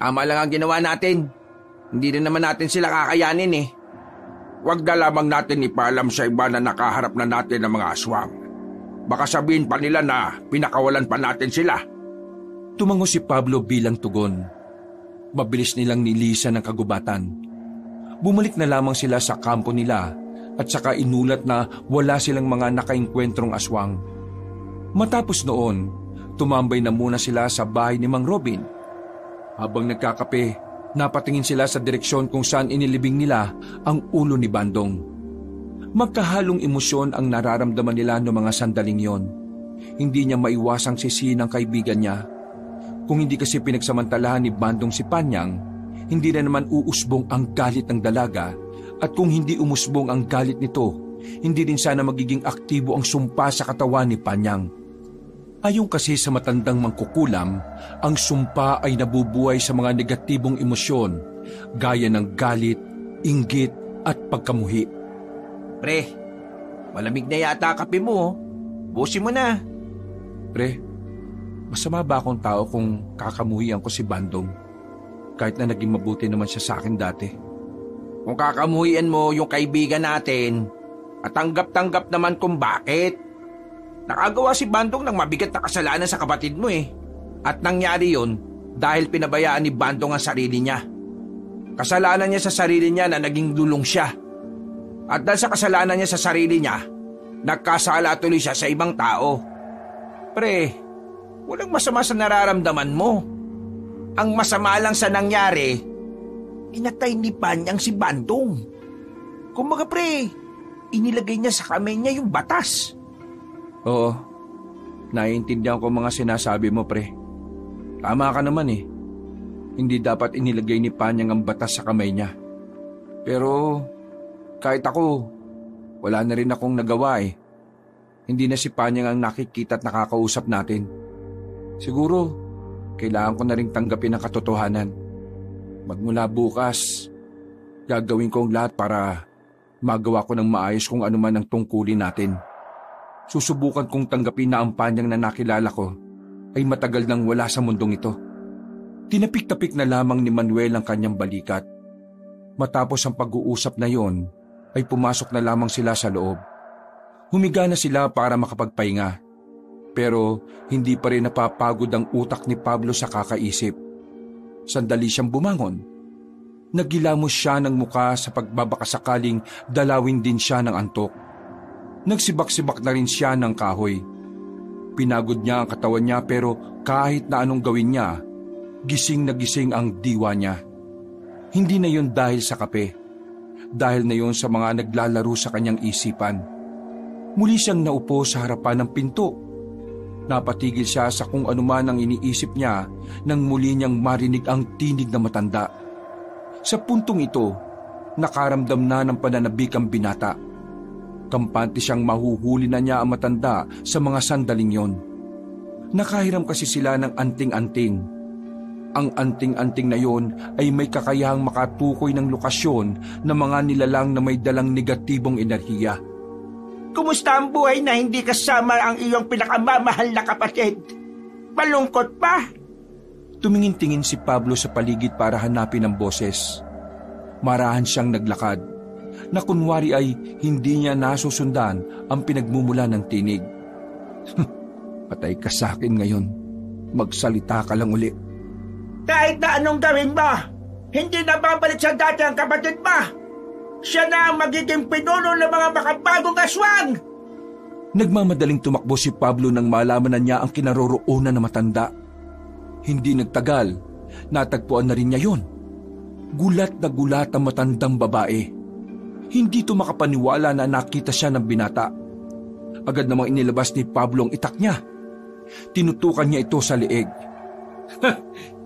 Tama lang ang ginawa natin. Hindi rin naman natin sila kakayanin eh. Huwag na lamang natin ipaalam sa iba na nakaharap na natin ng mga aswang. Baka sabihin pa nila na pinakawalan pa natin sila. Tumango si Pablo bilang tugon. Mabilis nilang nilisan ang kagubatan. Bumalik na lamang sila sa kampo nila at saka inulat na wala silang mga nakaengkwentrong aswang. Matapos noon, tumambay na muna sila sa bahay ni Mang Robin. Habang nagkakape, napatingin sila sa direksyon kung saan inilibing nila ang ulo ni Bandong. Magkahalong emosyon ang nararamdaman nila noong mga sandaling yon. Hindi niya maiwasang sisihin ang kaibigan niya. Kung hindi kasi pinagsamantalahan ni Bandong si Panyang, hindi na naman uusbong ang galit ng dalaga, at kung hindi umusbong ang galit nito, hindi din sana magiging aktibo ang sumpa sa katawan ni Panyang. Ayon kasi sa matandang mangkukulam, ang sumpa ay nabubuhay sa mga negatibong emosyon, gaya ng galit, inggit at pagkamuhi. Pre, malamig na yata kape mo. Busin mo na. Pre, masama ba akong tao kung kakamuhian ko si Bandong? Kahit na naging mabuti naman siya sa akin dati. Kung kakamuhian mo yung kaibigan natin, at tanggap-tanggap naman kung bakit. Nakagawa si Bandong ng mabigat na kasalanan sa kapatid mo eh. At nangyari yon dahil pinabayaan ni Bandong ang sarili niya. Kasalanan niya sa sarili niya na naging dulong siya. At dahil sa kasalanan niya sa sarili niya, nagkasala tuloy siya sa ibang tao. Pre, walang masama sa nararamdaman mo. Ang masama lang sa nangyari, inatay ni Panyang si Bandong. Kumbaga pre, inilagay niya sa kamay niya yung batas. Oo, naiintindihan ko mga sinasabi mo pre. Tama ka naman eh. Hindi dapat inilagay ni Panyang ang batas sa kamay niya. Pero kahit ako, wala na rin akong nagawa eh. Hindi na si Panyang ang nakikita at nakakausap natin. Siguro, kailangan ko na rin tanggapin ang katotohanan. Magmula bukas, gagawin ko ang lahat para magawa ko ng maayos kung ano man ang tungkulin natin. Susubukan kong tanggapin na ang Panyang na nakilala ko ay matagal nang wala sa mundong ito. Tinapik-tapik na lamang ni Manuel ang kanyang balikat. Matapos ang pag-uusap na yon, ay pumasok na lamang sila sa loob. Humiga na sila para makapagpahinga. Pero hindi pa rin napapagod ang utak ni Pablo sa kakaisip. Sandali siyang bumangon. Nagilamos siya ng muka sa pagbabakasakaling dalawin din siya ng antok. Nagsibak-sibak na rin siya ng kahoy. Pinagod niya ang katawan niya pero kahit na anong gawin niya, gising na gising ang diwa niya. Hindi na yun dahil sa kape. Dahil na yun sa mga naglalaro sa kanyang isipan. Muli siyang naupo sa harapan ng pinto. Napatigil siya sa kung anuman ang iniisip niya nang muli niyang marinig ang tinig na matanda. Sa puntong ito, nakaramdam na ng pananabik ang binata. Kampante siyang mahuhuli na niya ang matanda sa mga sandaling yon. Nakahiram kasi sila ng anting-anting. Ang anting-anting na yon ay may kakayahang makatukoy ng lokasyon ng mga nilalang na may dalang negatibong enerhiya. Kumusta ang buhay na hindi kasama ang iyong pinakamamahal na kapatid? Malungkot pa? Tumingin-tingin si Pablo sa paligid para hanapin ang boses. Marahan siyang naglakad, na kunwari ay hindi niya nasusundan ang pinagmumula ng tinig. Patay ka sa akin ngayon. Magsalita ka lang uli. Kahit na anong gawin mo, hindi na babalik sa dati ang kapatid mo. Siya na ang magiging pinuno ng mga makabagong aswang! Nagmamadaling tumakbo si Pablo nang malaman na niya ang kinaroroonan na matanda. Hindi nagtagal, natagpuan na rin niya yon. Gulat na gulat ang matandang babae. Hindi ito makapaniwala na nakita siya ng binata. Agad namang inilabas ni Pablo ang itak niya. Tinutukan niya ito sa leeg.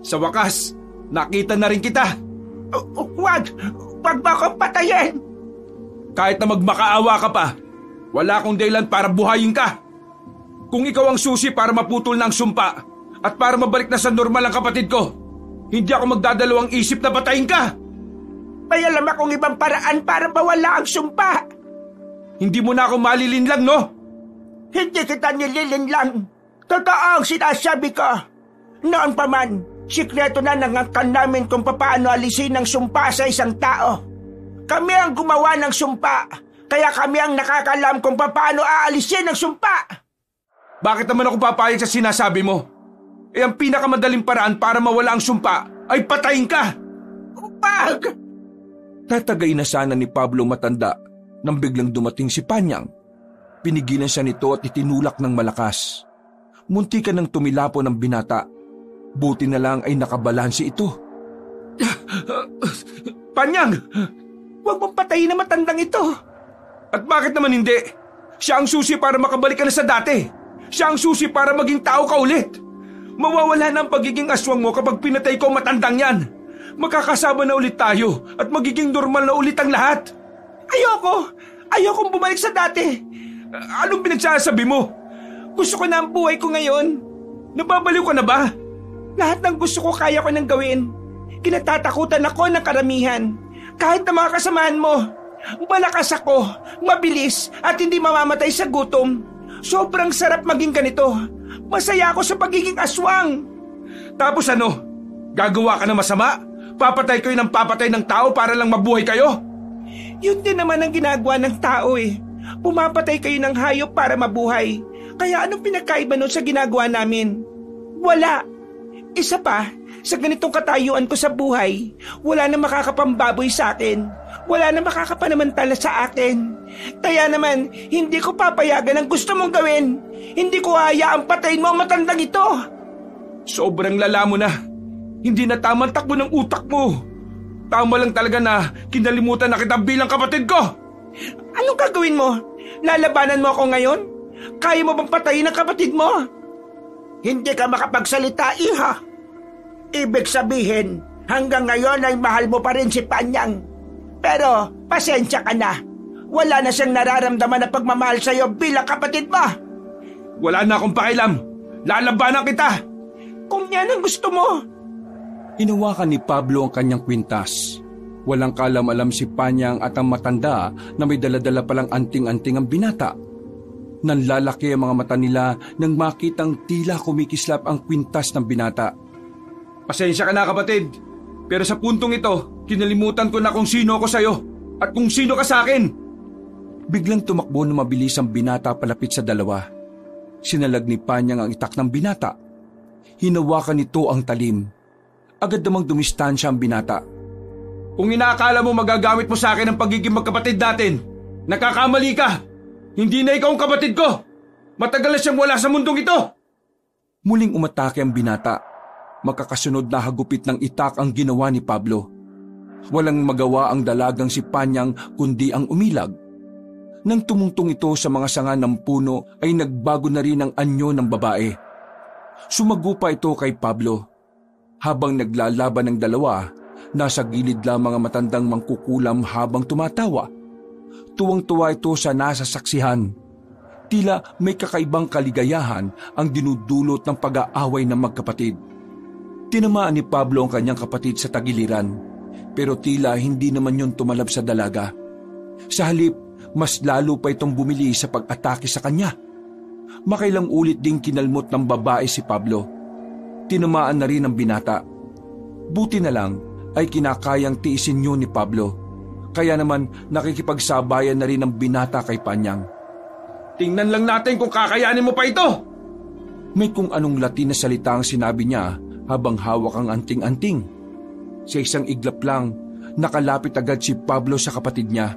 Sa wakas, nakita na rin kita! Wag mo akong patayin! Kahit na magmakaawa ka pa, Wala akong dahilan para buhayin ka. Kung ikaw ang susi para maputol na ang sumpa at para mabalik na sa normal ang kapatid ko, hindi ako magdadalawang isip na patayin ka. May alam akong ibang paraan para mawala ang sumpa. Hindi mo na ako malilinlang, no? Hindi kita nililinlang. Totoo ang sinasabi ko. Noon pa man, sikreto na nangangkan namin kung paano alisin ang sumpa sa isang tao. Kami ang gumawa ng sumpa, kaya kami ang nakakalam kung paano aalisin ang sumpa. Bakit naman ako papayag sa sinasabi mo? Ang pinakamadaling paraan para mawala ang sumpa ay patayin ka. Wag! Tatagay na sana ni Pablo matanda nang biglang dumating si Panyang. Pinigilan siya nito at itinulak ng malakas. Muntikan nang tumilapo ng binata. Buti na lang ay nakabalansi ito. Panyang! Huwag mong patayin na matandang ito. At bakit naman hindi? Siya ang susi para makabalik ka na sa dati. Siya ang susi para maging tao ka ulit. Mawawala na ang pagiging aswang mo kapag pinatay ko ang matandang yan. Magkakasama na ulit tayo at magiging normal na ulit ang lahat. Ayokong bumalik sa dati. Anong pinagsasabi mo? Gusto ko na ang buhay ko ngayon. Nababaliw ka na ba? Lahat ng gusto ko kaya ko nang gawin. Kinatatakutan ako ng karamihan. Kahit na mga kasamahan mo. Malakas ako, mabilis at hindi mamamatay sa gutom. Sobrang sarap maging ganito. Masaya ako sa pagiging aswang. Tapos ano? Gagawa ka na masama? Papatay kayo ng papatay ng tao para lang mabuhay kayo? Yun din naman ang ginagawa ng tao eh. Pumapatay kayo ng hayop para mabuhay. Kaya anong pinagkaiba nun sa ginagawa namin? Wala. Isa pa, sa ganitong katayuan ko sa buhay, wala na makakapambaboy sa akin. Wala na makakapanamantala sa akin. Kaya naman, hindi ko papayagan ang gusto mong gawin. Hindi ko hayaang patayin mo ang matandang ito. Sobrang lala mo na. Hindi na tamang takbo ng utak mo. Tama lang talaga na kinalimutan na kita bilang kapatid ko. Anong gagawin mo? Lalabanan mo ako ngayon? Kaya mo bang patayin ang kapatid mo? Hindi ka makapagsalita, iha. Ibig sabihin, hanggang ngayon ay mahal mo pa rin si Panyang. Pero, pasensya ka na. Wala na siyang nararamdaman na pagmamahal sa'yo bilang kapatid mo. Wala na akong pakialam. Lalabanan kita. Kung yan ang gusto mo. Hinawakan ni Pablo ang kanyang kwintas. Walang kalam-alam si Panyang at ang matanda na may daladala palang anting-anting ang binata. Nanlalaki ang mga mata nila nang makitang tila kumikislap ang kwintas ng binata. Pasensya ka na kapatid, pero sa puntong ito, kinalimutan ko na kung sino ako sa'yo at kung sino ka sa akin. Biglang tumakbo na mabilis ang binata palapit sa dalawa. Sinalag ni Panyang ang itak ng binata. Hinawakan nito ang talim. Agad namang dumistansya ang binata. Kung inaakala mo magagamit mo sa akin ang pagiging magkapatid natin, nakakamali ka. Hindi na ikaw ang kapatid ko. Matagal na siyang wala sa mundong ito. Muling umatake ang binata. Makakasunod na hagupit ng itak ang ginawa ni Pablo. Walang magawa ang dalagang si Panyang kundi ang umilag. Nang tumungtong ito sa mga sanga ng puno ay nagbago na rin ang anyo ng babae. Sumago pa ito kay Pablo. Habang naglalaban ng dalawa, nasa gilid lamang ang matandang mangkukulam habang tumatawa. Tuwang-tuwa ito sa nasasaksihan. Tila may kakaibang kaligayahan ang dinudulot ng pag-aaway ng magkapatid. Tinamaan ni Pablo ang kanyang kapatid sa tagiliran, pero tila hindi naman yun tumalab sa dalaga. Sa halip, mas lalo pa itong bumili sa pag-atake sa kanya. Makailang ulit ding kinalmot ng babae si Pablo. Tinamaan na rin ang binata. Buti na lang ay kinakayang tiisin yun ni Pablo. Kaya naman nakikipagsabayan na rin ang binata kay Panyang. Tingnan lang natin kung kakayanin mo pa ito. May kung anong Latin na salita ang sinabi niya habang hawak ang anting-anting. Sa isang iglap lang, nakalapit agad si Pablo sa kapatid niya.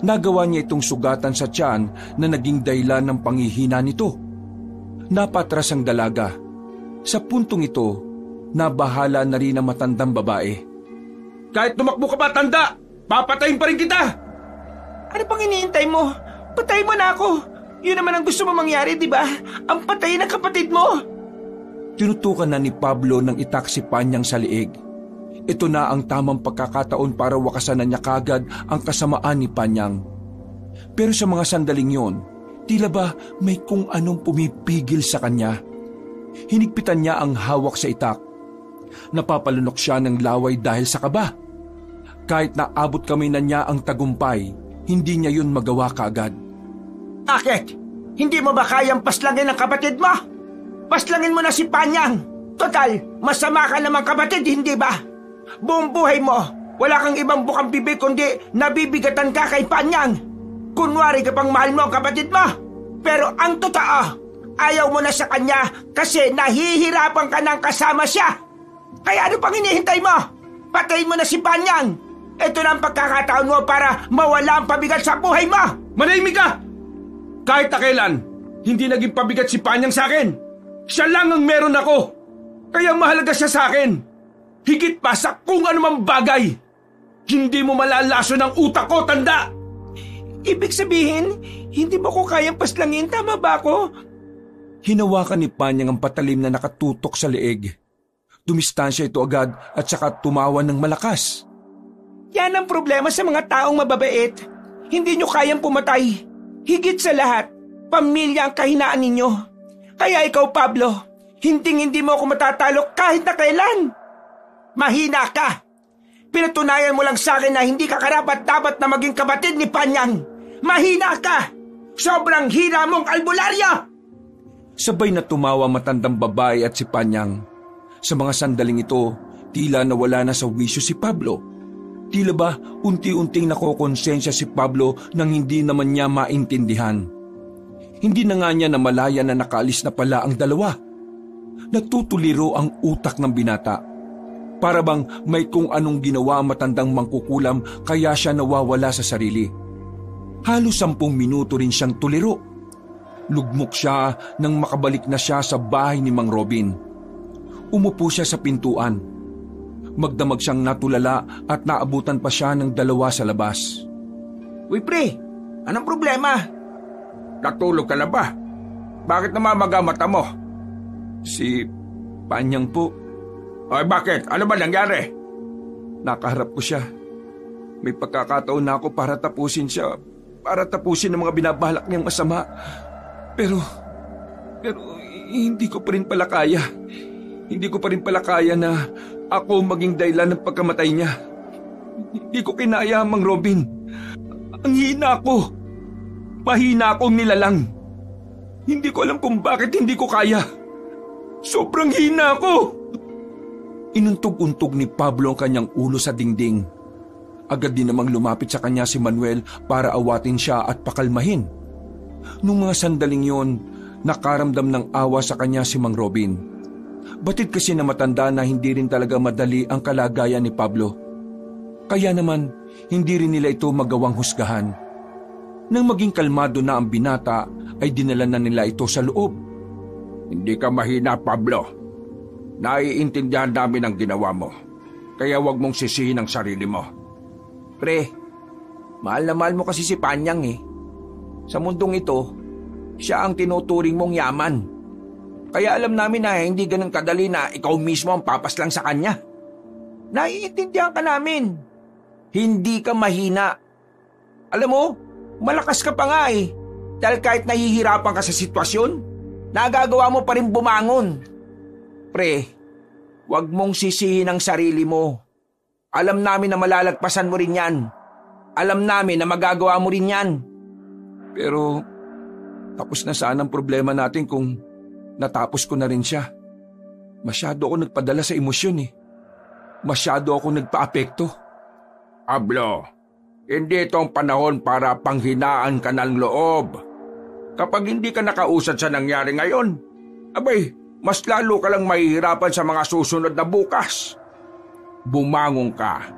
Nagawa niya itong sugatan sa tiyan na naging dahilan ng panghihina nito. Napatras ang dalaga. Sa puntong ito, nabahala na rin ang matandang babae. Kahit tumakbo ka ba, tanda, papatayin pa rin kita! Ano pang iniintay mo? Patayin mo na ako! Yun naman ang gusto mo mangyari, di ba? Ang patayin ng kapatid mo! Tinutukan na ni Pablo ng itak si Panyang sa liig. Ito na ang tamang pagkakataon para wakasan na niya kagad ang kasamaan ni Panyang. Pero sa mga sandaling yon, tila ba may kung anong pumipigil sa kanya. Hinigpitan niya ang hawak sa itak. Napapalunok siya ng laway dahil sa kaba. Kahit naabot kami na niya ang tagumpay, hindi niya yun magawa kaagad. Bakit? Hindi mo ba kayang paslangin ang kapatid mo? Paslangin mo na si Panyang. Total, masama ka naman kapatid, hindi ba? Buong buhay mo, wala kang ibang bukang bibig kundi nabibigatan ka kay Panyang. Kunwari ka pang mahal mo ang kapatid mo. Pero ang totoo, ayaw mo na sa kanya kasi nahihirapan ka ng kasama siya. Kaya ano pang hinihintay mo? Patayin mo na si Panyang. Ito na ang pagkakataon mo para mawala ang pabigat sa buhay mo. Manahimik ka! Kahit na kailan, hindi naging pabigat si Panyang sa akin. Siya lang ang meron ako. Kaya mahalaga siya sa akin. Higit pa sa kung anumang bagay. Hindi mo malalaso ng utak ko, tanda! Ibig sabihin, hindi mo ko kayang paslangin, tama ba ako? Hinawakan ni Panyang ang patalim na nakatutok sa leeg. Dumistansya ito agad at saka tumawa ng malakas. Yan ang problema sa mga taong mababait. Hindi nyo kayang pumatay. Higit sa lahat, pamilya ang kahinaan ninyo. Kaya ikaw, Pablo, hindi mo ako matatalo kahit na kailan. Mahina ka. Pinatunayan mo lang sa akin na hindi ka karapat-dapat na maging kapatid ni Panyang. Mahina ka. Sobrang hina mong albularyo. Sabay na tumawa matandang babae at si Panyang. Sa mga sandaling ito, tila nawala na sa wisyo si Pablo. Tila ba unti-unting nakokonsensya si Pablo nang hindi naman niya maintindihan. Hindi na nga niya namalaya na nakaalis na pala ang dalawa. Natutuliro ang utak ng binata. Para bang may kung anong ginawa ang matandang mangkukulam kaya siya nawawala sa sarili. Halos 10 minuto rin siyang tuliro. Lugmok siya nang makabalik na siya sa bahay ni Mang Robin. Umupo siya sa pintuan. Magdamag siyang natulala at naabutan pa siya ng dalawa sa labas. Uy pre, anong problema? Natulog ka na ba? Bakit namamaga mata mo? Si Panyang po. Ay bakit? Ano ba nangyari? Nakaharap ko siya. May pagkakataon na ako para tapusin siya. Para tapusin ang mga binabalak niyang masama. Pero hindi ko pa rin pala kaya. Hindi ko pa rin pala kaya na ako maging dahilan ng pagkamatay niya. Hindi ko kinaya, Mang Robin. Ang hina ko. Mahina akong nilalang. Hindi ko alam kung bakit hindi ko kaya. Sobrang hina ko. Inuntog-untog ni Pablo ang kanyang ulo sa dingding. Agad din namang lumapit sa kanya si Manuel para awatin siya at pakalmahin. Nung mga sandaling yon, nakaramdam ng awa sa kanya si Mang Robin. Batid kasi na matanda na hindi rin talaga madali ang kalagayan ni Pablo. Kaya naman, hindi rin nila ito magawang husgahan. Nang maging kalmado na ang binata, ay dinala na nila ito sa loob. Hindi ka mahina, Pablo. Naiintindihan namin ang ginawa mo. Kaya wag mong sisihin ang sarili mo. Pre, mahal na mahal mo kasi si Panyang eh. Sa mundong ito, siya ang tinuturing mong yaman. Kaya alam namin na hindi ganun kadali na ikaw mismo ang papaslang sa kanya. Naiintindihan ka namin. Hindi ka mahina. Alam mo, malakas ka pa nga eh. Dahil kahit nahihirapan ka sa sitwasyon, nagagawa mo pa rin bumangon. Pre, wag mong sisihin ang sarili mo. Alam namin na malalagpasan mo rin yan. Alam namin na magagawa mo rin yan. Pero tapos na sana ang problema natin kung natapos ko na rin siya. Masyado ako nagpadala sa emosyon eh. Masyado ako nagpa-apekto. Pablo, hindi ito ang panahon para panghinaan ka ng loob. Kapag hindi ka nakausad sa nangyari ngayon, abay, mas lalo ka lang mahihirapan sa mga susunod na bukas. Bumangon ka.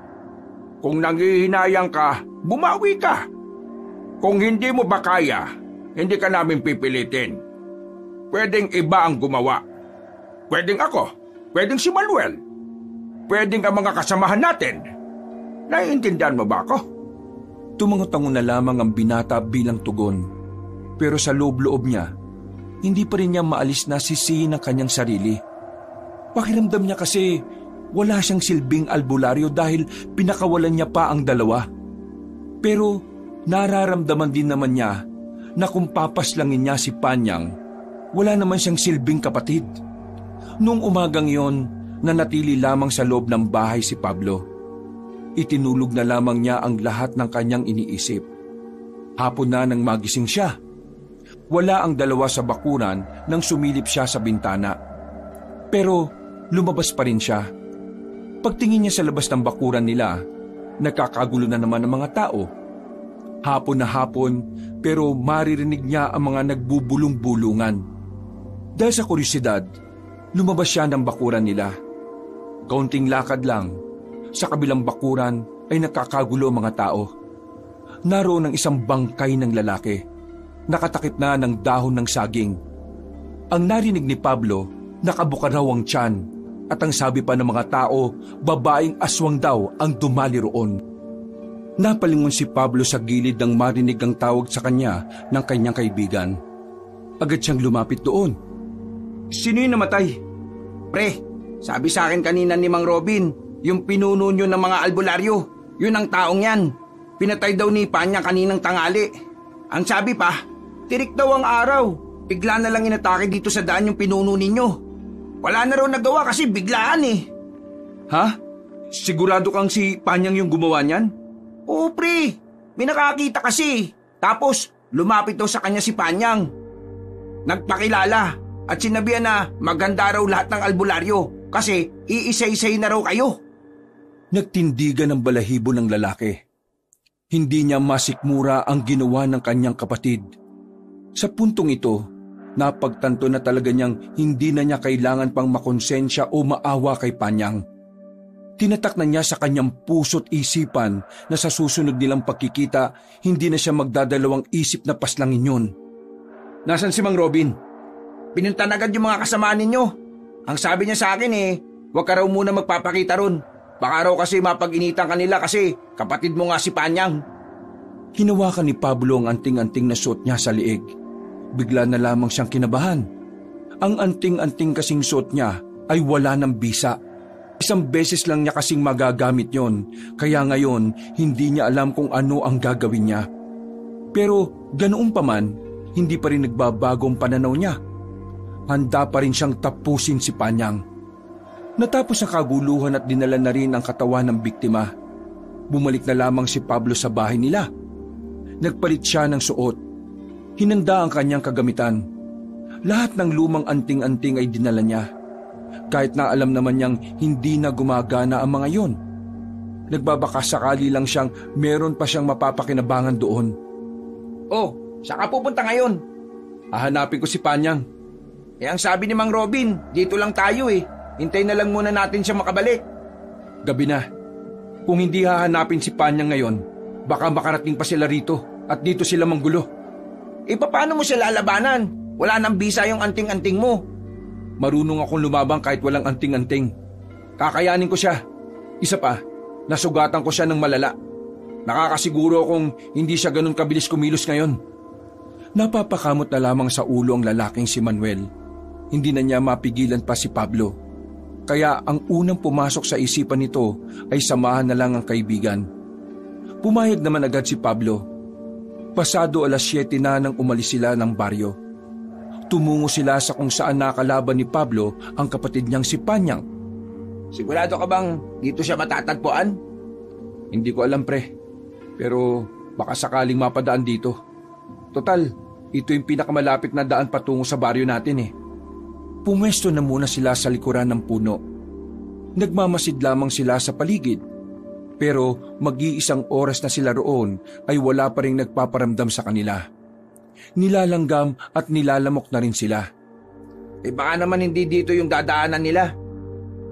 Kung nanghihinayang ka, bumawi ka. Kung hindi mo ba kaya, hindi ka namin pipilitin. Pwedeng iba ang gumawa. Pwedeng ako. Pwedeng si Manuel. Pwedeng ang mga kasamahan natin. Naiintindihan mo ba ako? Tumango-tango na lamang ang binata bilang tugon. Pero sa loob-loob niya, hindi pa rin niya maalis na sisihin ang kanyang sarili. Pakiramdam niya kasi wala siyang silbing albularyo dahil pinakawalan niya pa ang dalawa. Pero Nararamdaman din naman niya na kung papaslangin niya si Panyang, wala naman siyang silbing kapatid. Noong umagang yon, nanatili lamang sa loob ng bahay si Pablo. Itinulog na lamang niya ang lahat ng kanyang iniisip. Hapon na nang magising siya. Wala ang dalawa sa bakuran nang sumilip siya sa bintana. Pero lumabas pa rin siya. Pagtingin niya sa labas ng bakuran nila, nakakagulo na naman ang mga tao. Hapon na hapon, pero maririnig niya ang mga nagbubulong-bulungan. Dahil sa kuryosidad, lumabas siya ng bakuran nila. Kaunting lakad lang, sa kabilang bakuran ay nakakagulo ang mga tao. Naroon ang isang bangkay ng lalaki, nakatakip na ng dahon ng saging. Ang narinig ni Pablo, nakabuka raw ang tiyan, at ang sabi pa ng mga tao, babaeng aswang daw ang dumali roon. Napalingon si Pablo sa gilid nang marinig ang tawag sa kanya ng kanyang kaibigan. Agad siyang lumapit doon. Sino yung namatay? Pre, sabi sa akin kanina ni Mang Robin, yung pinuno nyo ng mga albularyo, yun ang taong yan. Pinatay daw ni Panya kaninang tangali. Ang sabi pa, tirik daw ang araw. Bigla na lang inatake dito sa daan yung pinuno ninyo. Wala na raw nagawa kasi biglaan eh. Ha? Sigurado kang si Panyang yung gumawa niyan? Oo pre, may nakakita kasi. Tapos lumapit daw sa kanya si Panyang. Nagpakilala at sinabihan na maganda raw lahat ng albularyo kasi iisa-isay na raw kayo. Nagtindigan ng balahibo ng lalaki. Hindi niya masikmura ang ginawa ng kanyang kapatid. Sa puntong ito, napagtanto na talaga niyang hindi na niya kailangan pang makonsensya o maawa kay Panyang. Tinatak na niya sa kanyang puso't isipan na sa susunod nilang pagkikita, hindi na siya magdadalawang isip na paslangin yun. Nasaan si Mang Robin? Pinuntan agad yung mga kasamaan ninyo. Ang sabi niya sa akin huwag ka raw muna magpapakita ron. Baka raw kasi mapag-initan kanila kasi kapatid mo nga si Panyang. Hinawakan ni Pablo ang anting-anting na suot niya sa liig. Bigla na lamang siyang kinabahan. Ang anting-anting kasing suot niya ay wala ng bisa. Isang beses lang niya kasing magagamit yon, kaya ngayon hindi niya alam kung ano ang gagawin niya. Pero ganoon pa man, hindi pa rin nagbabago ang pananaw niya. Handa pa rin siyang tapusin si Panyang. Natapos ang kaguluhan at dinala na rin ang katawan ng biktima. Bumalik na lamang si Pablo sa bahay nila. Nagpalit siya ng suot. Hinanda ang kanyang kagamitan. Lahat ng lumang anting-anting ay dinala niya. Kahit na alam naman niyang hindi na gumagana ang mga yon. Nagbabakasakali lang siyang meron pa siyang mapapakinabangan doon. Oh, saan ka pupunta ngayon? Hahanapin ko si Panyang. Ang sabi ni Mang Robin, dito lang tayo Hintay na lang muna natin siya makabalik. Gabi na. Kung hindi hahanapin si Panyang ngayon, baka makarating pa sila rito at dito sila manggulo. Paano mo siya lalabanan? Wala nang bisa yung anting-anting mo. Marunong akong lumabang kahit walang anting-anting. Kakayanin ko siya. Isa pa, nasugatan ko siya ng malala. Nakakasiguro kung hindi siya ganun kabilis kumilos ngayon. Napapakamot na lamang sa ulo ang lalaking si Manuel. Hindi na niya mapigilan pa si Pablo. Kaya ang unang pumasok sa isipan nito ay samahan na lang ang kaibigan. Pumayag naman agad si Pablo. Pasado 7:00 na nang umalis sila ng baryo. Tumungo sila sa kung saan nakalaban ni Pablo ang kapatid niyang si Panyang. Sigurado ka bang dito siya matatagpuan? Hindi ko alam pre, pero baka sakaling mapadaan dito. Total, ito yung pinakamalapit na daan patungo sa baryo natin Pumwesto na muna sila sa likuran ng puno. Nagmamasid lamang sila sa paligid. Pero mag-iisang oras na sila roon ay wala pa rin nagpaparamdam sa kanila. Nilalanggam at nilalamok na rin sila. Baka naman hindi dito yung dadaanan nila.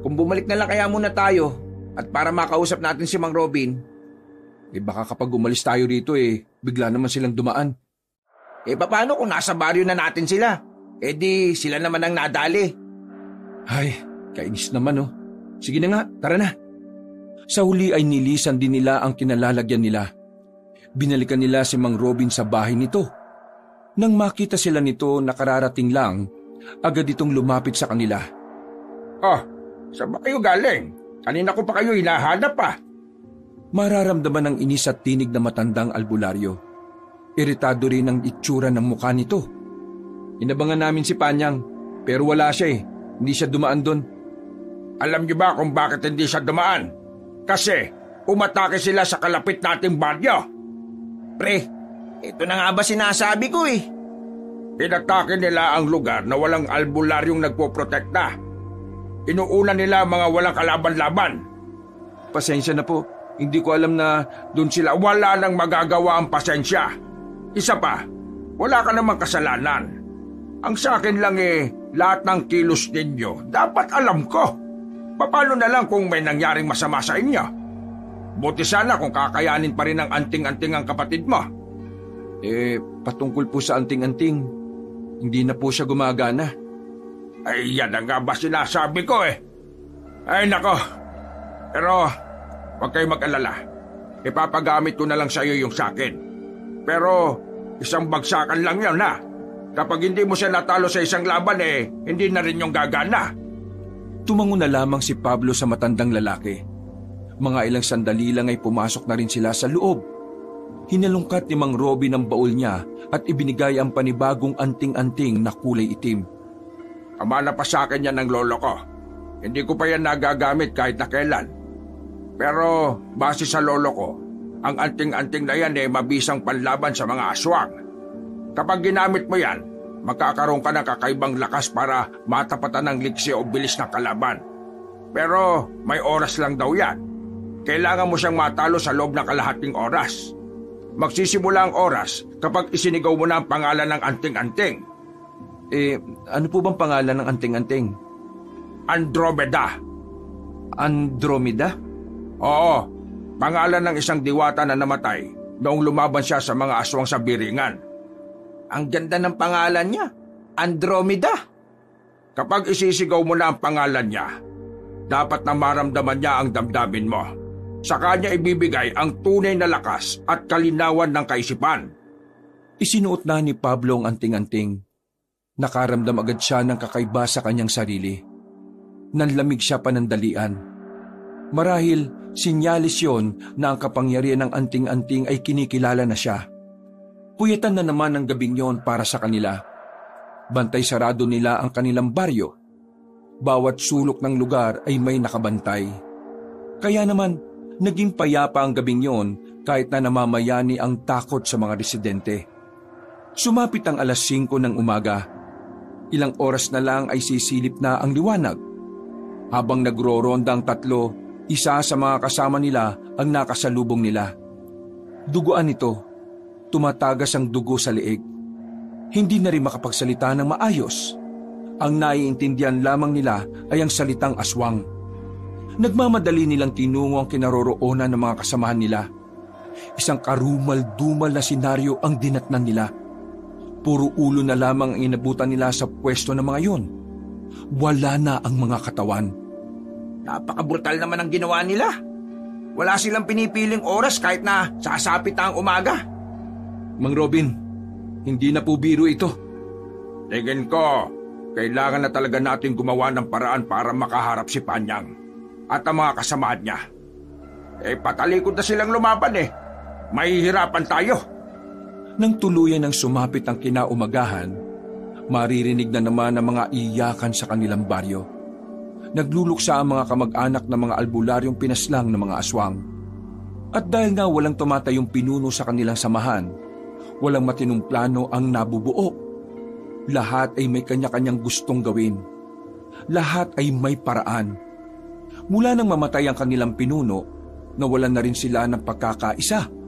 Kung bumalik na lang kaya muna tayo at para makausap natin si Mang Robin. Baka kapag umalis tayo rito bigla naman silang dumaan. Paano kung nasa baryo na natin sila? Di sila naman ang nadali. Ay, kainis naman Sige na nga, tara na. Sa huli ay nilisan din nila ang kinalalagyan nila. Binalikan nila si Mang Robin sa bahay nito. Nang makita sila nito na kararating lang, agad itong lumapit sa kanila. Saan ba kayo galing? Kanina ko pa kayo hinahanap pa. Mararamdaman ng inis at tinig na matandang albularyo. Iritado rin ang itsura ng mukha nito. Inabangan namin si Panyang, pero wala siya eh. Hindi siya dumaan doon. Alam niyo ba kung bakit hindi siya dumaan? Kasi umatake sila sa kalapit nating baryo. Pre, ito na nga ba sinasabi ko eh. Inatake nila ang lugar na walang albularyong nagpoprotekta. Inuuna nila mga walang kalaban-laban. Pasensya na po. Hindi ko alam na doon sila. Wala nang magagawa ang pasensya. Isa pa, wala ka namang kasalanan. Ang sa akin lang lahat ng kilos ninyo, dapat alam ko. Paano na lang kung may nangyaring masama sa inyo? Buti sana kung kakayanin pa rin ng anting-anting ang kapatid mo. Patungkol po sa anting-anting, hindi na po siya gumagana. Ay, yan na nga ba sinasabi ko eh. Ay, nako. Pero, huwag kayo mag-alala. Ipapagamit ko na lang sa iyo yung sakin. Pero, isang bagsakan lang yun ha. Kapag hindi mo siya natalo sa isang laban hindi na rin yung gagana. Tumango na lamang si Pablo sa matandang lalaki. Mga ilang sandali lang ay pumasok na rin sila sa loob. Hinalungkat ni Mang Robin ang baul niya at ibinigay ang panibagong anting-anting na kulay itim. Amana pa sa akin yan ng lolo ko. Hindi ko pa yan nagagamit kahit na kailan. Pero base sa lolo ko, ang anting-anting na yan mabisang panlaban sa mga aswang. Kapag ginamit mo yan, magkakaroon ka ng kakaibang lakas para matapatan ng liksi o bilis ng kalaban. Pero may oras lang daw yan. Kailangan mo siyang matalo sa loob ng kalahating oras. Magsisimula ang oras kapag isinigaw mo na ang pangalan ng anting-anting. Ano po bang pangalan ng anting-anting? Andromeda. Andromeda? Oo, pangalan ng isang diwata na namatay noong lumaban siya sa mga aswang sa Biringan. Ang ganda ng pangalan niya, Andromeda. Kapag isisigaw mo na ang pangalan niya, dapat na maramdaman niya ang damdamin mo. Sa kanya ibibigay ang tunay na lakas at kalinawan ng kaisipan. Isinuot na ni Pablo ang anting-anting. Nakaramdam agad siya ng kakaiba sa kanyang sarili. Nanlamig siya panandalian. Marahil, sinyalis yon na ang kapangyarihan ng anting-anting ay kinikilala na siya. Puyatan na naman ang gabing yon para sa kanila. Bantay sarado nila ang kanilang baryo. Bawat sulok ng lugar ay may nakabantay. Kaya naman, naging payapa ang gabing yon kahit na namamayani ang takot sa mga residente. Sumapit ang 5:00 ng umaga. Ilang oras na lang ay sisilip na ang liwanag. Habang nagro-ronda ang 3, isa sa mga kasama nila ang nakasalubong nila. Duguan ito. Tumatagas ang dugo sa leeg. Hindi na rin makapagsalita ng maayos. Ang naiintindihan lamang nila ay ang salitang aswang. Nagmamadali nilang tinungo ang kinaroroonan ng mga kasamahan nila. Isang karumal-dumal na senaryo ang dinatnan nila. Puro ulo na lamang ang inabutan nila sa pwesto ng mga yon. Wala na ang mga katawan. Napakabrutal naman ang ginawa nila. Wala silang pinipiling oras kahit na sasapit na ang umaga. Mang Robin, hindi na po biro ito. Tingin ko, kailangan na talaga natin gumawa ng paraan para makaharap si Panyang at ang mga kasamahan niya. Patalikod na silang lumaban Mahihirapan tayo. Nang tuluyan ng sumapit ang kinaumagahan, maririnig na naman ang mga iyakan sa kanilang baryo. Nagluluksa ang mga kamag-anak ng mga albularyong pinaslang ng mga aswang. At dahil nga walang tumatayong pinuno sa kanilang samahan, walang matinong plano ang nabubuo. Lahat ay may kanya-kanyang gustong gawin. Lahat ay may paraan. Mula nang mamatay ang kanilang pinuno, nawalan na rin sila ng pagkakaisa.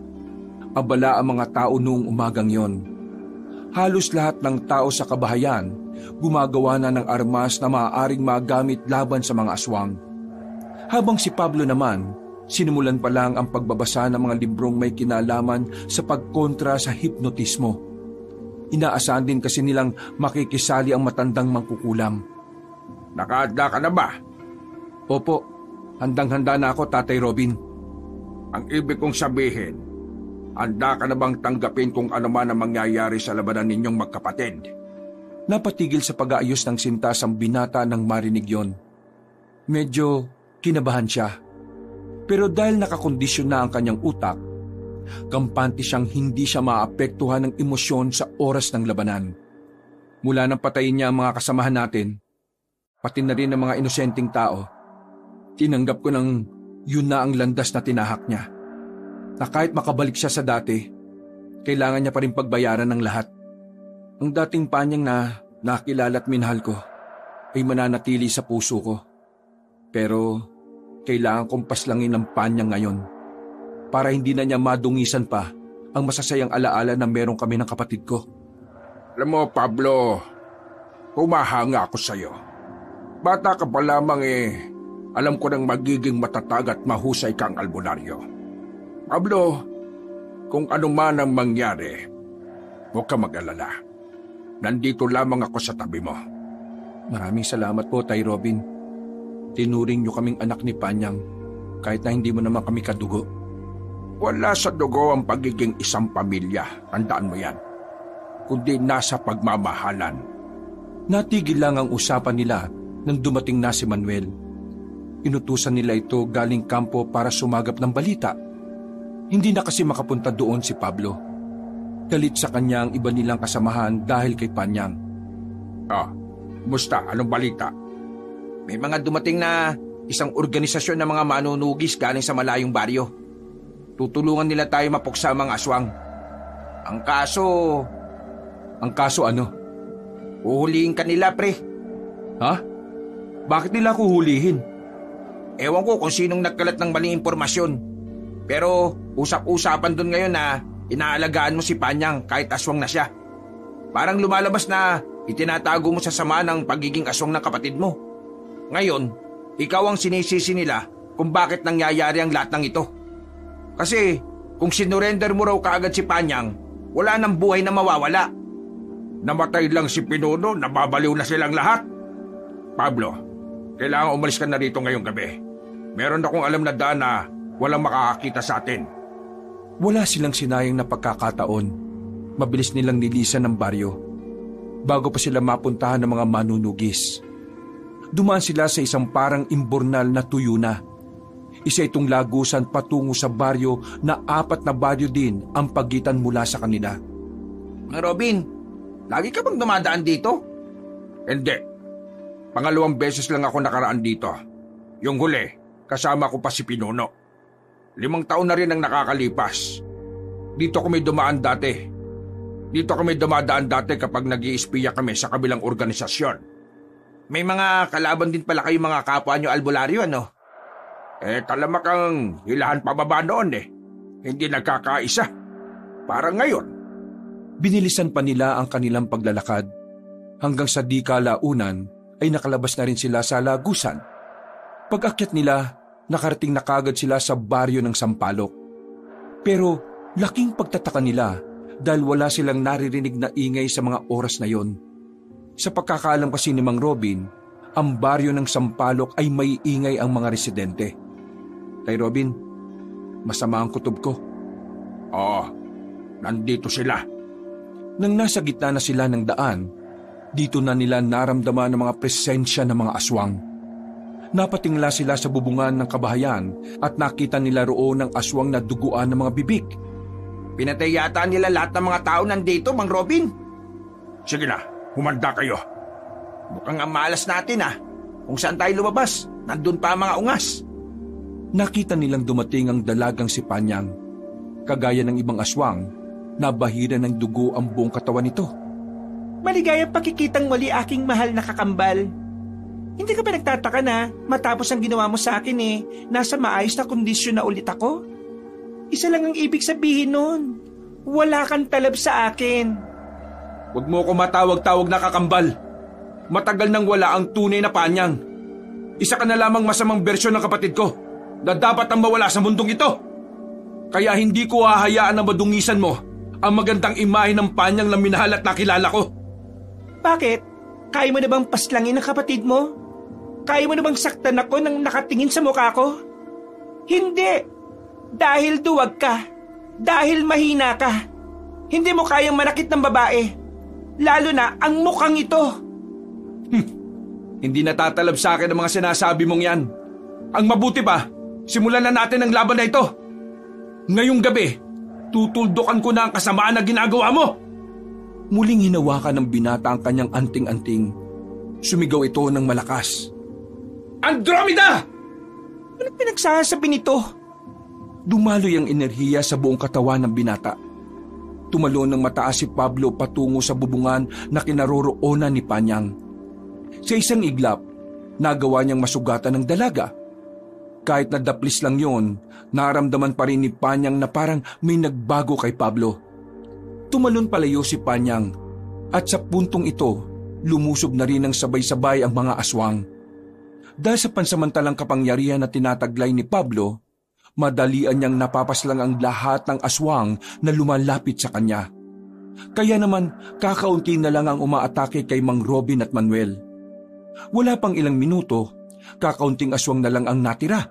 Abala ang mga tao noong umagang yon. Halos lahat ng tao sa kabahayan gumagawa na ng armas na maaaring magamit laban sa mga aswang. Habang si Pablo naman, sinimulan pa lang ang pagbabasa ng mga librong may kinalaman sa pagkontra sa hipnotismo. Inaasahan din kasi nilang makikisali ang matandang mangkukulam. Nakahanda ka na ba? Opo, handang-handa na ako, Tatay Robin. Ang ibig kong sabihin, handa ka na bang tanggapin kung ano man ang mangyayari sa labanan ninyong magkapatid? Napatigil sa pag-aayos ng sintas ang binata nang marinig yon. Medyo kinabahan siya. Pero dahil nakakondisyon na ang kanyang utak, kampante siyang hindi siya maapektuhan ng emosyon sa oras ng labanan. Mula nang patayin niya ang mga kasamahan natin, pati na rin ang mga inosenteng tao, tinanggap ko ng yun na ang landas na tinahak niya. Na kahit makabalik siya sa dati, kailangan niya pa rin pagbayaran ng lahat. Ang dating panyang na nakilala at minahal ko ay mananatili sa puso ko. Pero kailangan kong paslangin ang panyang ngayon para hindi na niya madungisan pa ang masasayang alaala na meron kami ng kapatid ko. Alam mo, Pablo, humahanga ako sa'yo. Bata ka pa lamang alam ko nang magiging matatag at mahusay kang albularyo. Pablo, kung ano man ang mangyari, huwag ka mag-alala. Nandito lamang ako sa tabi mo. Maraming salamat po, Tay Robin. Tinuring niyo kaming anak ni Panyang kahit na hindi mo naman kami kadugo. Wala sa dugo ang pagiging isang pamilya, tandaan mo yan. Kundi nasa pagmamahalan. Natigil lang ang usapan nila nang dumating na si Manuel. Inutusan nila ito galing kampo para sumagap ng balita. Hindi na kasi makapunta doon si Pablo. Galit sa kanya ang iba nilang kasamahan dahil kay Panyang. Musta? Anong balita? May mga dumating na isang organisasyon ng mga manunugis galing sa malayong baryo. Tutulungan nila tayo mapuksa ang mga aswang. Ang kaso ano? Uhulihin ka nila, pre. Ha? Bakit nila ako hulihin? Ewan ko kung sinong nagkalat ng maling impormasyon. Pero usap-usapan doon ngayon na inaalagaan mo si Panyang kahit aswang na siya. Parang lumalabas na itinatago mo sa sama ng pagiging aswang ng kapatid mo. Ngayon, ikaw ang sinisisi nila kung bakit nangyayari ang lahat ng ito. Kasi kung sinurrender mo raw kaagad si Panyang, wala nang buhay na mawawala. Namatay lang si Pinuno, nababaliw na silang lahat. Pablo, kailangan umalis ka na rito ngayong gabi. Meron akong alam na daan na walang makakakita sa atin. Wala silang sinayang na pagkakataon. Mabilis nilang nilisan ng baryo bago pa sila mapuntahan ng mga manunugis. Dumaan sila sa isang parang imbornal na tuyo na. Isa itong lagusan patungo sa baryo na 4 na baryo din ang pagitan mula sa kanila. Robin, lagi ka bang dumadaan dito? Hindi. Pangalawang beses lang ako nakaraan dito. Yung huli, kasama ko pa si Pinuno. 5 taon na rin ang nakakalipas. Dito kami dumadaan dati kapag nag-iispiya kami sa kabilang organisasyon. May mga kalaban din pala kayo mga kapwa nyo albularyo, ano? Talamak ang hilahan pababa noon Hindi nagkakaisa. Parang ngayon. Binilisan pa nila ang kanilang paglalakad. Hanggang sa di kalaunan ay nakalabas na rin sila sa lagusan. Pag-akyat nila, nakarating na kagad sila sa baryo ng Sampalok. Pero laking pagtataka nila dahil wala silang naririnig na ingay sa mga oras na yon. Sa pagkakaalam kasi ni Mang Robin, ang baryo ng Sampalok ay may ingay ang mga residente. Tay Robin, masama ang kutob ko. Oo, nandito sila. Nang nasa gitna na sila ng daan, dito na nila naramdaman ang mga presensya ng mga aswang. Napatingala sila sa bubungan ng kabahayan at nakita nila roon ang aswang na duguan ng mga bibig. Pinatay yata nila lahat ng mga tao nandito, Mang Robin. Sige na, humanda kayo. Mukhang ang malas natin Kung saan tayo lumabas, nandun pa ang mga ungas. Nakita nilang dumating ang dalagang si Panyang. Kagaya ng ibang aswang, nabahiran ng dugo ang buong katawan nito. Maligayang pakikitang muli aking mahal na kakambal. Hindi ka ba nagtataka na matapos ang ginawa mo sa akin nasa maayos na kondisyon na ulit ako? Isa lang ang ibig sabihin nun. Wala kang talab sa akin. Huwag mo ko matawag-tawag na kakambal. Matagal nang wala ang tunay na Panyang. Isa ka na lamang masamang bersyon ng kapatid ko na dapat ang mawala sa mundong ito. Kaya hindi ko hahayaan na madungisan mo ang magandang imahe ng Panyang na minahal at nakilala ko. Bakit? Kaya mo na bang paslangin ang kapatid mo? Kaya mo na bang saktan ako nang nakatingin sa mukha ko? Hindi! Dahil duwag ka. Dahil mahina ka. Hindi mo kayang manakit ng babae. Lalo na ang mukhang ito. Hindi natatalab sa akin ang mga sinasabi mong yan. Ang mabuti pa, Simulan na natin ang laban na ito. Ngayong gabi, tutuldukan ko na ang kasamaan na ginagawa mo. Muling hinawakan ng binata ang kanyang anting-anting. Sumigaw ito ng malakas. Andromeda! Ano pinagsasabi nito? Dumaloy ang enerhiya sa buong katawan ng binata. Tumalon ng mataas si Pablo patungo sa bubungan na kinaroroonan ni Panyang. Sa isang iglap, nagawa niyang masugatan ng dalaga. Kahit nadaplis lang yon, naramdaman pa rin ni Panyang na parang may nagbago kay Pablo. Tumalon palayo si Panyang at sa puntong ito, lumusob na rin ng sabay-sabay ang mga aswang. Dahil sa pansamantalang kapangyarihan na tinataglay ni Pablo, madalian niyang napapaslang ang lahat ng aswang na lumalapit sa kanya. Kaya naman, kakaunti na lang ang umaatake kay Mang Robin at Manuel. Wala pang ilang minuto, kakaunting aswang na lang ang natira.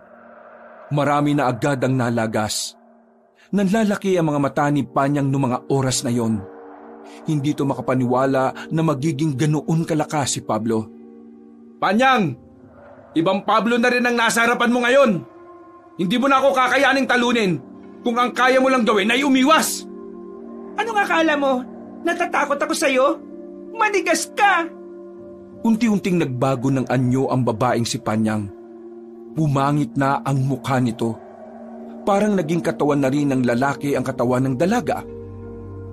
Marami na agad ang nalagas. Nanlalaki ang mga mata ni Panyang noong mga oras na yon. Hindi to makapaniwala na magiging ganoon kalakas si Pablo. Panyang! Ibang Pablo na rin ang nasa harapan mo ngayon. Hindi mo na ako kakayaning talunin. Kung ang kaya mo lang gawin ay umiwas. Anong akala mo? Natatakot ako sa'yo? Manigas ka! Unti-unting nagbago ng anyo ang babaeng si Panyang. Pumangit na ang mukha nito. Parang naging katawan na rin ng lalaki ang katawan ng dalaga.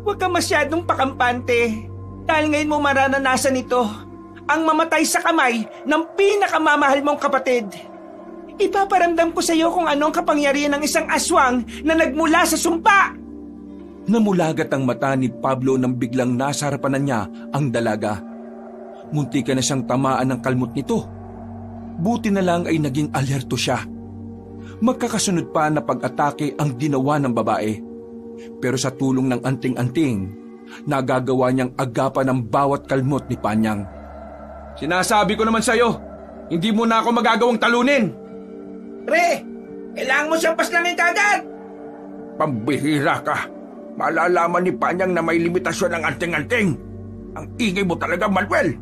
Huwag ka masyadong pakampante. Dahil ngayon mo mararanasan ito. Ang mamatay sa kamay ng pinakamamahal mong kapatid. Ipaparamdam ko sa iyo kung ano ang kapangyarihan ng isang aswang na nagmula sa sumpa. Namulagat ang mata ni Pablo nang biglang nasa harapan niya ang dalaga. Munti ka na siyang tamaan ng kalmot nito. Buti na lang ay naging alerto siya. Magkakasunod pa na pag-atake ang ginawa ng babae. Pero sa tulong ng anting-anting, nagagawa niyang agapan ang bawat kalmot ni Panyang. Sinasabi ko naman sa'yo, hindi mo na ako magagawang talunin. Pre, kailangan mo siyang paslangin kagad. Pambihira ka. Malalaman ni Panyang na may limitasyon ang anting-anting. Ang ingay mo talaga, Manuel.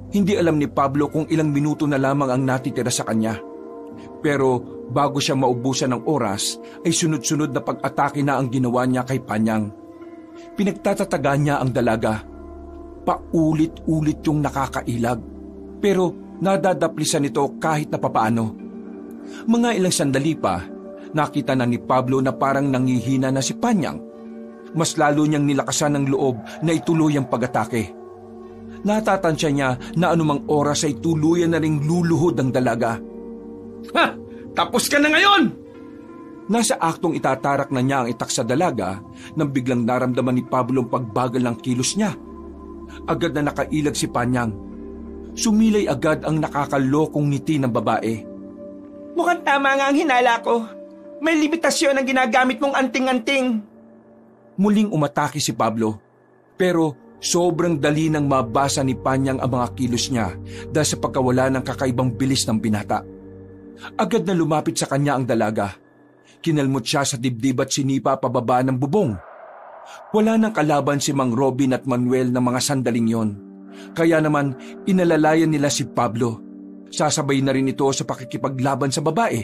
Hindi alam ni Pablo kung ilang minuto na lamang ang natitira sa kanya. Pero bago siya maubusan ng oras, ay sunod-sunod na pag-atake na ang ginawa niya kay Panyang. Pinagtatataga niya ang dalaga. Paulit-ulit yung nakakailag. Pero nadadaplisan ito kahit na papaano. Mga ilang sandali pa, nakita na ni Pablo na parang nangihina na si Panyang. Mas lalo niyang nilakasan ng loob na ituloy ang pag-atake. Natatansya niya na anumang oras ay tuluyan na ring luluhod ang dalaga. Ha! Tapos ka na ngayon! Nasa aktong itatarak na niya ang itak sa dalaga nang biglang naramdaman ni Pablo ang pagbagal ng kilos niya. Agad na nakailag si Panyang. Sumilay agad ang nakakalokong ngiti ng babae. Mukhang tama nga ang hinala ko. May limitasyon ang ginagamit mong anting-anting. Muling umatake si Pablo. Pero sobrang dali nang mabasa ni Panyang ang mga kilos niya dahil sa pagkawala ng kakaibang bilis ng binata. Agad na lumapit sa kanya ang dalaga. Kinalmot siya sa dibdib at sinipa pababa ng bubong. Wala nang kalaban si Mang Robin at Manuel ng mga sandaling yon. Kaya naman inalalayan nila si Pablo. Sasabay na rin ito sa pakikipaglaban sa babae.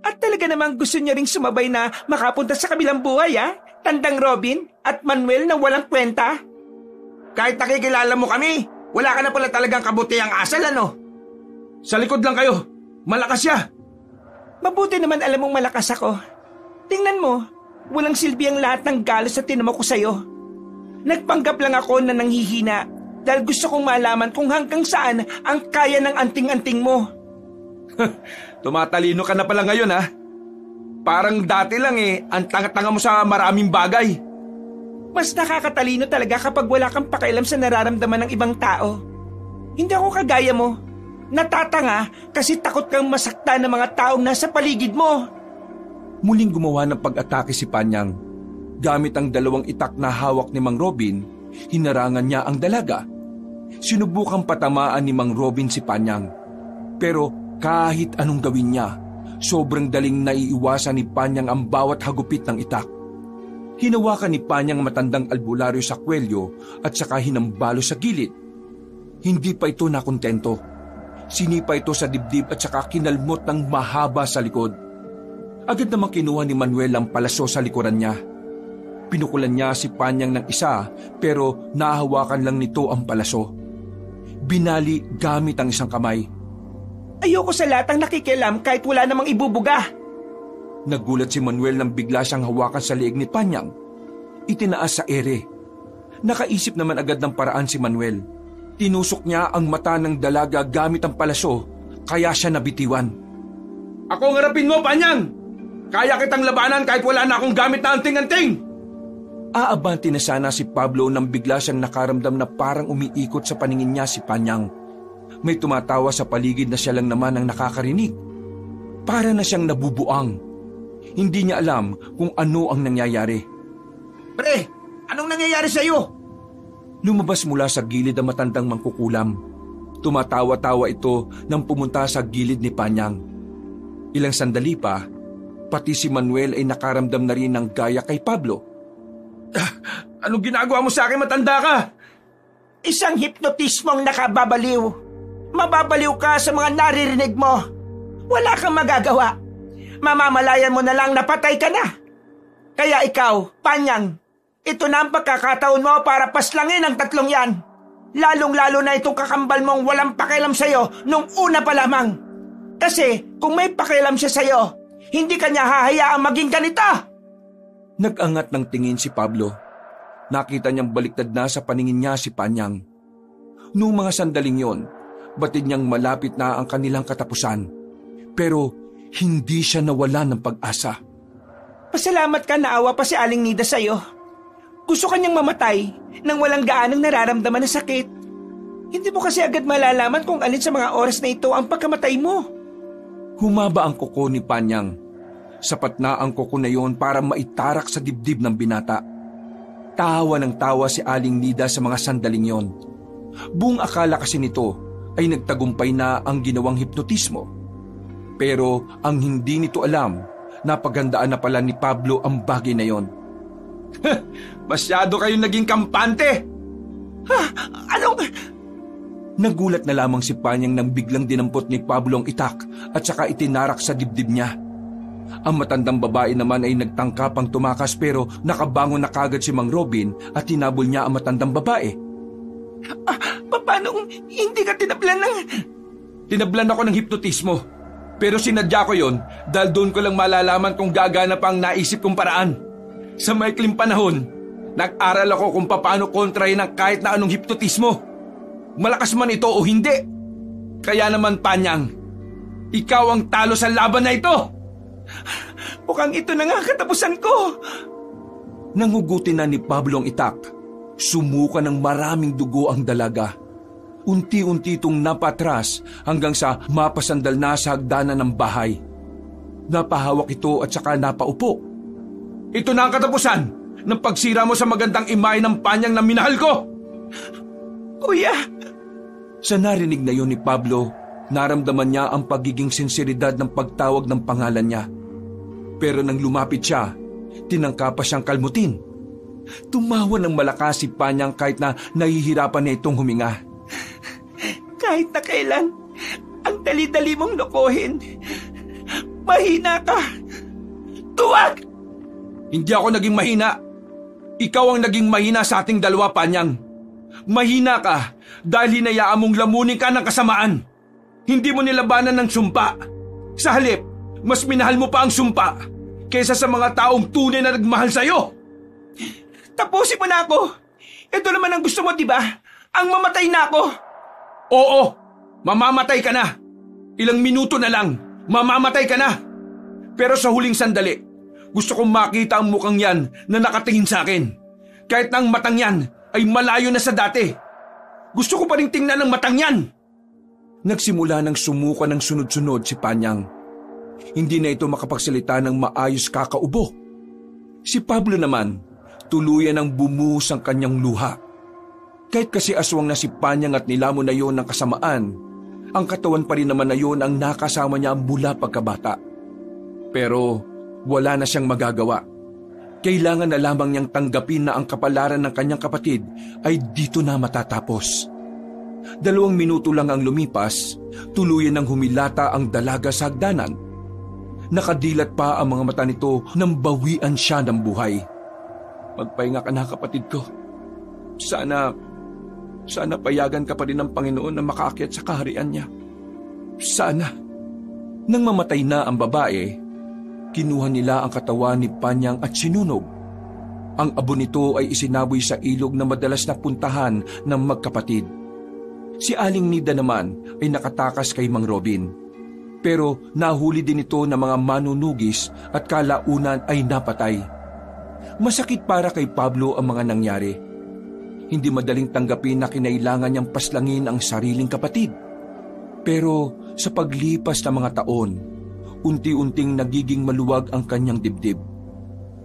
At talaga namang gusto niya ring sumabay na makapunta sa kabilang buhay, ha? Tandang Robin at Manuel na walang kwenta. Kahit nakikilala mo kami, wala ka na pala talagang kabutihang asal, ano? Sa likod lang kayo. Malakas siya. Mabuti naman alam mong malakas ako. Tingnan mo, walang silbi ang lahat ng galos na tinamo ko sa'yo. Nagpanggap lang ako na nanghihina dahil gusto kong malaman kung hanggang saan ang kaya ng anting-anting mo. Tumatalino ka na pala ngayon, ha? Parang dati lang ang tanga-tanga mo sa maraming bagay. Mas nakakatalino talaga kapag wala kang pakialam sa nararamdaman ng ibang tao. Hindi ako kagaya mo. Natatanga kasi takot kang masaktan ng mga taong nasa paligid mo. Muling gumawa ng pag-atake si Panyang. Gamit ang dalawang itak na hawak ni Mang Robin, hinarangan niya ang dalaga. Sinubukang patamaan ni Mang Robin si Panyang. Pero kahit anong gawin niya, sobrang daling naiiwasan ni Panyang ang bawat hagupit ng itak. Hinawakan ni Panyang matandang albularyo sa kwelyo at saka hinambalo sa gilid. Hindi pa ito nakontento. Sinipa ito sa dibdib at saka kinalmot ng mahaba sa likod. Agad namang kinuha ni Manuel ang palaso sa likuran niya. Pinukulan niya si Panyang ng isa pero nahawakan lang nito ang palaso. Binali gamit ang isang kamay. Ayoko sa lahat ng nakikialam kahit wala namang ibubuga. Nagulat si Manuel nang bigla siyang hawakan sa liig ni Panyang. Itinaas sa ere. Nakaisip naman agad ng paraan si Manuel. Tinusok niya ang mata ng dalaga gamit ang palaso kaya siya nabitiwan. Ako ang harapin mo, Panyang! Kaya kitang labanan kahit wala na akong gamit na anting-anting! Aabanti na sana si Pablo nang bigla siyang nakaramdam na parang umiikot sa paningin niya si Panyang. May tumatawa sa paligid na siya lang naman ang nakakarinig. Para na siyang nabubuang. Hindi niya alam kung ano ang nangyayari. Pre, anong nangyayari sa'yo? Lumabas mula sa gilid ang matandang mangkukulam. Tumatawa-tawa ito nang pumunta sa gilid ni Panyang. Ilang sandali pa, pati si Manuel ay nakaramdam na rin ng gaya kay Pablo. Anong ginagawa mo sa akin, matanda ka? Isang hipnotismong nakababaliw. Mababaliw ka sa mga naririnig mo. Wala kang magagawa. Mamamalayan mo na lang na patay ka na. Kaya ikaw, Panyang, ito na ang pagkakataon mo para paslangin ang tatlong yan. Lalong-lalo na itong kakambal mong walang pakialam sa'yo nung una pa lamang. Kasi kung may pakialam siya sa'yo, hindi kanya hahayaang maging ganito. Nag-angat ng tingin si Pablo. Nakita niyang baliktad na sa paningin niya si Panyang. Noong mga sandaling yon, batid niyang malapit na ang kanilang katapusan. Pero hindi siya nawala ng pag-asa. Pasalamat ka, naawa pa si Aling Nida sa'yo. Gusto kanyang mamatay nang walang gaanong nararamdaman na sakit. Hindi mo kasi agad malalaman kung alin sa mga oras na ito ang pagkamatay mo. Humaba ang kuko ni Panyang. Sapat na ang kuko na yon para maitarak sa dibdib ng binata. Tawa ng tawa si Aling Nida sa mga sandaling yon. Buong akala kasi nito ay nagtagumpay na ang ginawang hipnotismo. Pero ang hindi nito alam, napagandaan na pala ni Pablo ang bagay na yon. Masyado kayong naging kampante! Ha? Anong... Nagulat na lamang si Panyang nang biglang dinampot ni Pablo ang itak at saka itinarak sa dibdib niya. Ang matandang babae naman ay nagtangkapang tumakas pero nakabangon na kagad si Mang Robin at tinabol niya ang matandang babae. Paano hindi ka tinablan ng... Tinablan ako ng hipnotismo. Pero sinadya ko yon dahil doon ko lang malalaman kung gagana pa ang naisip kong paraan. Sa maikling panahon, nag-aral ako kung paano kontrahin ang kahit na anong hipnotismo. Malakas man ito o hindi. Kaya naman, Panyang, ikaw ang talo sa laban na ito! Mukhang ito na nga katapusan ko. Nangugutin na ni Pablo ang itak. Sumuka ng maraming dugo ang dalaga. Unti-unti itong napatras hanggang sa mapasandal na sa hagdanan ng bahay. Napahawak ito at saka napaupo. Ito na ang katapusan ng pagsira mo sa magandang imahe ng Panyang na minahal ko! Kuya! Sa narinig na yun ni Pablo, naramdaman niya ang pagiging sinseridad ng pagtawag ng pangalan niya. Pero nang lumapit siya, tinangka pa siyang kalmutin. Tumawa ng malakas si Panyang kahit na nahihirapan na itong huminga. Kahit na kailan, ang dali-dali mong lokohin. Mahina ka. Tuwag! Hindi ako naging mahina. Ikaw ang naging mahina sa ating dalawa, Panyang. Mahina ka dahil hinayaan mong lamunin ka ng kasamaan. Hindi mo nilabanan ng sumpa. Sa halip, mas minahal mo pa ang sumpa kaysa sa mga taong tunay na nagmahal sa'yo. Tapusin mo na ako. Ito naman ang gusto mo, di ba? Ang mamatay na ako. Oo, mamamatay ka na. Ilang minuto na lang, mamamatay ka na. Pero sa huling sandali, gusto kong makita ang mukhang yan na nakatingin sa akin. Kahit na ang matang yan ay malayo na sa dati. Gusto ko pa rin tingnan ang matang yan. Nagsimula ng sumuka ng sunod-sunod si Panyang. Hindi na ito makapagsalita ng maayos kakaubo. Si Pablo naman, tuluyan ang bumuhos ang kanyang luha. Kahit kasi aswang na si Panyang at nilamon na yon ng kasamaan, ang katawan pa rin naman na yon ang nakasama niya mula pagkabata. Pero wala na siyang magagawa. Kailangan na lamang niyang tanggapin na ang kapalaran ng kanyang kapatid ay dito na matatapos. 2 minuto lang ang lumipas, tuluyan ng humilata ang dalaga sa hagdanan. Nakadilat pa ang mga mata nito nang bawian siya ng buhay. Magpahinga ka na, kapatid ko. Sana payagan ka pa rin ng Panginoon na makaakyat sa kaharian niya. Sana. Nang mamatay na ang babae, kinuha nila ang katawan ni Panyang at sinunog. Ang abo nito ay isinaboy sa ilog na madalas na puntahan ng magkapatid. Si Aling Nida naman ay nakatakas kay Mang Robin. Pero nahuli din ito ng mga manunugis at kalaunan ay napatay. Masakit para kay Pablo ang mga nangyari. Hindi madaling tanggapin na kinailangan niyang paslangin ang sariling kapatid. Pero sa paglipas ng mga taon, unti-unting nagiging maluwag ang kanyang dibdib.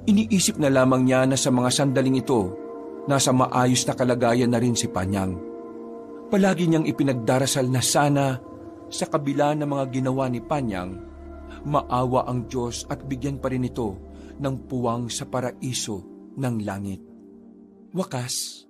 Iniisip na lamang niya na sa mga sandaling ito, nasa maayos na kalagayan na rin si Panyang. Palagi niyang ipinagdarasal na sana, sa kabila ng mga ginawa ni Panyang, maawa ang Diyos at bigyan pa rin ito ng puwang sa paraiso ng langit. Wakas,